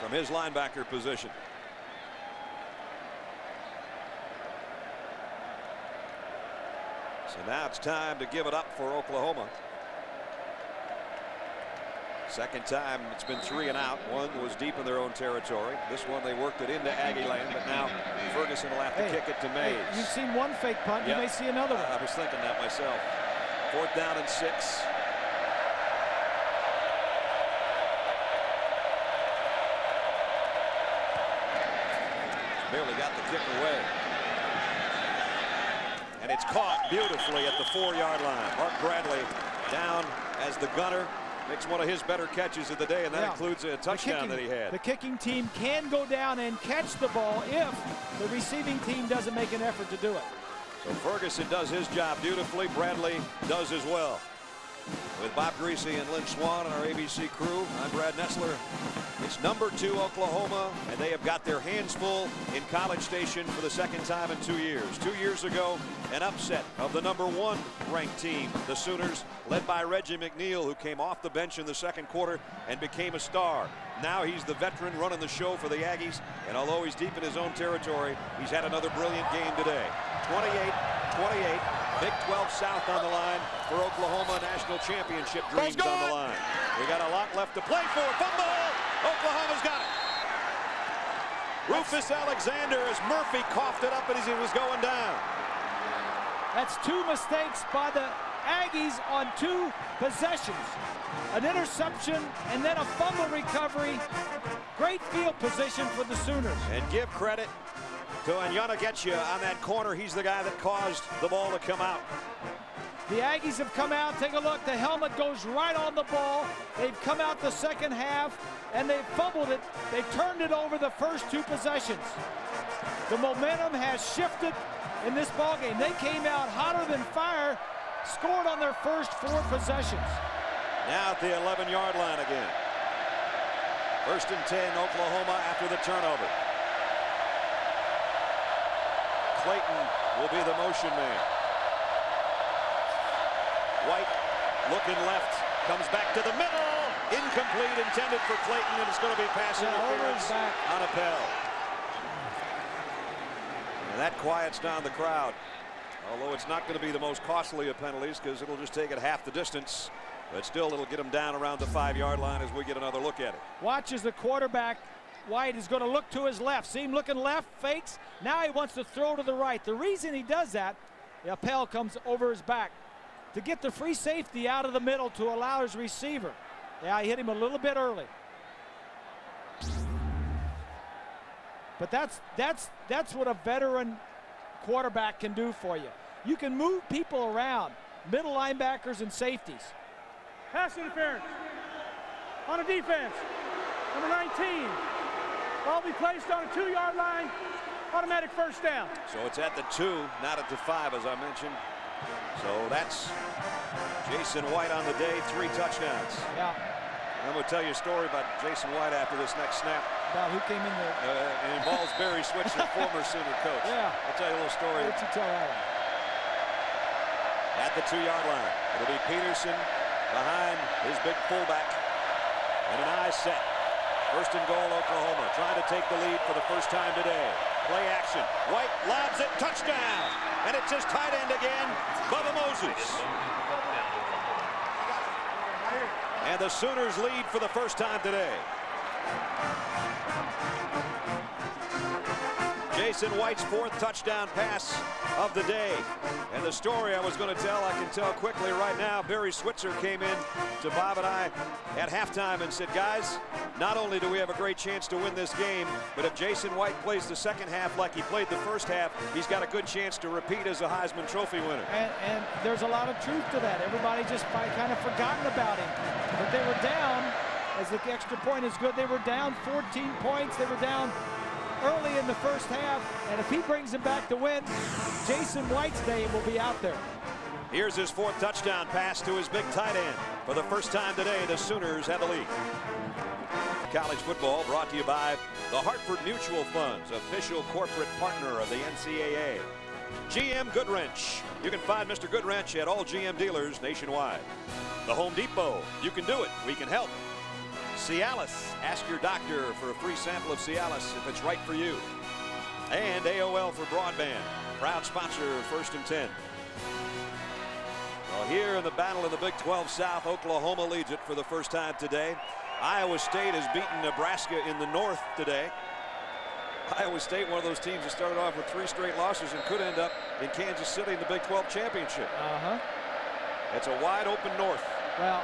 from his linebacker position. So now it's time to give it up for Oklahoma. Second time it's been 3 and out. One was deep in their own territory. This one they worked it into Aggie land, but now Ferguson will have to kick it to Mays. You've seen one fake punt. You may see another one. I was thinking that myself. Fourth down and 6. Barely got the kick away. And it's caught beautifully at the 4-yard line. Mark Bradley down as the gunner. Makes one of his better catches of the day, and that includes a touchdown that he had. The kicking team can go down and catch the ball if the receiving team doesn't make an effort to do it. So Ferguson does his job beautifully. Bradley does as well. With Bob Greasy and Lynn Swan and our ABC crew, I'm Brad Nessler. It's number 2 Oklahoma, and they have got their hands full in College Station for the second time in 2 years. 2 years ago, an upset of the number 1 ranked team, the Sooners, led by Reggie McNeil, who came off the bench in the second quarter and became a star. Now he's the veteran running the show for the Aggies, and although he's deep in his own territory, he's had another brilliant game today. 28-28, Big 12 South on the line for Oklahoma. National championship dreams on the line. We got a lot left to play for. Fumble! Oklahoma's got it. Rufus Alexander as Murphy coughed it up as he was going down. That's 2 mistakes by the Aggies on 2 possessions. An interception and then a fumble recovery. Great field position for the Sooners. And give credit to Anyanagetcha on that corner. He's the guy that caused the ball to come out. The Aggies have come out. Take a look. The helmet goes right on the ball. They've come out the second half, and they've fumbled it. They turned it over the first 2 possessions. The momentum has shifted in this ball game. They came out hotter than fire, scored on their first 4 possessions. Now at the 11-yard line again. First and 10, Oklahoma after the turnover. Clayton will be the motion man. White looking left, comes back to the middle. Incomplete, intended for Clayton, and it's going to be pass interference on Appel. And that quiets down the crowd. Although it's not going to be the most costly of penalties because it'll just take it half the distance. But still, it'll get him down around the 5-yard line as we get another look at it. Watch as the quarterback, White, is going to look to his left. See him looking left, fakes. Now he wants to throw to the right. The reason he does that, the Appel comes over his back to get the free safety out of the middle to allow his receiver. Yeah, he hit him a little bit early. But that's what a veteran quarterback can do for you. You can move people around, middle linebackers and safeties. Pass interference. On a defense. Number 19. Ball be placed on a 2-yard line. Automatic first down. So it's at the 2, not at the 5, as I mentioned. So that's Jason White on the day, 3 touchdowns. Yeah. I'm going to tell you a story about Jason White after this next snap. About who came in there. It involves Barry Switzer, former Sooner coach. Yeah. I'll tell you a little story. What'd you tell that? At the 2-yard line. It'll be Peterson behind his big fullback. And an eye set. First and goal, Oklahoma. Trying to take the lead for the first time today. Play action. White lobs it. Touchdown. And it's his tight end again, Bubba Moses. And the Sooners lead for the first time today. Jason White's 4th touchdown pass of the day. And the story I was going to tell, I can tell quickly right now. Barry Switzer came in to Bob and I at halftime and said, guys, not only do we have a great chance to win this game, but if Jason White plays the second half like he played the first half, he's got a good chance to repeat as a Heisman Trophy winner. And there's a lot of truth to that. Everybody just kind of forgotten about him. But they were down, as the extra point is good, they were down 14 points. They were down early in the first half, and if he brings them back to win, Jason White's name will be out there. Here's his 4th touchdown pass to his big tight end. For the first time today, the Sooners have the lead. College football brought to you by the Hartford Mutual Funds, official corporate partner of the NCAA. GM Goodwrench. You can find Mr. Goodwrench at all GM dealers nationwide. The Home Depot. You can do it. We can help. Cialis. Ask your doctor for a free sample of Cialis if it's right for you. And AOL for broadband. Proud sponsor of First and 10. Well, here in the battle in the Big 12 South, Oklahoma leads it for the first time today. Iowa State has beaten Nebraska in the North today. Iowa State, one of those teams that started off with 3 straight losses and could end up in Kansas City in the Big 12 championship. It's a wide open North. Well,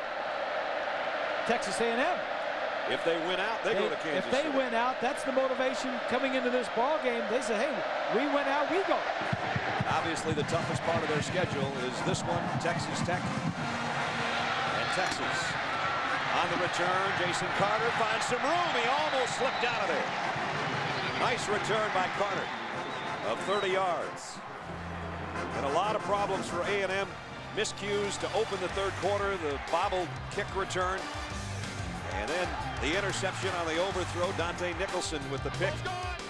Texas A&M. If they win out, they go to Kansas If they City. win out, that's the motivation coming into this ball game. They say, hey, we win out, we go. Obviously, the toughest part of their schedule is this one, Texas Tech and Texas. On the return, Jason Carter finds some room. He almost slipped out of there. Nice return by Carter of 30 yards. And a lot of problems for A&M. Miscues to open the 3rd quarter, the bobbled kick return. And then the interception on the overthrow. Dante Nicholson with the pick.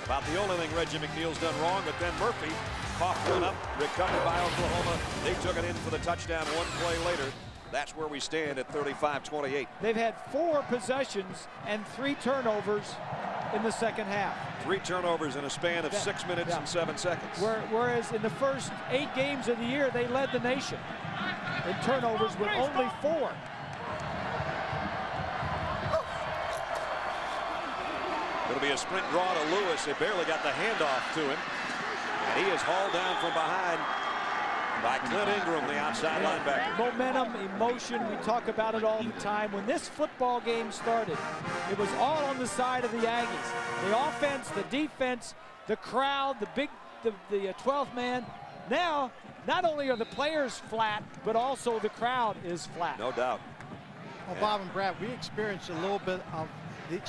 About the only thing Reggie McNeil's done wrong, but then Murphy coughed one up, recovered by Oklahoma. They took it in for the touchdown 1 play later. That's where we stand at 35-28. They've had 4 possessions and 3 turnovers in the second half. 3 turnovers in a span of 6 minutes and 7 seconds. Whereas in the first 8 games of the year, they led the nation in turnovers with only 4. It'll be a sprint draw to Lewis. They barely got the handoff to him. And he is hauled down from behind by Clint Ingram, the outside linebacker. Momentum, emotion, we talk about it all the time. When this football game started, it was all on the side of the Aggies. The offense, the defense, the crowd, the 12th man. Now, not only are the players flat, but also the crowd is flat. No doubt. Well, Bob and Brad, we experienced a little bit of,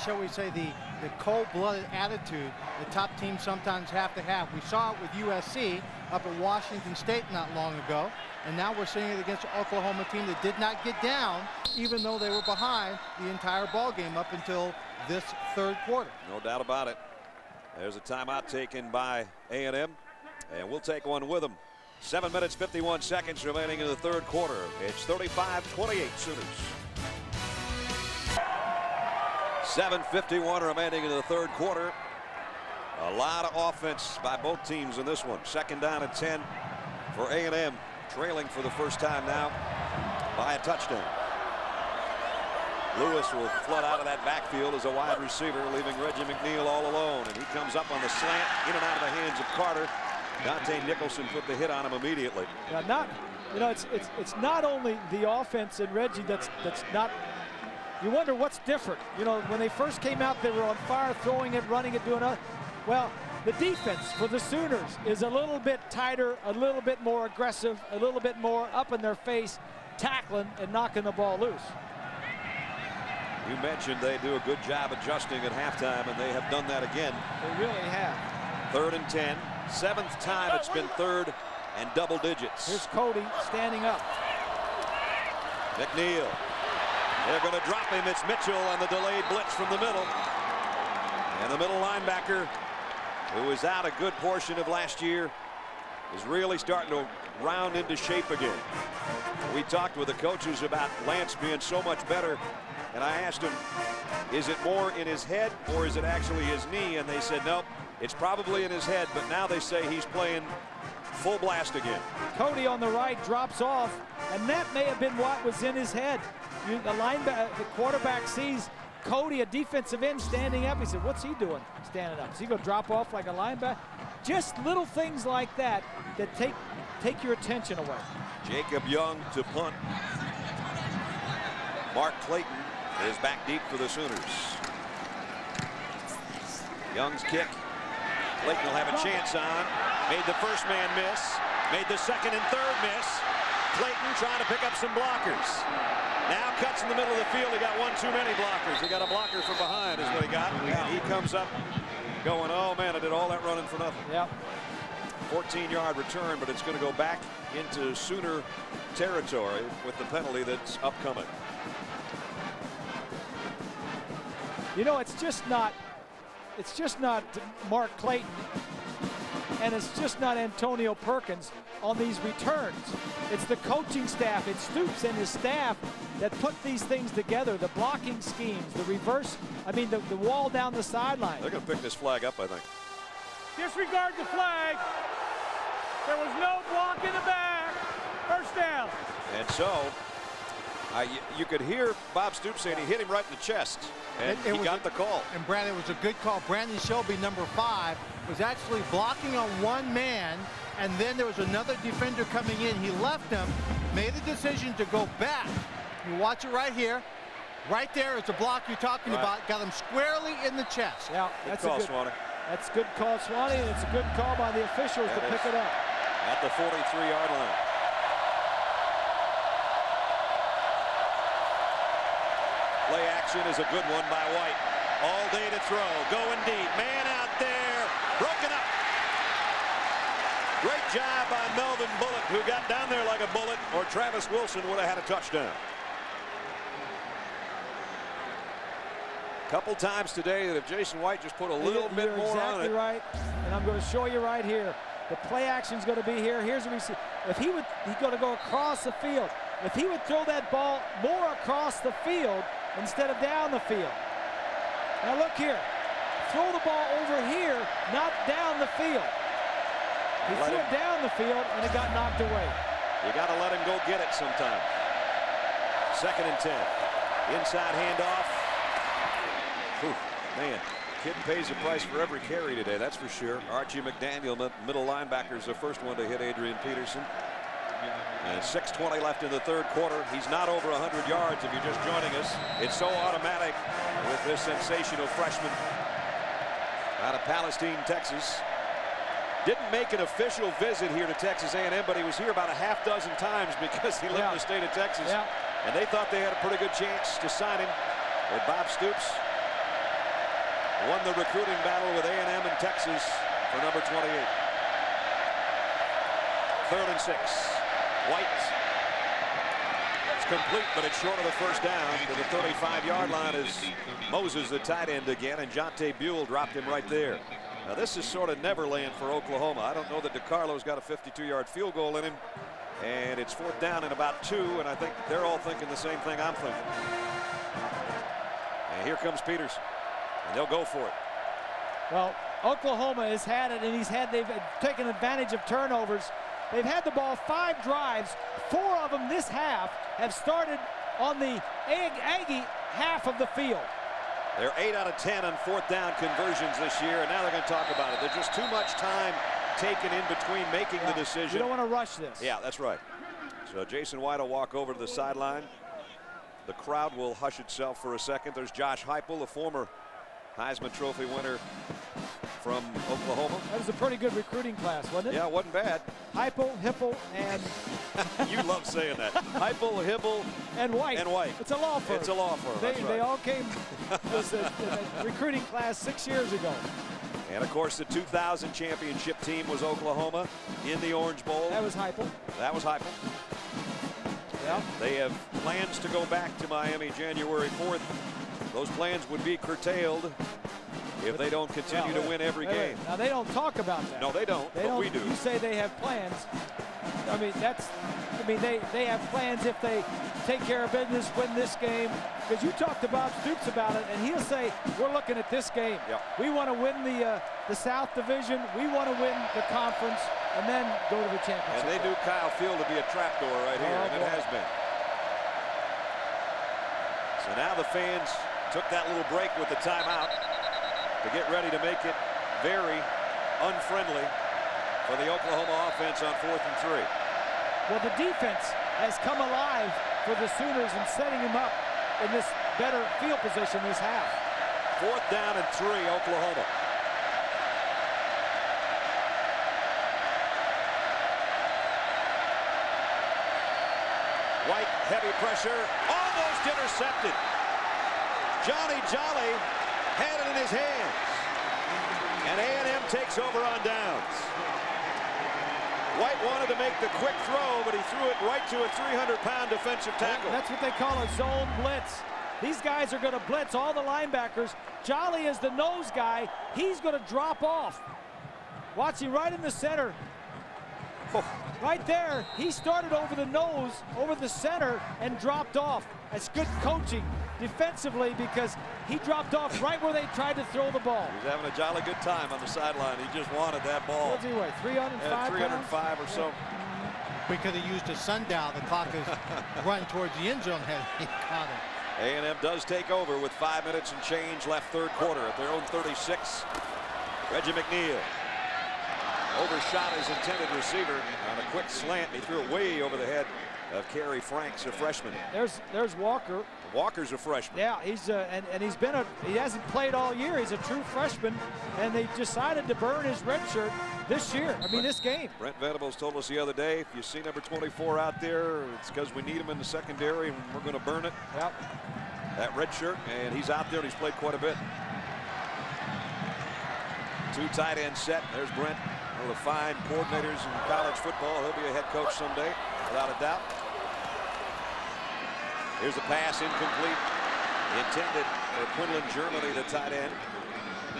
shall we say, the cold-blooded attitude the top teams sometimes have to have. We saw it with USC up at Washington State not long ago, and now we're seeing it against an Oklahoma team that did not get down, even though they were behind the entire ball game up until this 3rd quarter. No doubt about it. There's a timeout taken by A&M, and we'll take one with them. 7 minutes, 51 seconds remaining in the 3rd quarter. It's 35-28 Sooners. 7:51 remaining in the 3rd quarter. A lot of offense by both teams in this one. 2nd down and 10 for A&M, trailing for the first time now by a touchdown. Lewis will flood out of that backfield as a wide receiver, leaving Reggie McNeil all alone. And he comes up on the slant, in and out of the hands of Carter. Dante Nicholson put the hit on him immediately. Yeah, it's not only the offense and Reggie that's not. You wonder what's different. You know, when they first came out, they were on fire, throwing it, running it, doing it. Well, the defense for the Sooners is a little bit tighter, a little bit more aggressive, a little bit more up in their face. tackling and knocking the ball loose. You mentioned they do a good job adjusting at halftime, and they have done that again. They really have. 3rd and 10. 7th time it's been 3rd and double digits. Here's Cody standing up. McNeil. They're going to drop him. It's Mitchell on the delayed blitz from the middle. And the middle linebacker, who was out a good portion of last year, is really starting to round into shape again. We talked with the coaches about Lance being so much better, and I asked him, is it more in his head or is it actually his knee? And they said, nope, it's probably in his head, but now they say he's playing full blast again. Cody on the right drops off, and that may have been what was in his head. The quarterback sees Cody, a defensive end, standing up. He said, what's he doing standing up? Is he going to drop off like a linebacker? Just little things like that that take your attention away. Jacob Young to punt. Mark Clayton is back deep for the Sooners. Young's kick. Clayton will have a chance on. Made the first man miss. Made the second and third miss. Clayton trying to pick up some blockers. Now cuts in the middle of the field. He got one too many blockers. He got a blocker from behind is what he got. And he comes up going, oh man, I did all that running for nothing. Yep. 14-yard return, but it's going to go back into Sooner territory with the penalty that's upcoming. You know, it's just not Mark Clayton, and it's just not Antonio Perkins on these returns. It's the coaching staff, it's Stoops and his staff that put these things together, the blocking schemes, the reverse, the wall down the sideline. They're going to pick this flag up, I think. Disregard the flag. There was no block in the back. First down. And so, you could hear Bob Stoops saying he hit him right in the chest, and he got the call. And Brandon, it was a good call. Brandon Shelby, number 5, was actually blocking on one man, and then there was another defender coming in. He left him, made the decision to go back. You watch it right here. Right there is the block you're talking about. Got him squarely in the chest. Yeah, that's good call, Swanee. That's a good call, Swanee, and it's a good call by the officials to pick it up. At the 43-yard line. Play action is a good one by White. All day to throw. Going deep. Man out there. Broken up. Great job by Melvin Bullock, who got down there like a bullet, or Travis Wilson would have had a touchdown. Couple times today that if Jason White just put a little bit more on it. You're exactly right, and I'm going to show you right here. The play action's going to be here. Here's what we see. If he's going to go across the field. If he would throw that ball more across the field instead of down the field. Now look here. Throw the ball over here, not down the field. He threw it down the field, and it got knocked away. You got to let him go get it sometime. 2nd and 10. Inside handoff. Whew, man, kid pays the price for every carry today, that's for sure. Archie McDaniel, middle linebacker, is the first one to hit Adrian Peterson. And 6:20 left in the 3rd quarter. He's not over 100 yards if you're just joining us. It's so automatic with this sensational freshman out of Palestine, Texas. Didn't make an official visit here to Texas A&M, but he was here about a half dozen times because he lived in the state of Texas. Yeah. And they thought they had a pretty good chance to sign him. But Bob Stoops won the recruiting battle with A&M in Texas for number 28. 3rd and 6. White. It's complete, but it's short of the first down. To the 35-yard line is Moses, the tight end again, and Jonte Buell dropped him right there. Now this is sort of Neverland for Oklahoma. I don't know that DeCarlo's got a 52-yard field goal in him, and it's 4th down and about 2, and I think they're all thinking the same thing I'm thinking. And here comes Peterson, and they'll go for it. Well, Oklahoma has had it, and they've taken advantage of turnovers. They've had the ball 5 drives. 4 of them this half have started on the Aggie half of the field. They're 8 out of 10 on 4th down conversions this year, and now they're going to talk about it. There's just too much time taken in between making the decision. You don't want to rush this. Yeah, that's right. So Jason White will walk over to the sideline. The crowd will hush itself for a second. There's Josh Heupel, the former Heisman Trophy winner from Oklahoma. That was a pretty good recruiting class, wasn't it? Yeah, it wasn't bad. Heupel, Hippel, and You love saying that. Heupel, Hibble, and White. And White. It's a law firm. It's a law firm. That's right. They all came. It was a recruiting class 6 years ago. And of course, the 2000 championship team was Oklahoma in the Orange Bowl. That was Heupel. That was Heupel. Yeah. They have plans to go back to Miami January 4th. Those plans would be curtailed if they don't continue to win every game. Now, they don't talk about that. No, they don't, but we do. You say they have plans. I mean, they have plans if they take care of business, win this game. Because you talked to Bob Stoops about it, and he'll say, we're looking at this game. Yep. We want to win the South Division. We want to win the conference, and then go to the championship. And they knew Kyle Field to be a trapdoor right here, and it has been. So now the fans took that little break with the timeout to get ready to make it very unfriendly for the Oklahoma offense on 4th and 3. Well, the defense has come alive for the Sooners and setting him up in this better field position this half. 4th down and 3, Oklahoma. White, heavy pressure, almost intercepted. Johnny Jolly had it in his hands. And A&M takes over on downs. White wanted to make the quick throw, but he threw it right to a 300-pound defensive tackle. That's what they call a zone blitz. These guys are going to blitz all the linebackers. Jolly is the nose guy. He's going to drop off. Watch him right in the center. Right there, he started over the nose, over the center, and dropped off. That's good coaching defensively because he dropped off right where they tried to throw the ball. He's having a jolly good time on the sideline. He just wanted that ball. What's he weigh, 305 305 or so. We could have used a sundial. The clock is running towards the end zone. Had he caught it. A&M does take over with 5 minutes and change left third quarter at their own 36. Reggie McNeil overshot his intended receiver on a quick slant. He threw it way over the head of Kerry Franks, a freshman. There's Walker. Walker's a freshman. Yeah, he's and he hasn't played all year. He's a true freshman, and they decided to burn his red shirt this year. I mean, this game. Brent Venables told us the other day, if you see number 24 out there, it's because we need him in the secondary, and we're going to burn it. Yep. That red shirt, and he's out there, and he's played quite a bit. 2 tight end set. There's Brent. One of the fine coordinators in college football. He'll be a head coach someday, without a doubt. Here's the pass, incomplete. Intended for Quinlan Germany, the tight end.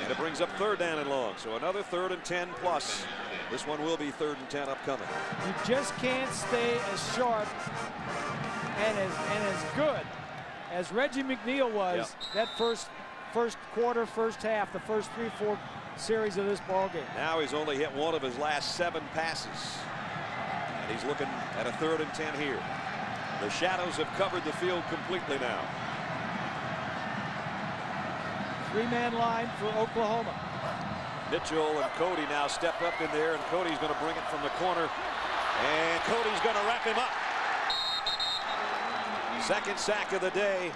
And it brings up 3rd down and long. So another 3rd and 10 plus. This one will be 3rd and 10 upcoming. You just can't stay as sharp and as good as Reggie McNeil was that first quarter, first half, the first 3-4 series of this ball game. Now he's only hit 1 of his last 7 passes. And he's looking at a 3rd and 10 here. The shadows have covered the field completely now. 3-man line for Oklahoma. Mitchell and Cody now step up in there, and Cody's going to bring it from the corner. And Cody's going to wrap him up. 2nd sack of the day.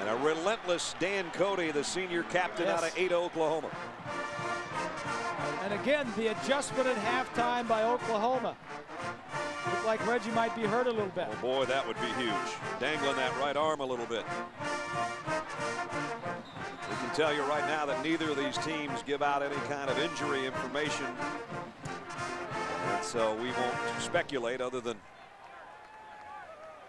And a relentless Dan Cody, the senior captain out of Ada, Oklahoma. And again, the adjustment at halftime by Oklahoma. Looked like Reggie might be hurt a little bit. Oh boy, that would be huge. Dangling that right arm a little bit. We can tell you right now that neither of these teams give out any kind of injury information. And so we won't speculate other than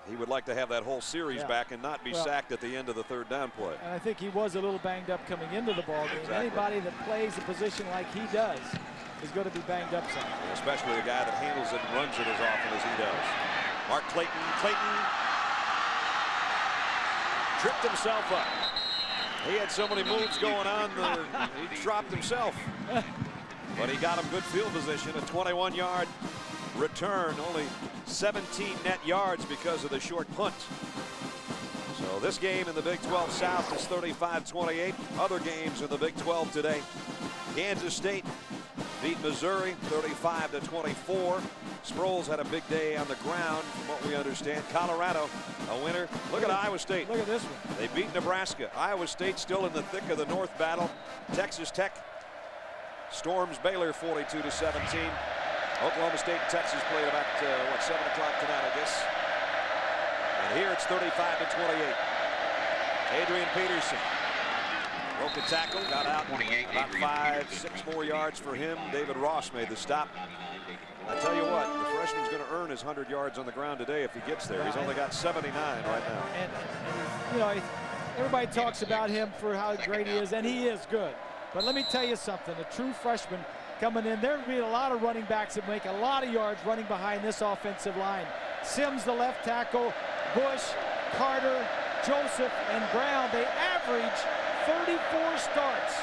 he would like to have that whole series back and not be sacked at the end of the 3rd down play. And I think he was a little banged up coming into the ball game. Exactly. Anybody that plays the position like he does is going to be banged up some. Especially a guy that handles it and runs it as often as he does. Mark Clayton tripped himself up. He had so many moves going on that he dropped himself. But he got him good field position, a 21-yard return, only 17 net yards because of the short punt. So this game in the Big 12 South is 35-28. Other games in the Big 12 today. Kansas State beat Missouri 35-24. Sproles had a big day on the ground from what we understand. Colorado a winner. Look at Iowa State. Look at this one. They beat Nebraska. Iowa State still in the thick of the North battle. Texas Tech storms Baylor 42-17. Oklahoma State and Texas played about, 7 o'clock tonight, I guess. And here it's 35-28. Adrian Peterson broke a tackle, got out about 5-6 more yards for him. David Ross made the stop. I tell you what, the freshman's going to earn his 100 yards on the ground today if he gets there. He's only got 79 right now. And you know, everybody talks about him for how great he is, and he is good. But let me tell you something, a true freshman coming in, there will be a lot of running backs that make a lot of yards running behind this offensive line. Sims, the left tackle, Bush, Carter, Joseph, and Brown, they average 34 starts.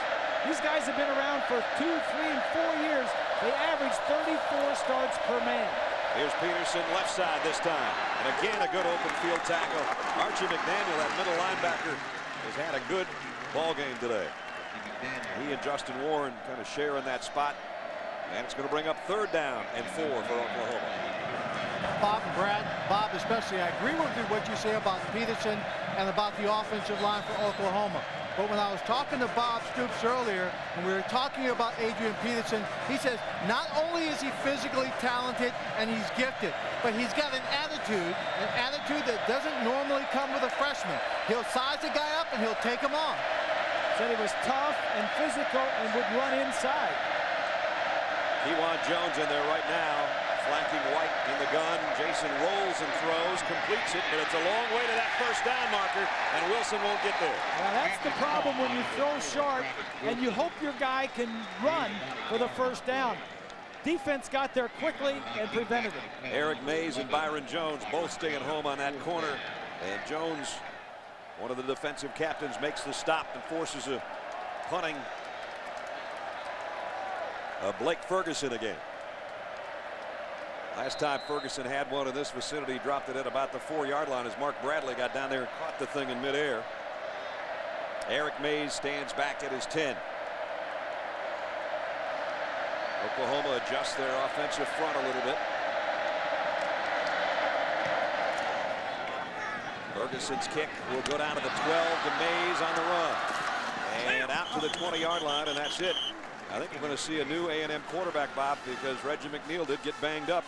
These guys have been around for 2, 3, and 4 years. They average 34 starts per man. Here's Peterson left side this time. And again, a good open field tackle. Archie McDaniel, that middle linebacker, has had a good ball game today. He and Justin Warren kind of sharing that spot. And it's going to bring up 3rd down and 4 for Oklahoma. Bob and Brad, Bob especially, I agree with what you say about Peterson and about the offensive line for Oklahoma. But when I was talking to Bob Stoops earlier, and we were talking about Adrian Peterson, he says not only is he physically talented and he's gifted, but he's got an attitude that doesn't normally come with a freshman. He'll size the guy up and he'll take him on. Said he was tough and physical and would run inside. Kewan Jones in there right now, flanking White in the gun. Jason rolls and throws, completes it, but it's a long way to that 1st down marker, and Wilson won't get there. Well, that's the problem when you throw short and you hope your guy can run for the 1st down. Defense got there quickly and prevented it. Eric Mays and Byron Jones both staying home on that corner, and Jones, one of the defensive captains, makes the stop and forces a punting Blake Ferguson again. Last time Ferguson had one in this vicinity, dropped it at about the 4-yard line as Mark Bradley got down there and caught the thing in midair. Eric Mays stands back at his 10. Oklahoma adjusts their offensive front a little bit. Ferguson's kick will go down to the 12 to Mays on the run. And out to the 20-yard line, and that's it. I think we're going to see a new A&M quarterback, Bob, because Reggie McNeil did get banged up.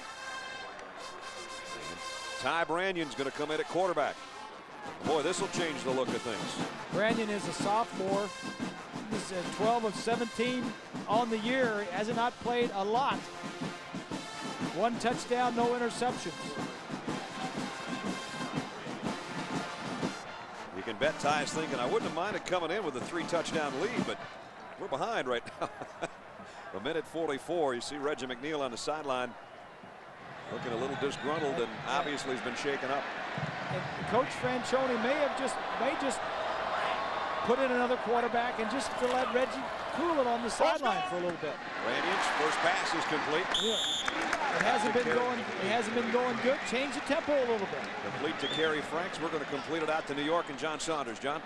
Ty Brannion's going to come in at quarterback. Boy, this will change the look of things. Brannion is a sophomore. He's 12 of 17 on the year. He hasn't not played a lot. 1 touchdown, no interceptions. You can bet Ty's thinking, I wouldn't have minded coming in with a 3-touchdown lead, but we're behind right now. A minute 44. You see Reggie McNeil on the sideline looking a little disgruntled, and obviously has been shaken up. And Coach Franchione may just put in another quarterback and just to let Reggie cool it on the sideline for a little bit. Brannion's first pass is complete. Yeah. It hasn't been going good. Change the tempo a little bit. Complete to Kerry Franks. We're going to complete it out to New York and John Saunders. John.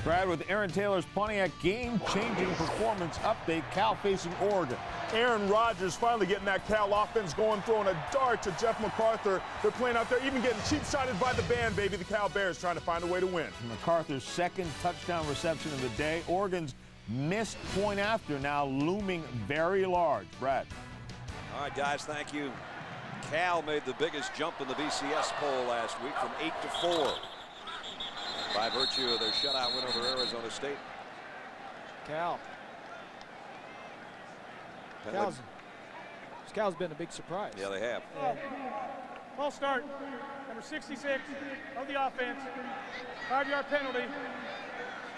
Brad, with Aaron Taylor's Pontiac game-changing performance update, Cal facing Oregon. Aaron Rodgers finally getting that Cal offense going, throwing a dart to Jeff MacArthur. They're playing out there, even getting cheap-shotted by the band, baby. The Cal Bears trying to find a way to win. MacArthur's 2nd touchdown reception of the day. Oregon's missed point after now looming very large. Brad. All right, guys, thank you. Cal made the biggest jump in the BCS poll last week from 8 to 4. By virtue of their shutout win over Arizona State. Cal's been a big surprise. Yeah, they have. False start. Number 66 of the offense. 5-yard penalty.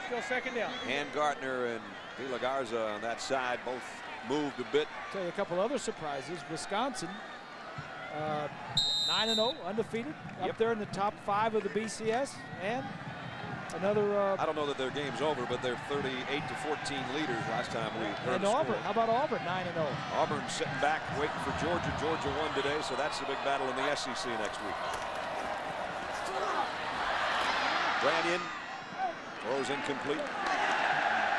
Still 2nd down. And Gardner and De La Garza on that side both moved a bit. Tell you a couple other surprises. Wisconsin, 9-0, undefeated, up there in the top 5 of the BCS, and another. I don't know that their game's over, but they're 38 to 14 leaders last time we heard. And Auburn, how about Auburn, 9-0? Auburn sitting back, waiting for Georgia. Georgia won today, so that's the big battle in the SEC next week. Brannion throws incomplete.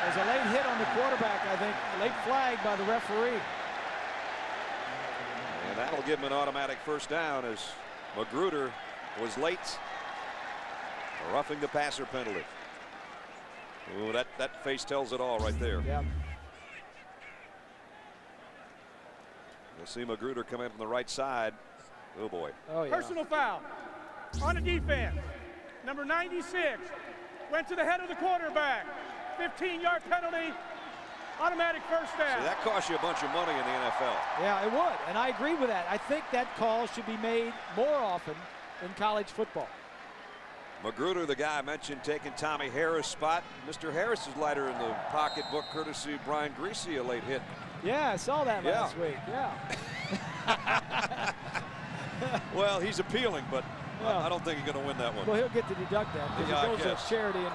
There's a late hit on the quarterback, I think. Late flag by the referee. And that'll give him an automatic 1st down as Magruder was late. Roughing the passer penalty. Ooh, that face tells it all right there. Yeah. We'll see Magruder come in from the right side. Oh boy. Oh, yeah. Personal foul on the defense. Number 96 went to the head of the quarterback. 15-yard penalty, automatic first down. See, that costs you a bunch of money in the NFL. Yeah, it would, and I agree with that. I think that call should be made more often in college football. Magruder, the guy I mentioned, taking Tommy Harris' spot. Mr. Harris's lighter in the pocketbook, courtesy of Brian Greasy, a late hit. Yeah, I saw that last week. Yeah. Well, he's appealing, but Yeah. I don't think he's going to win that one. Well, he'll get to deduct that because Yeah, I it goes guess. to charity, and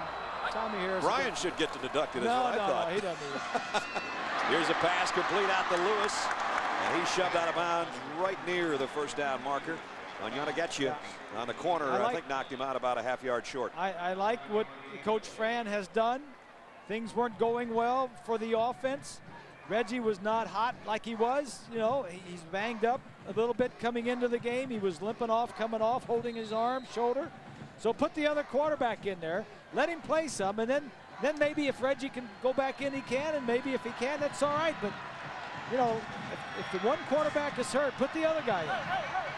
Tommy Harris. Brian should get to deduct it, is No, what I thought. no, he doesn't need it. Here's a pass complete out to Lewis, and he's shoved out of bounds right near the first down marker. Onyenagetchia on the corner, I think knocked him out about a half-yard short. I like what Coach Fran has done. Things weren't going well for the offense. Reggie was not hot like he was. You know, he's banged up a little bit coming into the game. He was limping off, coming off, holding his arm, shoulder. So put the other quarterback in there, let him play some, and then maybe if Reggie can go back in, he can, and maybe if he can, that's all right. But, you know, if the one quarterback is hurt, put the other guy in.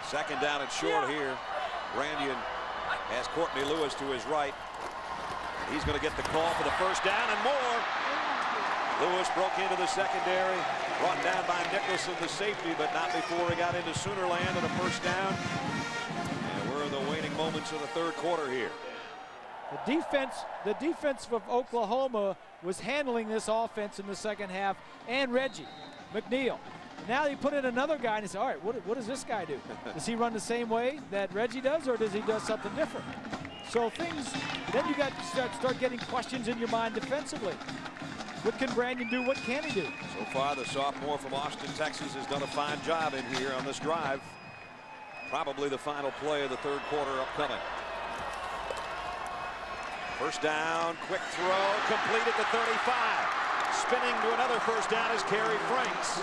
Second down and short here. Brandian has Courtney Lewis to his right. He's going to get the call for the first down and more. Lewis broke into the secondary, brought down by Nicholson, the safety, but not before he got into Soonerland and a first down. And we're in the waning moments of the third quarter here. The defense of Oklahoma was handling this offense in the second half, and Reggie McNeil. Now you put in another guy and you say, all right, what does this guy do? Does he run the same way that Reggie does, or does he do something different? So then you got to start getting questions in your mind defensively. What can Brandian do? What can he do? So far, the sophomore from Austin, Texas has done a fine job in here on this drive. Probably the final play of the third quarter upcoming. First down, quick throw, complete at the 35. Spinning to another first down is Kerry Franks.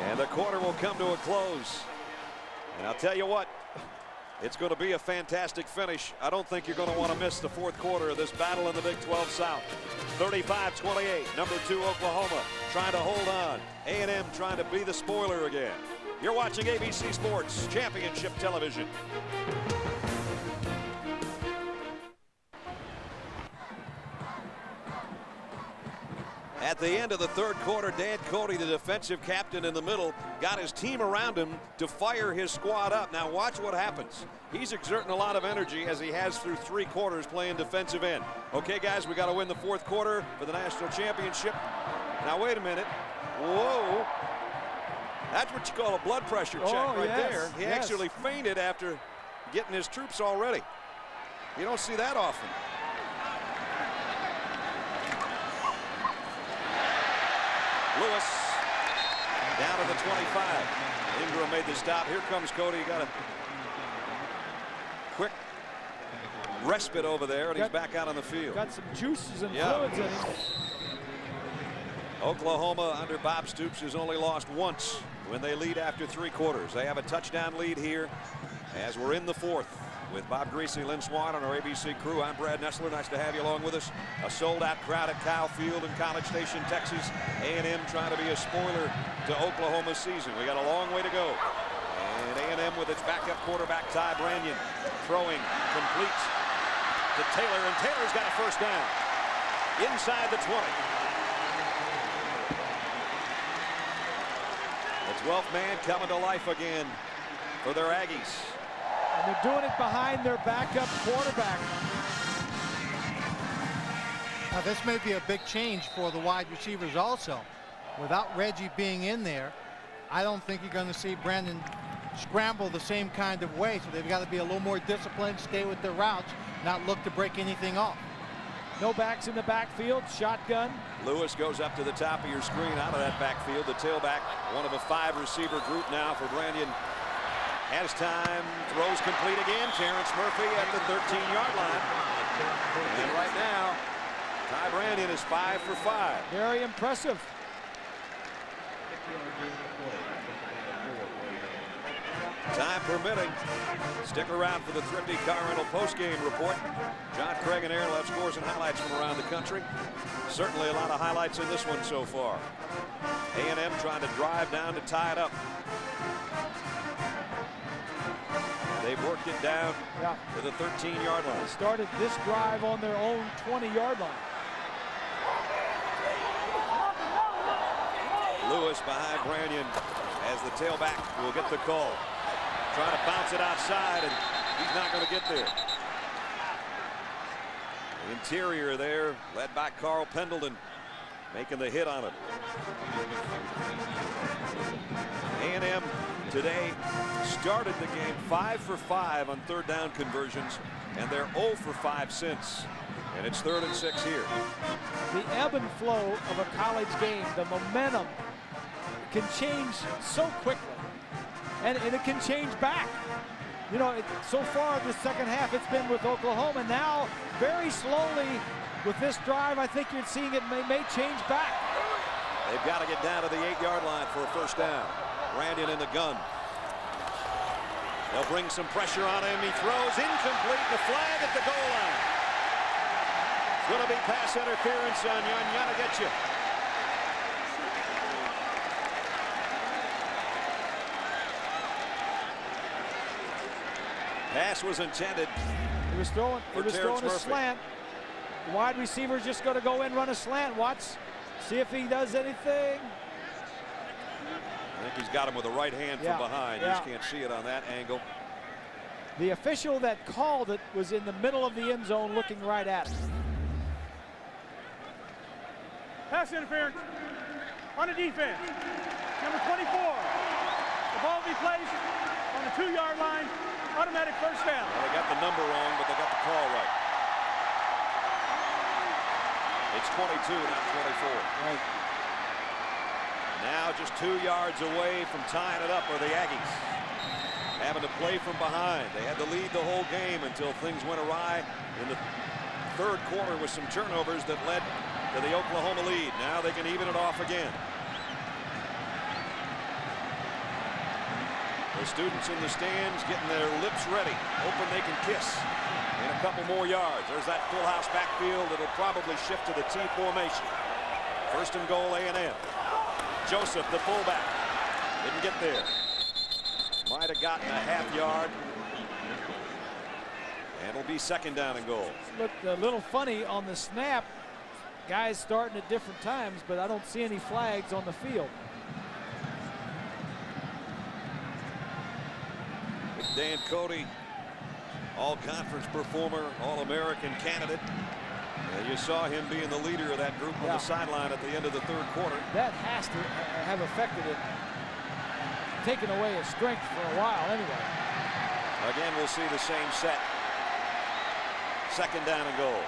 And the quarter will come to a close. And I'll tell you what, it's going to be a fantastic finish. I don't think you're going to want to miss the fourth quarter of this battle in the Big 12 South. 35-28, number 2 Oklahoma trying to hold on. A&M trying to be the spoiler again. You're watching ABC Sports Championship Television. At the end of the third quarter, Dan Cody, the defensive captain in the middle, got his team around him to fire his squad up. Now watch what happens. He's exerting a lot of energy as he has through 3 quarters playing defensive end. Okay, guys, we got to win the fourth quarter for the national championship. Now wait a minute. Whoa. That's what you call a blood pressure check there. He actually fainted after getting his troops all ready. You don't see that often. Lewis down to the 25. Ingram made the stop. Here comes Cody. He got a quick respite over there, and he's back out on the field. Got some juices and fluids in him. Oklahoma under Bob Stoops has only lost once when they lead after 3 quarters. They have a touchdown lead here as we're in the fourth. With Bob Greasy, Lynn Swan on our ABC crew, I'm Brad Nessler. Nice to have you along with us. A sold-out crowd at Kyle Field in College Station, Texas. A&M trying to be a spoiler to Oklahoma's season. We got a long way to go. And A&M with its backup quarterback, Ty Brandian, throwing complete to Taylor, and Taylor's got a first down inside the 20. The 12th man coming to life again for their Aggies. And they're doing it behind their backup quarterback. Now this may be a big change for the wide receivers also. Without Reggie being in there, I don't think you're going to see Brandon scramble the same kind of way. So they've got to be a little more disciplined, stay with their routes, not look to break anything off. No backs in the backfield, shotgun. Lewis goes up to the top of your screen out of that backfield. The tailback, one of a 5-receiver group now for Brandian. Has time, throws complete again. Terrence Murphy at the 13-yard line. And right now, Ty Brandian is 5 for 5. Very impressive. Time permitting, stick around for the Thrifty Car Rental postgame report. John Craig and Aaron will have scores and highlights from around the country. Certainly a lot of highlights in this one so far. A&M trying to drive down to tie it up. They've worked it down to the 13-yard line. They started this drive on their own 20-yard line. Lewis behind Brannion as the tailback will get the call. Trying to bounce it outside, and he's not going to get there. The interior there, led by Carl Pendleton, making the hit on it. A&M today started the game 5 for 5 on third down conversions, and they're 0 for 5 since. And it's 3rd and 6 here. The ebb and flow of a college game, the momentum can change so quickly, and it can change back. You know, so far this second half, it's been with Oklahoma. Now, very slowly with this drive, I think you're seeing it may change back. They've got to get down to the 8-yard line for a first down. Brannion in the gun. They'll bring some pressure on him. He throws incomplete. The flag at the goal line. It's going to be pass interference on Yanyanagetje. Pass was intended. He was throwing a slant. The wide receiver's just going to go in, run a slant. Watch, see if he does anything. I think he's got him with the right hand from behind. You just can't see it on that angle. The official that called it was in the middle of the end zone looking right at it. Pass interference on the defense. Number 24. The ball will be placed on the 2-yard line. Automatic first down. Well, they got the number wrong, but they got the call right. It's 22, not 24. Right. Now just 2 yards away from tying it up are the Aggies. Having to play from behind. They had to lead the whole game until things went awry in the third quarter with some turnovers that led to the Oklahoma lead. Now they can even it off again. The students in the stands getting their lips ready, hoping they can kiss in a couple more yards. There's that full house backfield. It'll probably shift to the T formation. First and goal, A&M. Joseph, the fullback, didn't get there. Might have gotten a half yard. And it'll be second down and goal. Looked a little funny on the snap. Guys starting at different times, but I don't see any flags on the field. Dan Cody, all-conference performer, all-American candidate. You saw him being the leader of that group on the sideline at the end of the third quarter. That has to have affected it, taken away his strength for a while anyway. Again, we'll see the same set. Second down and goal.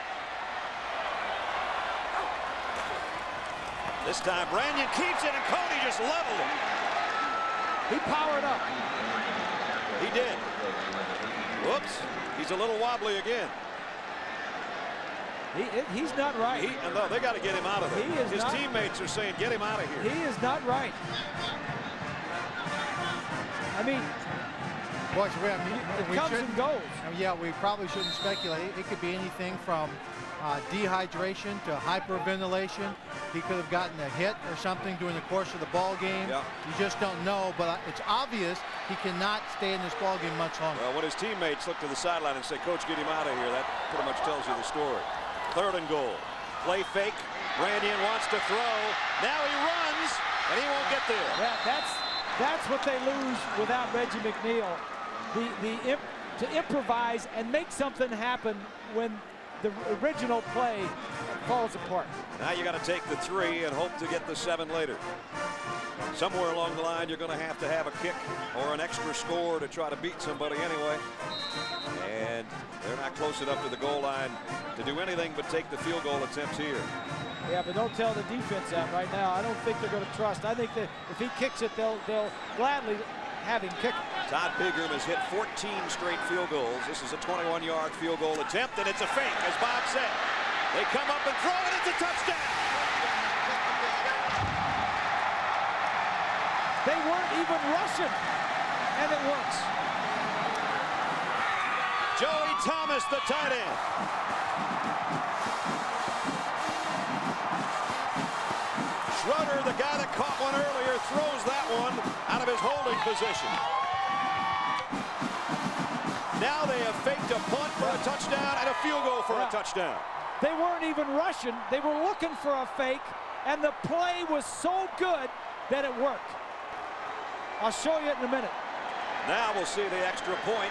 This time Brannion keeps it, and Cody just leveled it. He powered up. He did. Whoops. He's a little wobbly again. He's not right. No, they got to get him out of there. His teammates are saying, get him out of here. He is not right. I mean, boys, it comes and goes. Yeah, we probably shouldn't speculate. It could be anything from dehydration to hyperventilation. He could have gotten a hit or something during the course of the ball game. Yeah. You just don't know, but it's obvious he cannot stay in this ball game much longer. Well, when his teammates look to the sideline and say, Coach, get him out of here, that pretty much tells you the story. Third and goal. Play fake. Brannion wants to throw. Now he runs, and he won't get there. Yeah, that's what they lose without Reggie McNeil. To improvise and make something happen when the original play falls apart. Now you got to take the 3 and hope to get the 7 later. Somewhere along the line, you're going to have a kick or an extra score to try to beat somebody anyway. And they're not close enough to the goal line to do anything but take the field goal attempts here. Yeah, but don't tell the defense that right now. I don't think they're going to trust. I think that if he kicks it, they'll gladly have him kick it. Todd Pigram has hit 14 straight field goals. This is a 21-yard field goal attempt, and it's a fake, as Bob said. They come up and throw it. It's a touchdown. They weren't even rushing. and it works. Joey Thomas, the tight end. Schroeder, the guy that caught one earlier, throws that one out of his holding position. Now they have faked a punt for a touchdown and a field goal for a touchdown. They weren't even rushing. They were looking for a fake, and the play was so good that it worked. I'll show you it in a minute. Now we'll see the extra point.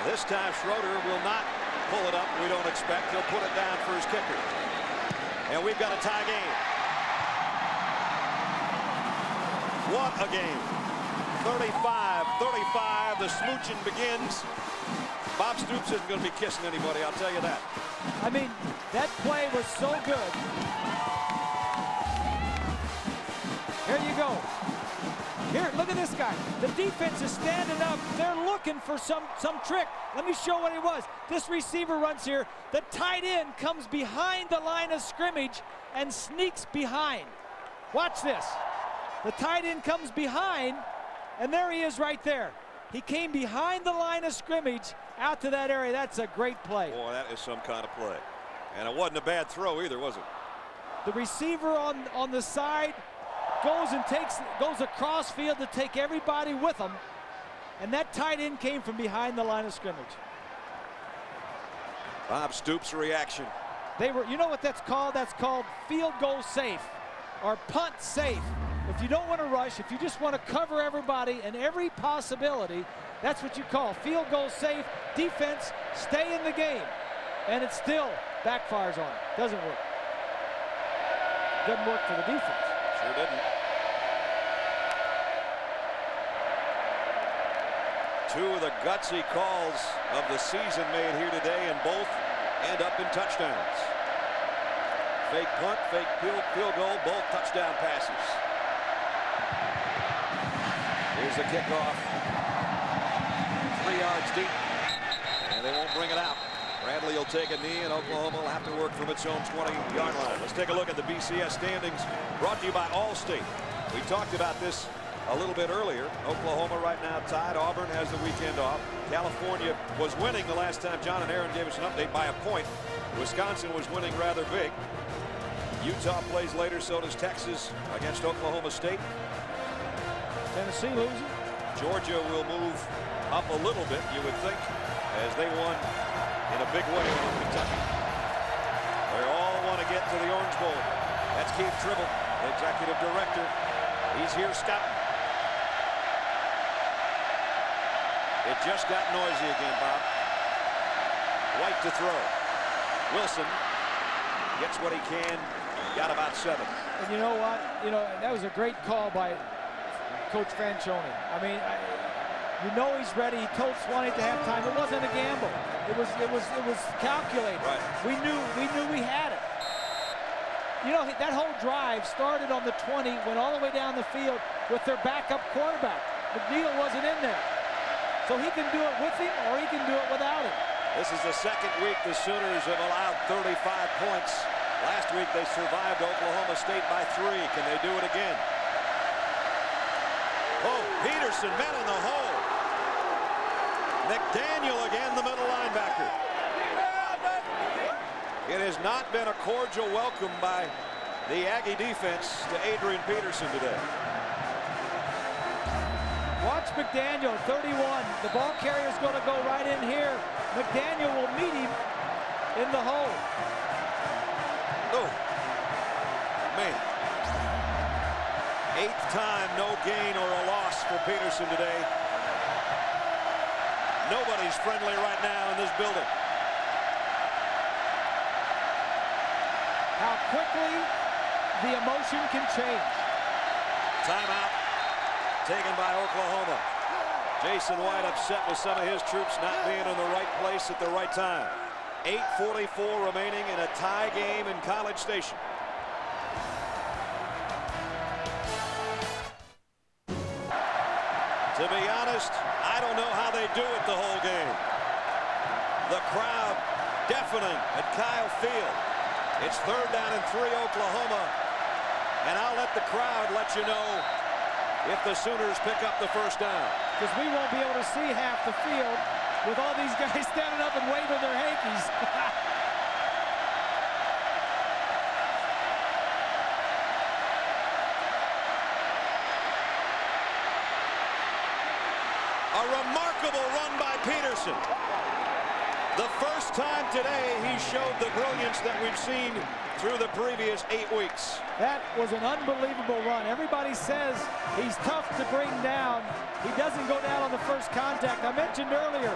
This time Schroeder will not pull it up, we don't expect. He'll put it down for his kicker. And we've got a tie game. What a game. 35-35, the smooching begins. Bob Stoops isn't going to be kissing anybody, I'll tell you that. I mean, that play was so good. Here you go. Here, look at this guy. The defense is standing up. They're looking for some trick. Let me show what it was. This receiver runs here. The tight end comes behind the line of scrimmage and sneaks behind. Watch this. The tight end comes behind, and there he is right there. He came behind the line of scrimmage out to that area. That's a great play. Boy, that is some kind of play. And it wasn't a bad throw either, was it? The receiver on the side goes across field to take everybody with him, and that tight end came from behind the line of scrimmage. Bob Stoops' reaction. You know what that's called? That's called field goal safe or punt safe. If you don't want to rush, if you just want to cover everybody and every possibility, that's what you call field goal safe. Defense, stay in the game. And it still backfires on it. Doesn't work. Doesn't work for the defense. Sure didn't. Two of the gutsy calls of the season made here today, and both end up in touchdowns. Fake punt, fake field goal, both touchdown passes. Here's the kickoff. 3 yards deep, and they won't bring it out. Bradley will take a knee, and Oklahoma will have to work from its own 20-yard line. Let's take a look at the BCS standings, brought to you by Allstate. We talked about this a little bit earlier. Oklahoma right now tied. Auburn has the weekend off. California was winning the last time John and Aaron gave us an update by a point. Wisconsin was winning rather big. Utah plays later, so does Texas against Oklahoma State. Tennessee losing. Georgia will move up a little bit, you would think, as they won in a big way on Kentucky. They all want to get to the Orange Bowl. That's Keith Tribble, the executive director. He's here scouting. It just got noisy again, Bob. White to throw. Wilson gets what he can. Got about 7. And you know what? You know, that was a great call by Coach Franchione. I mean, you know he's ready. He told Swanee at halftime it wasn't a gamble. It was calculated. Right. We knew we had it. You know, that whole drive started on the 20, went all the way down the field with their backup quarterback. McNeil wasn't in there. So he can do it with him or he can do it without him. This is the second week the Sooners have allowed 35 points. Last week they survived Oklahoma State by 3. Can they do it again? Oh, Peterson met in the hole. McDaniel again, the middle linebacker. It has not been a cordial welcome by the Aggie defense to Adrian Peterson today. Watch McDaniel, 31. The ball carrier's going to go right in here. McDaniel will meet him in the hole. Oh, man. 8th time, no gain or a loss for Peterson today. Nobody's friendly right now in this building. How quickly the emotion can change. Timeout taken by Oklahoma. Jason White upset with some of his troops not being in the right place at the right time. 8:44 remaining in a tie game in College Station. To be honest, I don't know how they do it the whole game. The crowd deafening at Kyle Field. It's 3rd down and 3 Oklahoma. And I'll let the crowd let you know if the Sooners pick up the first down. because we won't be able to see half the field with all these guys standing up and waving their hankies. A remarkable run by Peterson. The first time today he showed the brilliance that we've seen through the previous 8 weeks. That was an unbelievable run. Everybody says he's tough to bring down. He doesn't go down on the first contact. I mentioned earlier,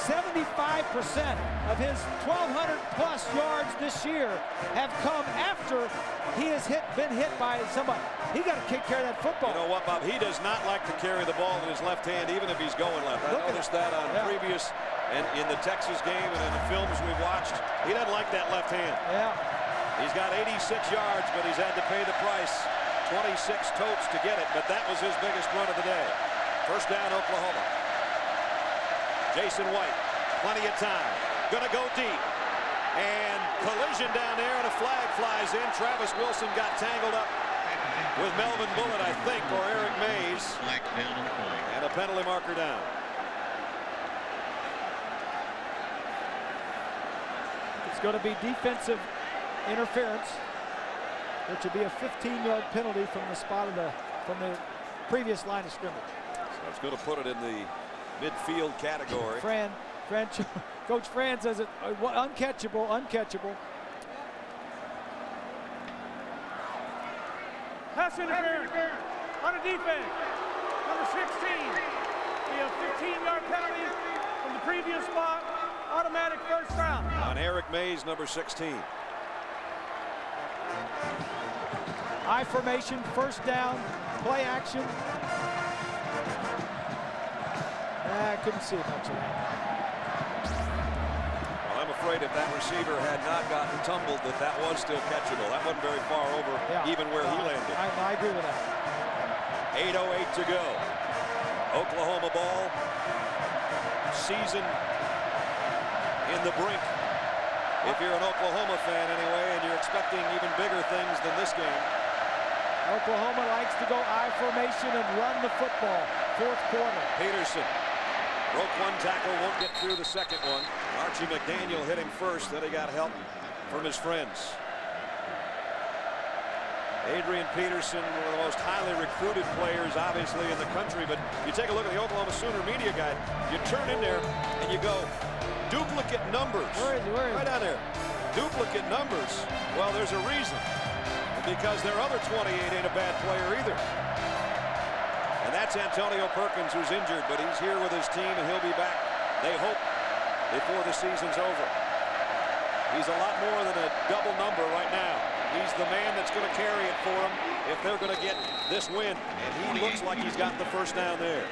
75% of his 1,200+ yards this year have come after he has been hit by somebody. He got to take care of that football. You know what, Bob? He does not like to carry the ball in his left hand, even if he's going left. I noticed that on previous and in the Texas game and in the films we've watched. He doesn't like that left hand. Yeah. He's got 86 yards, but he's had to pay the price. 26 totes to get it, but that was his biggest run of the day. First down, Oklahoma. Jason White, plenty of time. Gonna go deep. And collision down there, and a flag flies in. Travis Wilson got tangled up with Melvin Bullitt, I think, or Eric Mays. And a penalty marker down. It's going to be defensive interference, which will be a 15-yard penalty from the spot of from the previous line of scrimmage. So it's going to put it in the midfield category. Coach Fran says it uncatchable. Pass interference on a defense. Number 16. Be a 15-yard penalty from the previous spot. Automatic first down. On Eric Mays, number 16. I formation, first down, play action. I couldn't see much of that. Well, I'm afraid if that receiver had not gotten tumbled, that was still catchable. That wasn't very far over, even where he landed. I agree with that. 8:08 to go. Oklahoma ball. Season in the brink. If you're an Oklahoma fan anyway, and you're expecting even bigger things than this game. Oklahoma likes to go I formation and run the football. Fourth quarter. Peterson broke one tackle, won't get through the second one. Archie McDaniel hit him first, then he got help from his friends. Adrian Peterson, one of the most highly recruited players, obviously, in the country. But you take a look at the Oklahoma Sooner media guide. You turn in there and you go, duplicate numbers. Where is he? Right down there. Duplicate numbers. Well, there's a reason. Because their other 28 ain't a bad player either. And that's Antonio Perkins, who's injured, but he's here with his team, and he'll be back, they hope, before the season's over. He's a lot more than a double number right now. He's the man that's going to carry it for them if they're going to get this win. And he looks like he's got the first down there.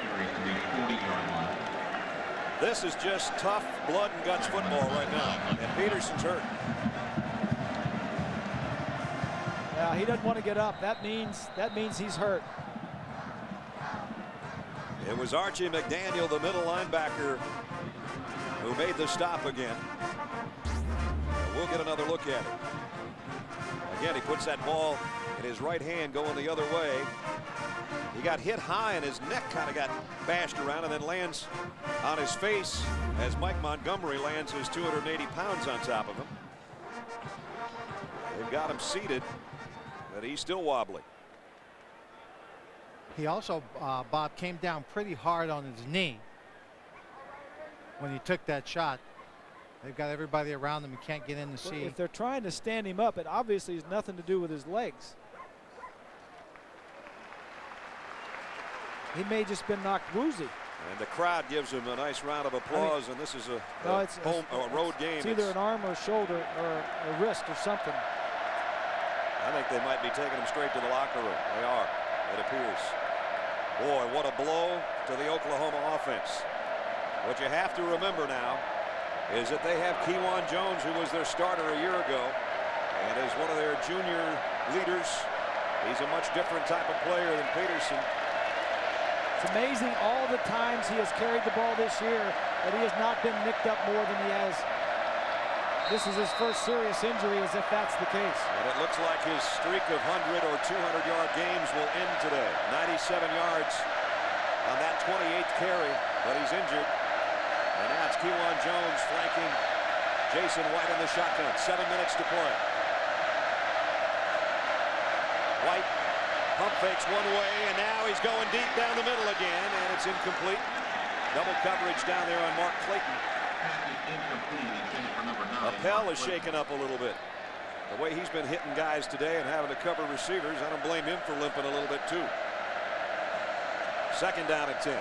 This is just tough blood and guts football right now. And Peterson's hurt. Yeah, he doesn't want to get up. That means he's hurt. It was Archie McDaniel, the middle linebacker, who made the stop again. And we'll get another look at it. Again, he puts that ball in his right hand going the other way. He got hit high and his neck kind of got bashed around and then lands on his face as Mike Montgomery lands his 280 pounds on top of him. They've got him seated, but he's still wobbly. He also, Bob, came down pretty hard on his knee when he took that shot. They've got everybody around him. He can't get in to see. If they're trying to stand him up, it obviously has nothing to do with his legs. He may just been knocked woozy. And the crowd gives him a nice round of applause, and this is a road game. It's either an arm or a shoulder or a wrist or something. I think they might be taking him straight to the locker room. They are, it appears. Boy, what a blow to the Oklahoma offense. What you have to remember now is that they have Kewan Jones, who was their starter a year ago, and is one of their junior leaders. He's a much different type of player than Peterson. It's amazing all the times he has carried the ball this year that he has not been nicked up more than he has. This is his first serious injury, as if that's the case. And it looks like his streak of 100 or 200-yard games will end today. 97 yards on that 28th carry, but he's injured. And now it's Kewan Jones flanking Jason White in the shotgun. 7 minutes to play. White pump fakes one way, and now he's going deep down the middle again, and it's incomplete. Double coverage down there on Mark Clayton. Appel is shaken up a little bit. The way he's been hitting guys today and having to cover receivers, I don't blame him for limping a little bit too. Second down at 10.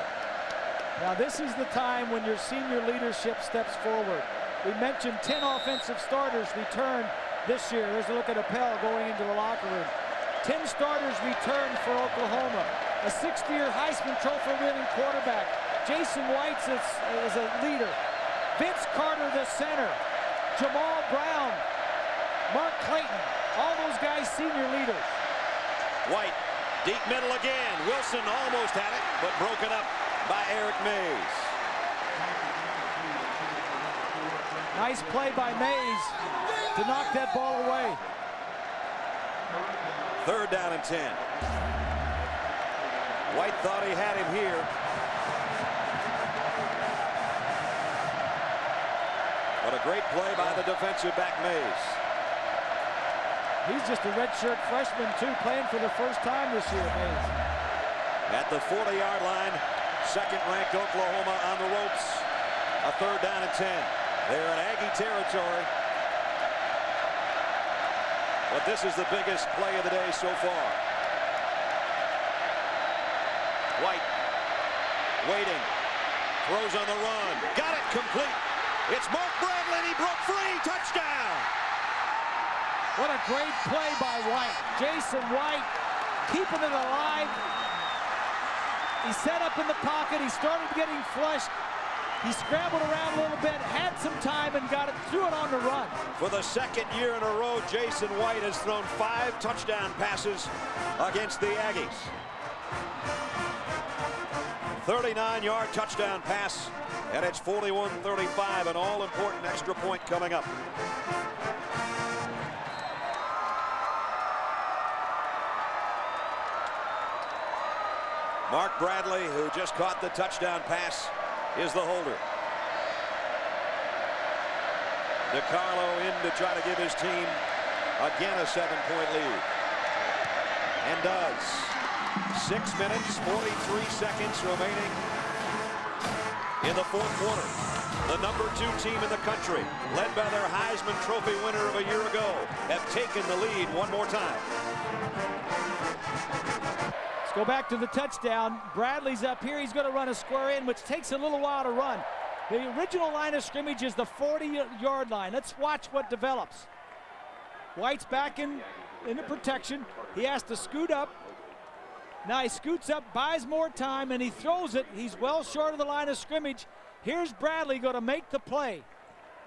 Now this is the time when your senior leadership steps forward. We mentioned 10 offensive starters returned this year. There's a look at Appel going into the locker room. 10 starters returned for Oklahoma. A 60-year Heisman Trophy winning quarterback. Jason White is a leader. Vince Carter, the center. Jamal Brown, Mark Clayton, all those guys senior leaders. White, deep middle again. Wilson almost had it, but broken up by Eric Mays. Nice play by Mays to knock that ball away. Third down and 10. White thought he had him here. What a great play by the defensive back Mays. He's just a redshirt freshman too, playing for the first time this year, Mays. At the 40-yard line, second-ranked Oklahoma on the ropes. A third down and 10. They're in Aggie territory. But this is the biggest play of the day so far. White waiting, throws on the run, got it complete. It's Mark Bradley, and he broke free. Touchdown! What a great play by White. Jason White keeping it alive. He set up in the pocket. He started getting flushed. He scrambled around a little bit, had some time, and got it, threw it on the run. For the second year in a row, Jason White has thrown 5 touchdown passes against the Aggies. 39-yard touchdown pass, and it's 41-35, an all-important extra point coming up. Mark Bradley, who just caught the touchdown pass, is the holder. DiCarlo in to try to give his team again a 7-point lead. And does. 6 minutes, 43 seconds remaining in the fourth quarter. The number 2 team in the country, led by their Heisman Trophy winner of a year ago, have taken the lead one more time. Let's go back to the touchdown. Bradley's up here. He's going to run a square in, which takes a little while to run. The original line of scrimmage is the 40-yard line. Let's watch what develops. White's back in the protection. He has to scoot up. Now he scoots up, buys more time, and he throws it. He's well short of the line of scrimmage. Here's Bradley going to make the play.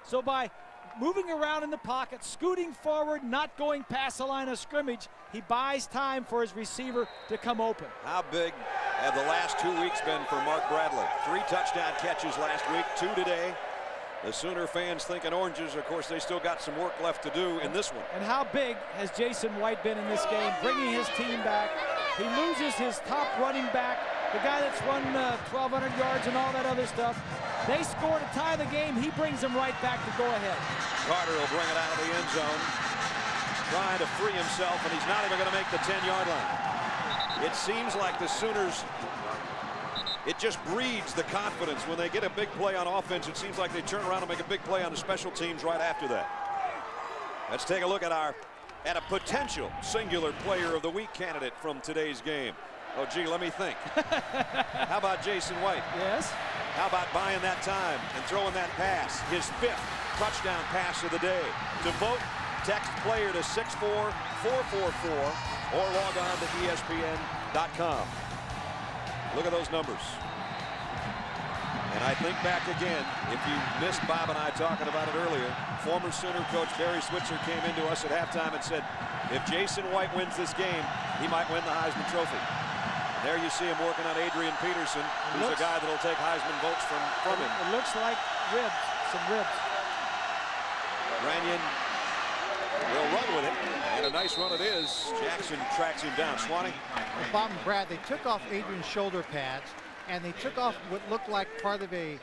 So by moving around in the pocket, scooting forward, not going past the line of scrimmage, he buys time for his receiver to come open. How big have the last 2 weeks been for Mark Bradley? 3 touchdown catches last week, 2 today. The Sooner fans thinking oranges. Of course, they still got some work left to do in this one. And how big has Jason White been in this game, bringing his team back? He loses his top running back, the guy that's run 1,200 yards and all that other stuff. They score to tie the game. He brings them right back to go ahead. Carter will bring it out of the end zone, trying to free himself, and he's not even going to make the 10-yard line. It seems like the Sooners, it just breeds the confidence. When they get a big play on offense, it seems like they turn around and make a big play on the special teams right after that. Let's take a look at a potential singular player of the week candidate from today's game. Oh, gee, let me think. How about Jason White? Yes. How about buying that time and throwing that pass? His 5th touchdown pass of the day. To vote, text player to 64444 or log on to ESPN.com. Look at those numbers. And I think back again, if you missed Bob and I talking about it earlier, former Sooner coach Barry Switzer came into us at halftime and said, if Jason White wins this game, he might win the Heisman Trophy. There you see him working on Adrian Peterson, who's a guy that'll take Heisman votes from him. It looks like ribs, some ribs. Ranyan will run with it, and a nice run it is. Jackson tracks him down. Swanee? Bob and Brad, they took off Adrian's shoulder pads. and they took off what looked like part of a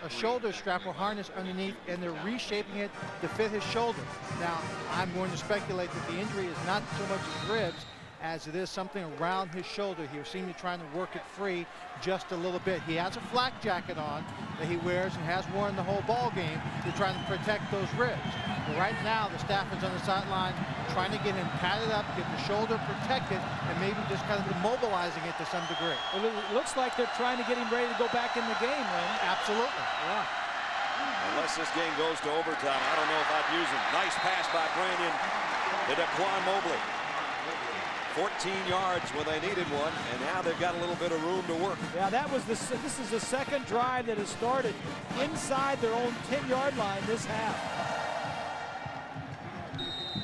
shoulder strap or harness underneath, and they're reshaping it to fit his shoulder. Now, I'm going to speculate that the injury is not so much his ribs as it is something around his shoulder. He seemed to be trying to work it free just a little bit. He has a flak jacket on that he wears and has worn the whole ball game to try to protect those ribs. But right now, the staff is on the sideline trying to get him padded up, get the shoulder protected, and maybe just kind of immobilizing it to some degree. Well, it looks like they're trying to get him ready to go back in the game, Lynn. Absolutely. Yeah. Unless this game goes to overtime, I don't know if I'd use him. Nice pass by Branyan to Daquan Mobley. 14 yards when they needed one, and now they've got a little bit of room to work. Yeah, this is the second drive that has started inside their own 10-yard line this half.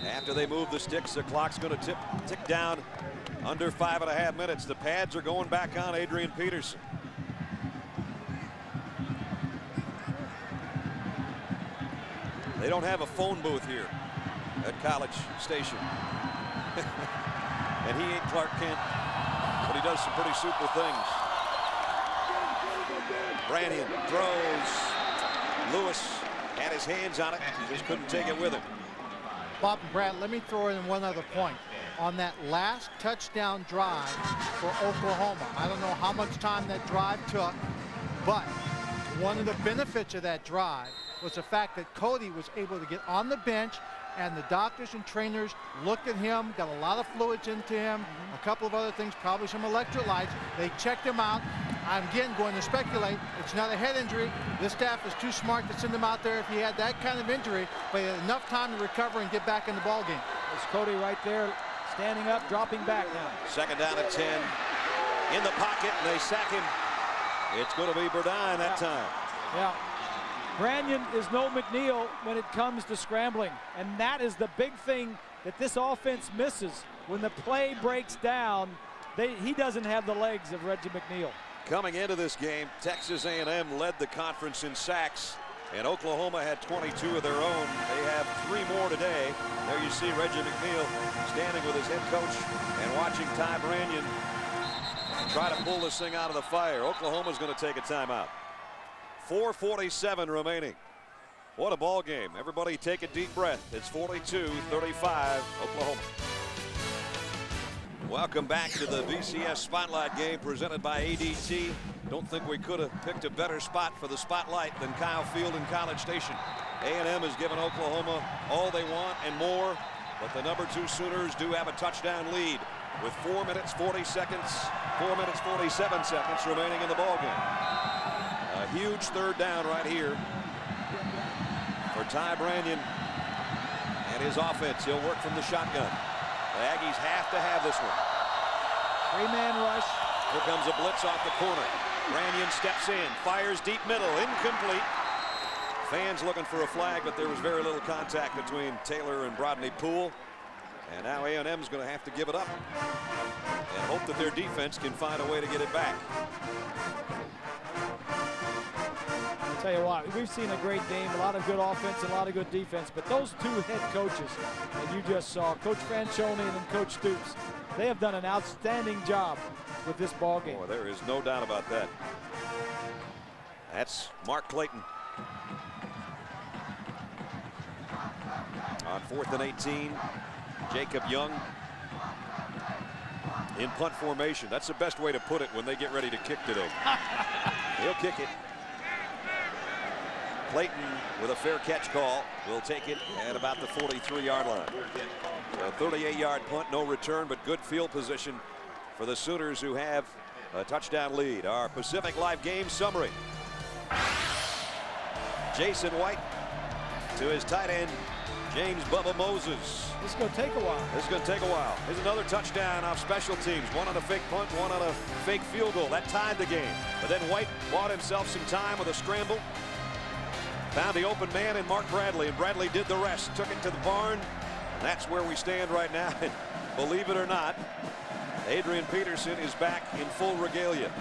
After they move the sticks, the clock's going to tick down under 5.5 minutes. The pads are going back on Adrian Peterson. They don't have a phone booth here at College Station. And he ain't Clark Kent, but he does some pretty super things. Branyan throws. Lewis had his hands on it. He just couldn't take it with him. Bob and Brad, let me throw in one other point. On that last touchdown drive for Oklahoma, I don't know how much time that drive took, but one of the benefits of that drive was the fact that Cody was able to get on the bench, and the doctors and trainers looked at him, got a lot of fluids into him, a couple of other things, probably some electrolytes. They checked him out. I'm again going to speculate. It's not a head injury. This staff is too smart to send him out there if he had that kind of injury, but he had enough time to recover and get back in the ball game. There's Cody right there, standing up, dropping back now. Second down at 10. In the pocket, and they sack him. It's going to be Burdine that time. Yeah. Branyan is no McNeil when it comes to scrambling, and that is the big thing that this offense misses. When the play breaks down, he doesn't have the legs of Reggie McNeil. Coming into this game, Texas A&M led the conference in sacks, and Oklahoma had 22 of their own. They have 3 more today. There you see Reggie McNeil standing with his head coach and watching Ty Branyan try to pull this thing out of the fire. Oklahoma's going to take a timeout. 4:47 remaining. What a ball game. Everybody take a deep breath. It's 42-35 Oklahoma. Welcome back to the BCS Spotlight game presented by ADT. Don't think we could have picked a better spot for the spotlight than Kyle Field and College Station. A&M has given Oklahoma all they want and more, but the number 2 Sooners do have a touchdown lead with 4 minutes 40 seconds, 4 minutes 47 seconds remaining in the ball game. A huge third down right here for Ty Branyan and his offense. He'll work from the shotgun. The Aggies have to have this one. 3-man rush. Here comes a blitz off the corner. Branyan steps in, fires deep middle, incomplete. Fans looking for a flag, but there was very little contact between Taylor and Brodney Poole. And now A&M's going to have to give it up and hope that their defense can find a way to get it back. I'll tell you what, we've seen a great game, a lot of good offense, a lot of good defense, but those 2 head coaches that you just saw, Coach Franchione and then Coach Stoops, they have done an outstanding job with this ball game. Boy, there is no doubt about that. That's Mark Clayton. On 4th and 18, Jacob Young in punt formation. That's the best way to put it when they get ready to kick today. He'll kick it. Clayton with a fair catch call will take it at about the 43-yard line. A 38-yard punt, no return, but good field position for the Sooners, who have a touchdown lead. Our Pacific Live game summary. Jason White to his tight end, James Bubba Moses. This is going to take a while. This is going to take a while. Here's another touchdown off special teams. One on a fake punt, one on a fake field goal. That tied the game. But then White bought himself some time with a scramble. Found the open man in Mark Bradley, and Bradley did the rest. Took it to the barn. And that's where we stand right now. And believe it or not, Adrian Peterson is back in full regalia.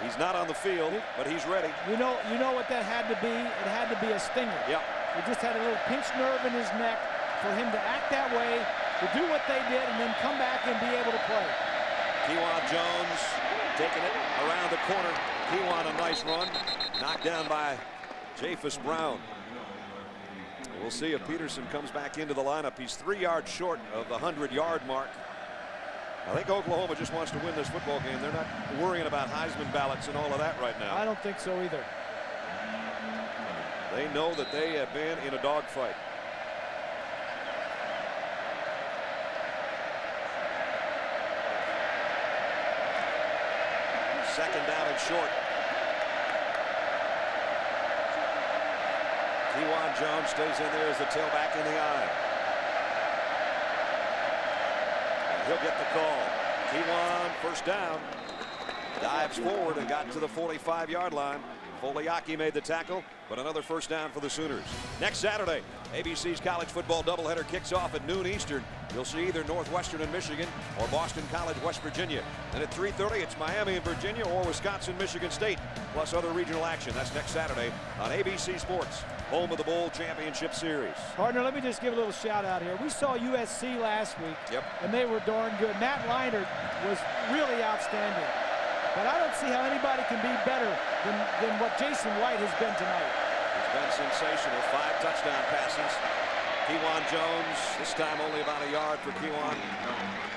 He's not on the field, but he's ready. You know what that had to be? It had to be a stinger. Yep. He just had a little pinched nerve in his neck for him to act that way, to do what they did, and then come back and be able to play. Kewan Jones to taking it around the corner. Kewan, a nice run. Knocked down by Japhus Brown. We'll see if Peterson comes back into the lineup. He's 3 yards short of the 100-yard mark. I think Oklahoma just wants to win this football game. They're not worrying about Heisman ballots and all of that right now. I don't think so either. They know that they have been in a dogfight. Second down and short. Kewan Jones stays in there as the tailback in the eye. And he'll get the call. Kewan, first down. Dives forward and got to the 45-yard line. Foliaki made the tackle, but another first down for the Sooners. Next Saturday, ABC's college football doubleheader kicks off at noon Eastern. You'll see either Northwestern and Michigan or Boston College, West Virginia. Then at 3:30, it's Miami and Virginia or Wisconsin, Michigan State, plus other regional action. That's next Saturday on ABC Sports, home of the Bowl Championship Series. Partner, let me just give a little shout out here. We saw USC last week, and they were darn good. Matt Leinart was really outstanding. But I don't see how anybody can be better than what Jason White has been tonight. He's been sensational. 5 touchdown passes. Kewan Jones, this time only about a yard for Kewan.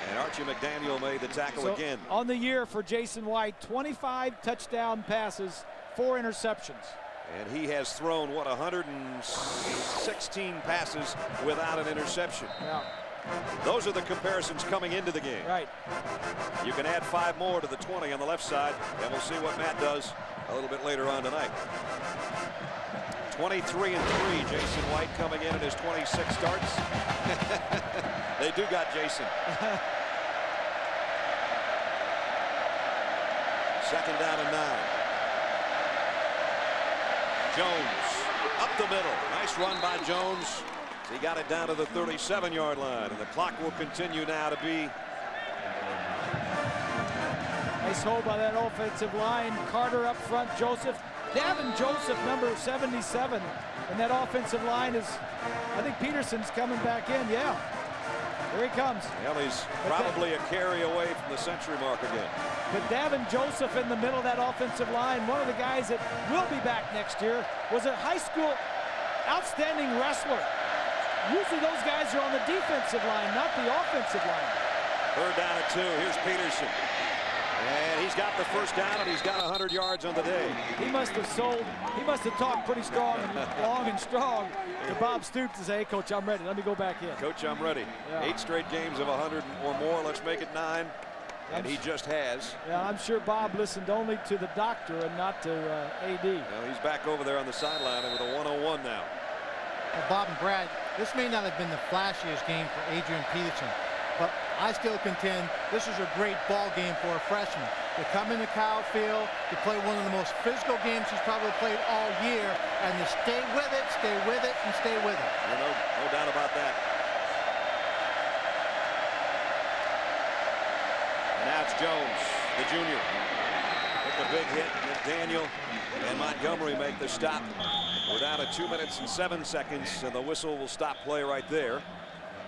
And Archie McDaniel made the tackle again. On the year for Jason White, 25 touchdown passes, 4 interceptions. And he has thrown, what, 116 passes without an interception. Yeah. Those are the comparisons coming into the game. Right. You can add 5 more to the 20 on the left side, and we'll see what Matt does a little bit later on tonight. 23-3, Jason White coming in his 26 starts. They do got Jason. Second down and 9. Jones up the middle. Nice run by Jones. He got it down to the 37-yard line, and the clock will continue now to be. Nice hold by that offensive line. Carter up front, Joseph. Davin Joseph, number 77, and that offensive line is, I think Peterson's coming back in. Yeah, here he comes. Well, he's probably a carry away from the century mark again. But Davin Joseph in the middle of that offensive line, one of the guys that will be back next year, was a high school outstanding wrestler. Usually those guys are on the defensive line, not the offensive line. Third down and 2. Here's Peterson. And he's got the first down, and he's got 100 yards on the day. He must have talked pretty strong and long and strong to Bob Stoops to say, hey, Coach, I'm ready. Let me go back in. Coach, I'm ready. Yeah. 8 straight games of 100 or more. Let's make it 9. And he just has. Yeah, I'm sure Bob listened only to the doctor and not to AD. Well, he's back over there on the sideline with a 101 now. Well, Bob and Brad, this may not have been the flashiest game for Adrian Peterson, but I still contend this is a great ball game for a freshman. To come into Kyle Field, to play one of the most physical games he's probably played all year, and to stay with it, and stay with it. No doubt about that. And now it's Jones, the junior. Took a big hit. Daniel and Montgomery make the stop. We're down to 2 minutes and 7 seconds, and the whistle will stop play right there.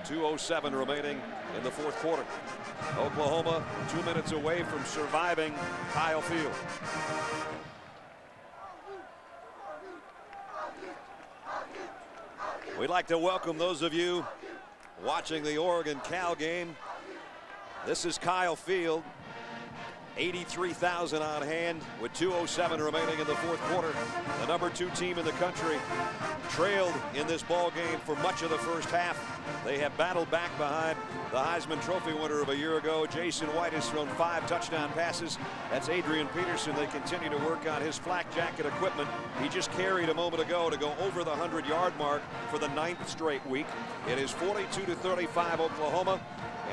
2:07 remaining in the fourth quarter. Oklahoma 2 minutes away from surviving Kyle Field. We'd like to welcome those of you watching the Oregon-Cal game. This is Kyle Field. 83,000 on hand with 2:07 remaining in the fourth quarter. The number 2 team in the country trailed in this ball game for much of the first half. They have battled back behind the Heisman Trophy winner of a year ago. Jason White has thrown 5 touchdown passes. That's Adrian Peterson. They continue to work on his flak jacket equipment. He just carried a moment ago to go over the 100-yard mark for the 9th straight week. It is 42-35 Oklahoma.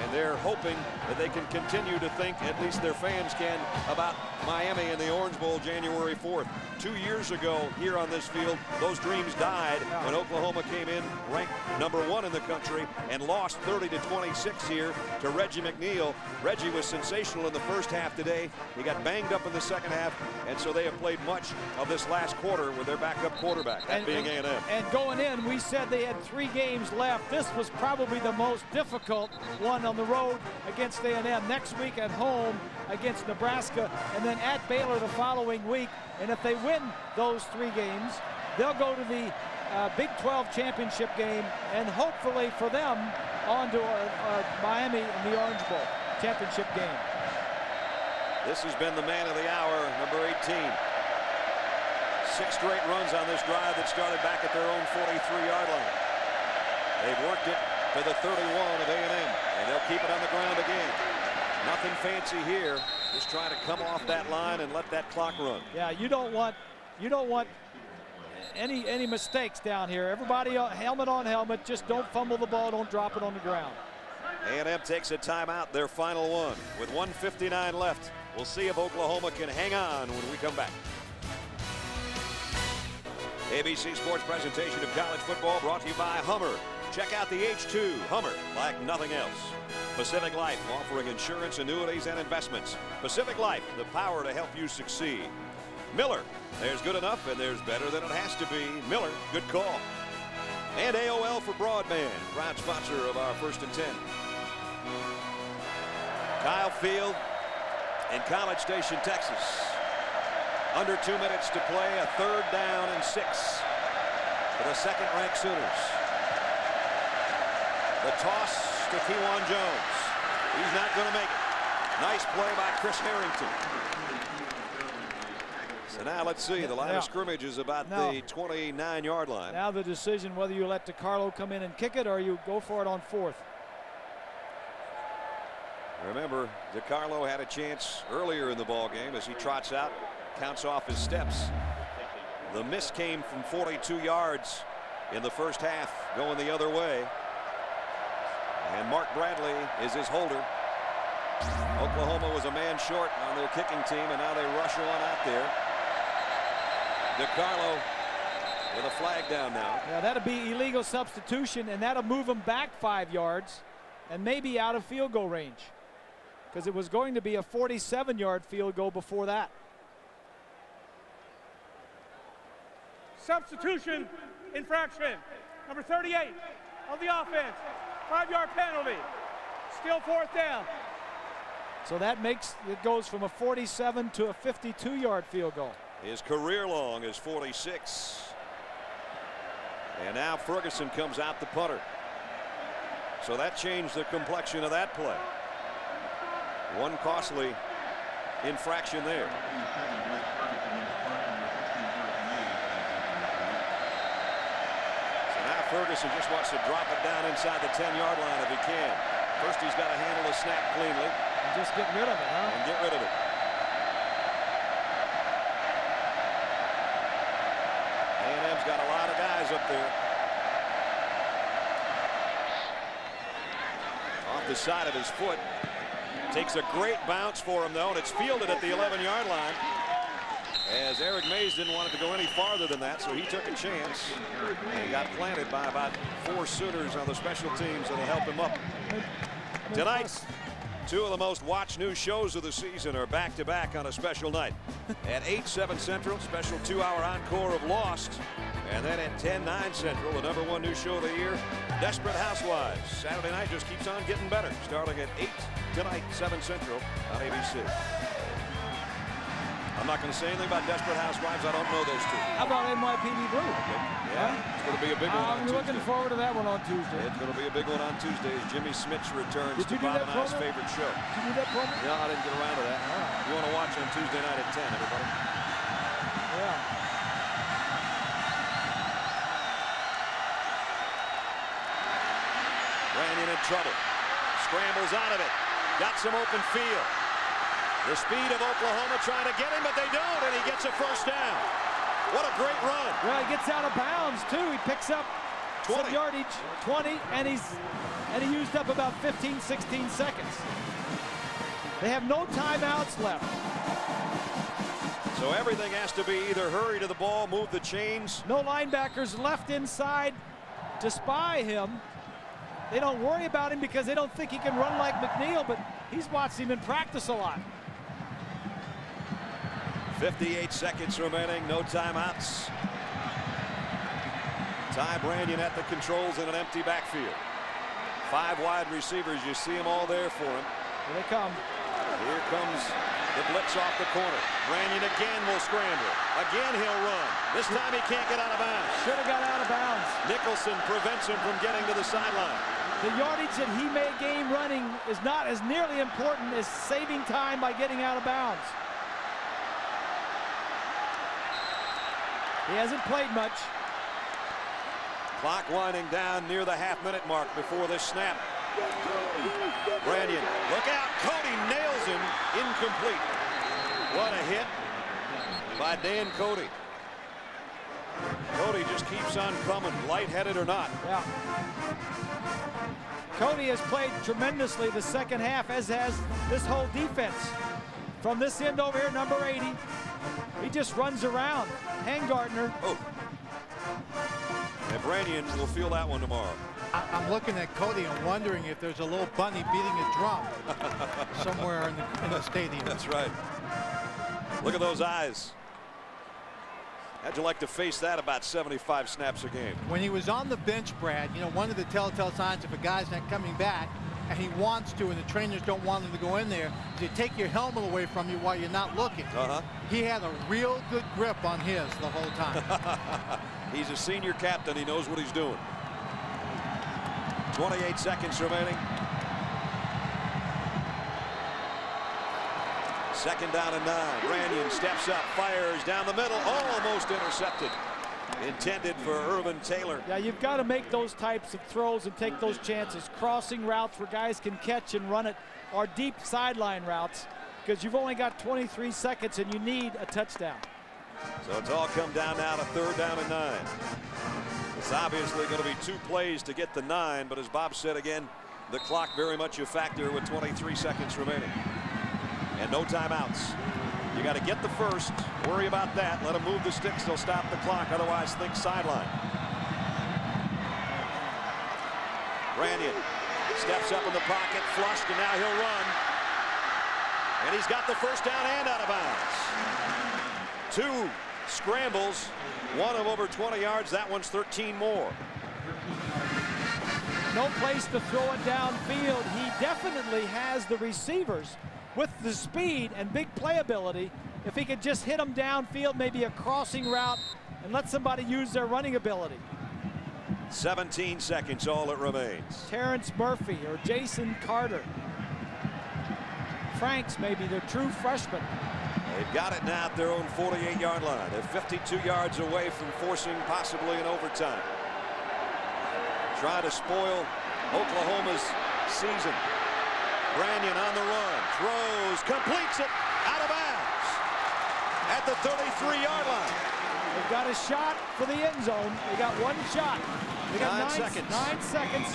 And they're hoping that they can continue to think, at least their fans can, about Miami in the Orange Bowl January 4th. 2 years ago here on this field, those dreams died when Oklahoma came in ranked number 1 in the country and lost 30-26 here to Reggie McNeil. Reggie was sensational in the first half today. He got banged up in the second half, and so they have played much of this last quarter with their backup quarterback, that being A&M. And going in, we said they had 3 games left. This was probably the most difficult one then on the road against A&M. Next week at home against Nebraska, and then at Baylor the following week. And if they win those 3 games, they'll go to the Big 12 championship game, and hopefully for them on to Miami in the Orange Bowl championship game. This has been the man of the hour, number 18. 6 straight runs on this drive that started back at their own 43-yard line. They've worked it to the 31 of A&M, and they'll keep it on the ground again. Nothing fancy here. Just trying to come off that line and let that clock run. Yeah, you don't want any mistakes down here. Everybody helmet on helmet. Just don't fumble the ball. Don't drop it on the ground. A&M takes a timeout, their final one, with 1:59 left. We'll see if Oklahoma can hang on when we come back. ABC Sports presentation of college football brought to you by Hummer. Check out the H2 Hummer like nothing else. Pacific Life, offering insurance, annuities, and investments. Pacific Life, the power to help you succeed. Miller, there's good enough and there's better than it has to be. Miller, good call. And AOL for broadband, proud sponsor of our 1st and 10. Kyle Field in College Station, Texas. Under 2 minutes to play, a 3rd down and 6 for the second-ranked Sooners. The toss to Kewan Jones. He's not going to make it. Nice play by Chris Harrington. So now let's see. The line of scrimmage is about the 29-yard line. Now the decision whether you let DiCarlo come in and kick it or you go for it on 4th. Remember, DiCarlo had a chance earlier in the ball game as he trots out, counts off his steps. The miss came from 42 yards in the first half, going the other way. And Mark Bradley is his holder. Oklahoma was a man short on their kicking team, and now they rush on out there. DiCarlo with a flag down now. Yeah, that'll be illegal substitution, and that'll move them back 5 yards and maybe out of field goal range, because it was going to be a 47-yard field goal before that. Substitution infraction. Number 38 of the offense. 5-yard penalty. Still 4th down. So that makes it goes from a 47 to a 52-yard field goal. His career long is 46. And now Ferguson comes out the punter. So that changed the complexion of that play. One costly infraction there. So now Ferguson just wants to drop it down inside the 10-yard line if he can. First he's got to handle the snap cleanly. And just get rid of it, huh? And get rid of it. A&M's got a lot of guys up there. Off the side of his foot. Takes a great bounce for him, though, and it's fielded at the 11-yard line. As Eric Mays didn't want it to go any farther than that, so he took a chance and got planted by about 4 Sooners on the special teams that'll help him up. Tonight, 2 of the most watched new shows of the season are back-to-back on a special night. At 8/7 Central, special 2-hour encore of Lost. And then at 10/9 Central, the #1 new show of the year, Desperate Housewives. Saturday night just keeps on getting better, starting at 8 tonight, 7 Central on ABC. I'm not going to say anything about Desperate Housewives. I don't know those 2. How about NYPD Blue? Okay. Yeah, it's going to be a big one on I'm Tuesday. looking forward to that one on Tuesday. It's going to be a big one on Tuesday as Jimmy Smits returns to Did you do Bob that and I's promo? favorite show. Did you do that promo? Yeah, I didn't get around to that. You want to watch on Tuesday night at 10, everybody. Yeah. Ranyan in trouble. Scrambles out of it. Got some open field. The speed of Oklahoma trying to get him, but they don't, and he gets a first down. What a great run. Well, he gets out of bounds, too. He picks up 20 some yardage, 20, and he used up about 15, 16 seconds. They have no timeouts left. So everything has to be either hurry to the ball, move the chains. No linebackers left inside to spy him. They don't worry about him because they don't think he can run like McNeil, but he's watched him in practice a lot. 58 seconds remaining, no timeouts. Ty Branyan at the controls in an empty backfield. 5 wide receivers. You see them all there for him. Here they come. Here comes the blitz off the corner. Brannion again will scramble. Again he'll run. This time he can't get out of bounds. Should have got out of bounds. Nicholson prevents him from getting to the sideline. The yardage that he may gain running is not as nearly important as saving time by getting out of bounds. He hasn't played much. Clock winding down near the half-minute mark before this snap. Brannion, look out. Cody nails him. Incomplete. What a hit by Dan Cody. Cody just keeps on coming, lightheaded or not. Yeah. Cody has played tremendously the second half, as has this whole defense. From this end over here, number 80, he just runs around. Hangartner. Oh. And Brannion will feel that one tomorrow. I'm looking at Cody and wondering if there's a little bunny beating a drum somewhere in the stadium. That's right. Look at those eyes. How'd you like to face that about 75 snaps a game? When he was on the bench, Brad, you know, one of the telltale signs if a guy's not coming back and he wants to and the trainers don't want him to go in there, is to take your helmet away from you while you're not looking. He had a real good grip on his the whole time. He's a senior captain. He knows what he's doing. 28 seconds remaining. Second down and 9. Brannion steps up, fires down the middle, almost intercepted. Intended for Irvin Taylor. Yeah, you've got to make those types of throws and take those chances. Crossing routes where guys can catch and run it, or deep sideline routes, because you've only got 23 seconds and you need a touchdown. So it's all come down now to third down and 9. It's obviously going to be 2 plays to get the 9, but as Bob said again, the clock very much a factor with 23 seconds remaining. And no timeouts. You got to get the first. Worry about that. Let them move the sticks. They'll stop the clock. Otherwise, think sideline. Brannion steps up in the pocket, flushed, and now he'll run. And he's got the first down and out of bounds. 2 scrambles, one of over 20 yards. That one's 13 more. No place to throw it downfield. He definitely has the receivers with the speed and big playability. If he could just hit them downfield, maybe a crossing route, and let somebody use their running ability. 17 seconds, all that remains. Terrence Murphy or Jason Carter. Franks, maybe the true freshman. They've got it now at their own 48-yard line. They're 52 yards away from forcing possibly an overtime. Trying to spoil Oklahoma's season. Brannion on the run, throws, completes it, out of bounds at the 33-yard line. They've got a shot for the end zone. They got one shot. They got 9 seconds. 9 seconds.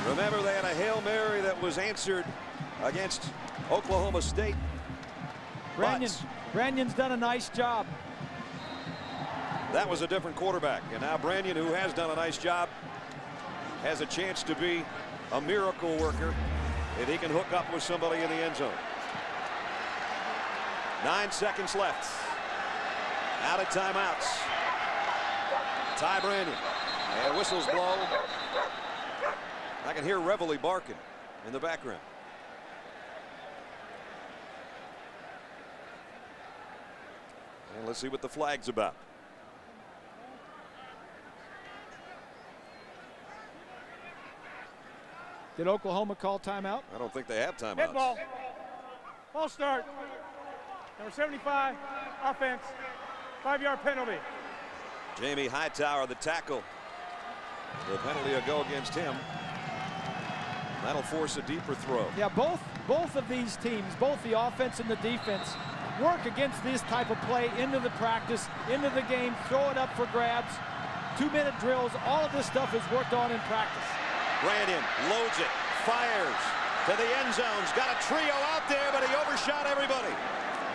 Remember, they had a Hail Mary that was answered against Oklahoma State. Brannion's done a nice job. That was a different quarterback. And now Brannion, who has done a nice job, has a chance to be a miracle worker if he can hook up with somebody in the end zone. 9 seconds left. Out of timeouts. Ty Brannion. And whistles blow. I can hear Reveille barking in the background. And let's see what the flag's about. Did Oklahoma call timeout? I don't think they have timeouts. Head ball. Ball start. Number 75, offense. 5-yard penalty. Jamie Hightower, the tackle. The penalty will go against him. That'll force a deeper throw. Yeah, both of these teams, both the offense and the defense, work against this type of play into the practice, into the game, throw it up for grabs, 2-minute drills. All of this stuff is worked on in practice. Brannion loads it, fires to the end zone's got a trio out there, but he overshot everybody.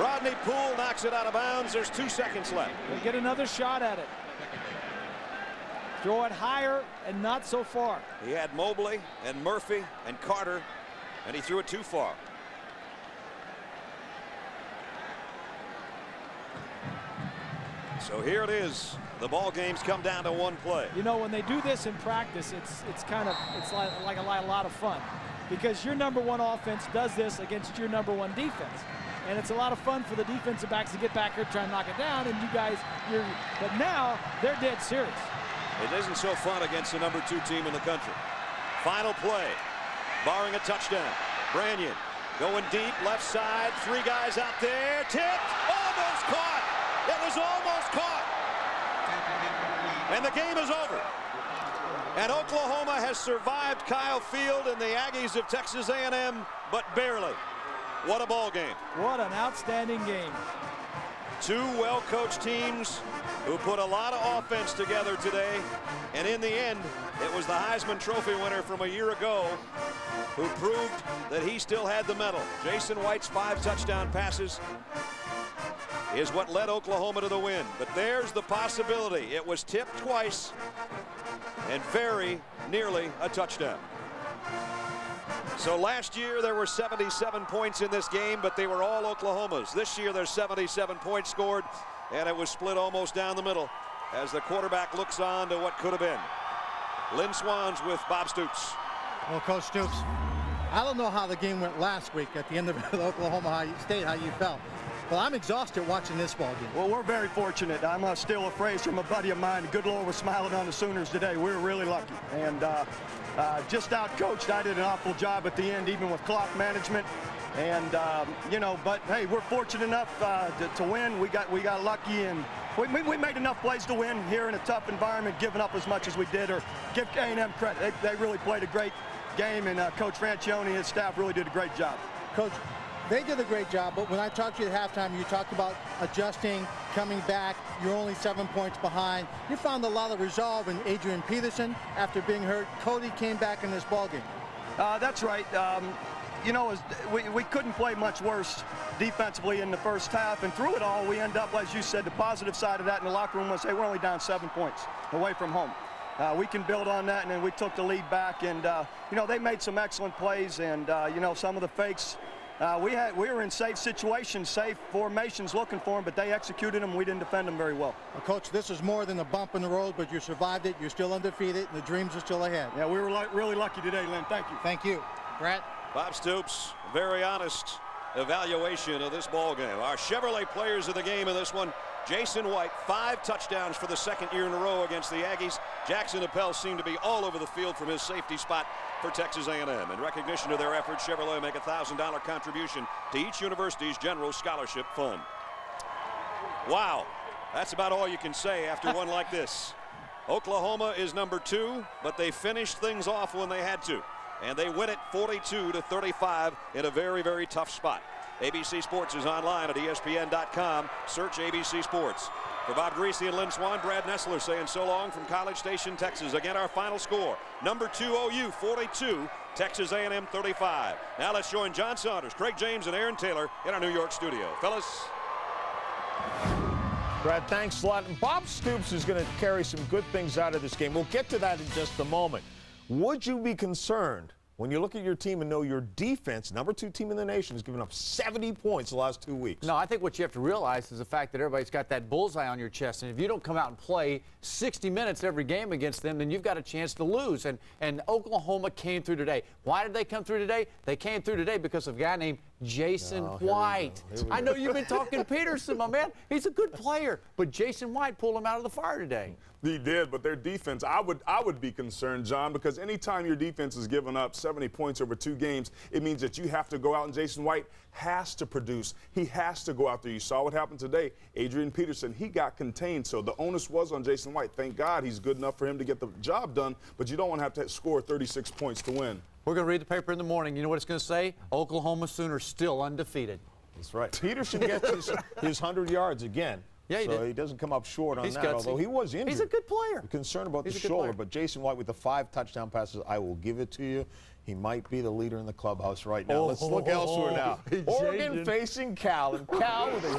Rodney Poole knocks it out of bounds. There's 2 seconds left. We'll get another shot at it. Throw it higher and not so far. He had Mobley and Murphy and Carter, and he threw it too far. So here it is. The ball game's come down to one play. You know, when they do this in practice, it's like a lot of fun, because your number one offense does this against your number one defense. And it's a lot of fun for the defensive backs to get back here, try and knock it down, and you guys, but now they're dead serious. It isn't so fun against the number 2 team in the country. Final play, barring a touchdown. Branyan going deep, left side, 3 guys out there, tipped, almost caught. It was almost caught. And the game is over. And Oklahoma has survived Kyle Field and the Aggies of Texas A&M, but barely. What a ball game. What an outstanding game. 2 well-coached teams who put a lot of offense together today. And in the end, it was the Heisman Trophy winner from a year ago who proved that he still had the medal. Jason White's 5 touchdown passes is what led Oklahoma to the win. But there's the possibility. It was tipped twice and very nearly a touchdown. So last year there were 77 points in this game, but they were all Oklahoma's. This year there's 77 points scored, and it was split almost down the middle as the quarterback looks on to what could have been. Lynn Swans with Bob Stoops. Well, Coach Stoops, I don't know how the game went last week at the end of Oklahoma State, how you felt. Well, I'm exhausted watching this ball game. Well, we're very fortunate. I'm going to steal a phrase from a buddy of mine. The good Lord was smiling on the Sooners today. We were really lucky. And just out-coached. I did an awful job at the end, even with clock management. And, you know, but, hey, we're fortunate enough to win. We got lucky, and we made enough plays to win here in a tough environment, giving up as much as we did. Or give A&M credit. They really played a great game, and Coach Francione and his staff really did a great job. Coach, they did a great job, but when I talked to you at halftime, you talked about adjusting, coming back. You're only 7 points behind. You found a lot of resolve in Adrian Peterson after being hurt. Cody came back in this ballgame. That's right. You know, we couldn't play much worse defensively in the first half, and through it all, we end up, as you said, the positive side of that in the locker room was, hey, we're only down 7 points away from home. We can build on that, and then we took the lead back, and, you know, they made some excellent plays, and, you know, some of the fakes, we were in safe situations, safe formations looking for them, but they executed them. We didn't defend them very well. Well, Coach, this is more than a bump in the road, but you survived it. You're still undefeated, and the dreams are still ahead. Yeah, we were really lucky today, Lynn. Thank you. Thank you. Brett? Bob Stoops, very honest evaluation of this ball game. Our Chevrolet players of the game in this one: Jason White, 5 touchdowns for the 2nd year in a row against the Aggies. Jackson Appel seemed to be all over the field from his safety spot for Texas A&M. In recognition of their efforts, Chevrolet make a $1,000 contribution to each university's general scholarship fund. Wow, that's about all you can say after one like this. Oklahoma is number 2, but they finished things off when they had to, and they win it 42-35 in a very, very tough spot. ABC Sports is online at ESPN.com. Search ABC Sports. For Bob Greasy and Lynn Swan, Brad Nessler saying so long from College Station, Texas. Again, our final score: number 2 OU 42, Texas A&M 35. Now let's join John Saunders, Craig James, and Aaron Taylor in our New York studio. Fellas. Brad, thanks a lot. And Bob Stoops is going to carry some good things out of this game. We'll get to that in just a moment. Would you be concerned when you look at your team and know your defense, number 2 team in the nation, has given up 70 points the last 2 weeks? No, I think what you have to realize is the fact that everybody's got that bullseye on your chest. And if you don't come out and play 60 minutes every game against them, then you've got a chance to lose. And Oklahoma came through today. Why did they come through today? They came through today because of a guy named Jason White. I know you've been talking Peterson, my man. He's a good player. But Jason White pulled him out of the fire today. He did, but their defense, I would be concerned, John, because anytime your defense is giving up 70 points over 2 games, it means that you have to go out, and Jason White has to produce. He has to go out there. You saw what happened today. Adrian Peterson, he got contained, so the onus was on Jason White. Thank God he's good enough for him to get the job done, but you don't want to have to score 36 points to win. We're going to read the paper in the morning. You know what it's going to say? Oklahoma Sooners still undefeated. That's right. Peterson gets his 100 yards again. Yeah, so he doesn't come up short on that, gutsy. although he was injured. He's a good player. You're concerned about the shoulder, but Jason White with the 5 touchdown passes, I will give it to you. He might be the leader in the clubhouse right now. Let's look elsewhere now. Oregon facing Cal, and Cal with a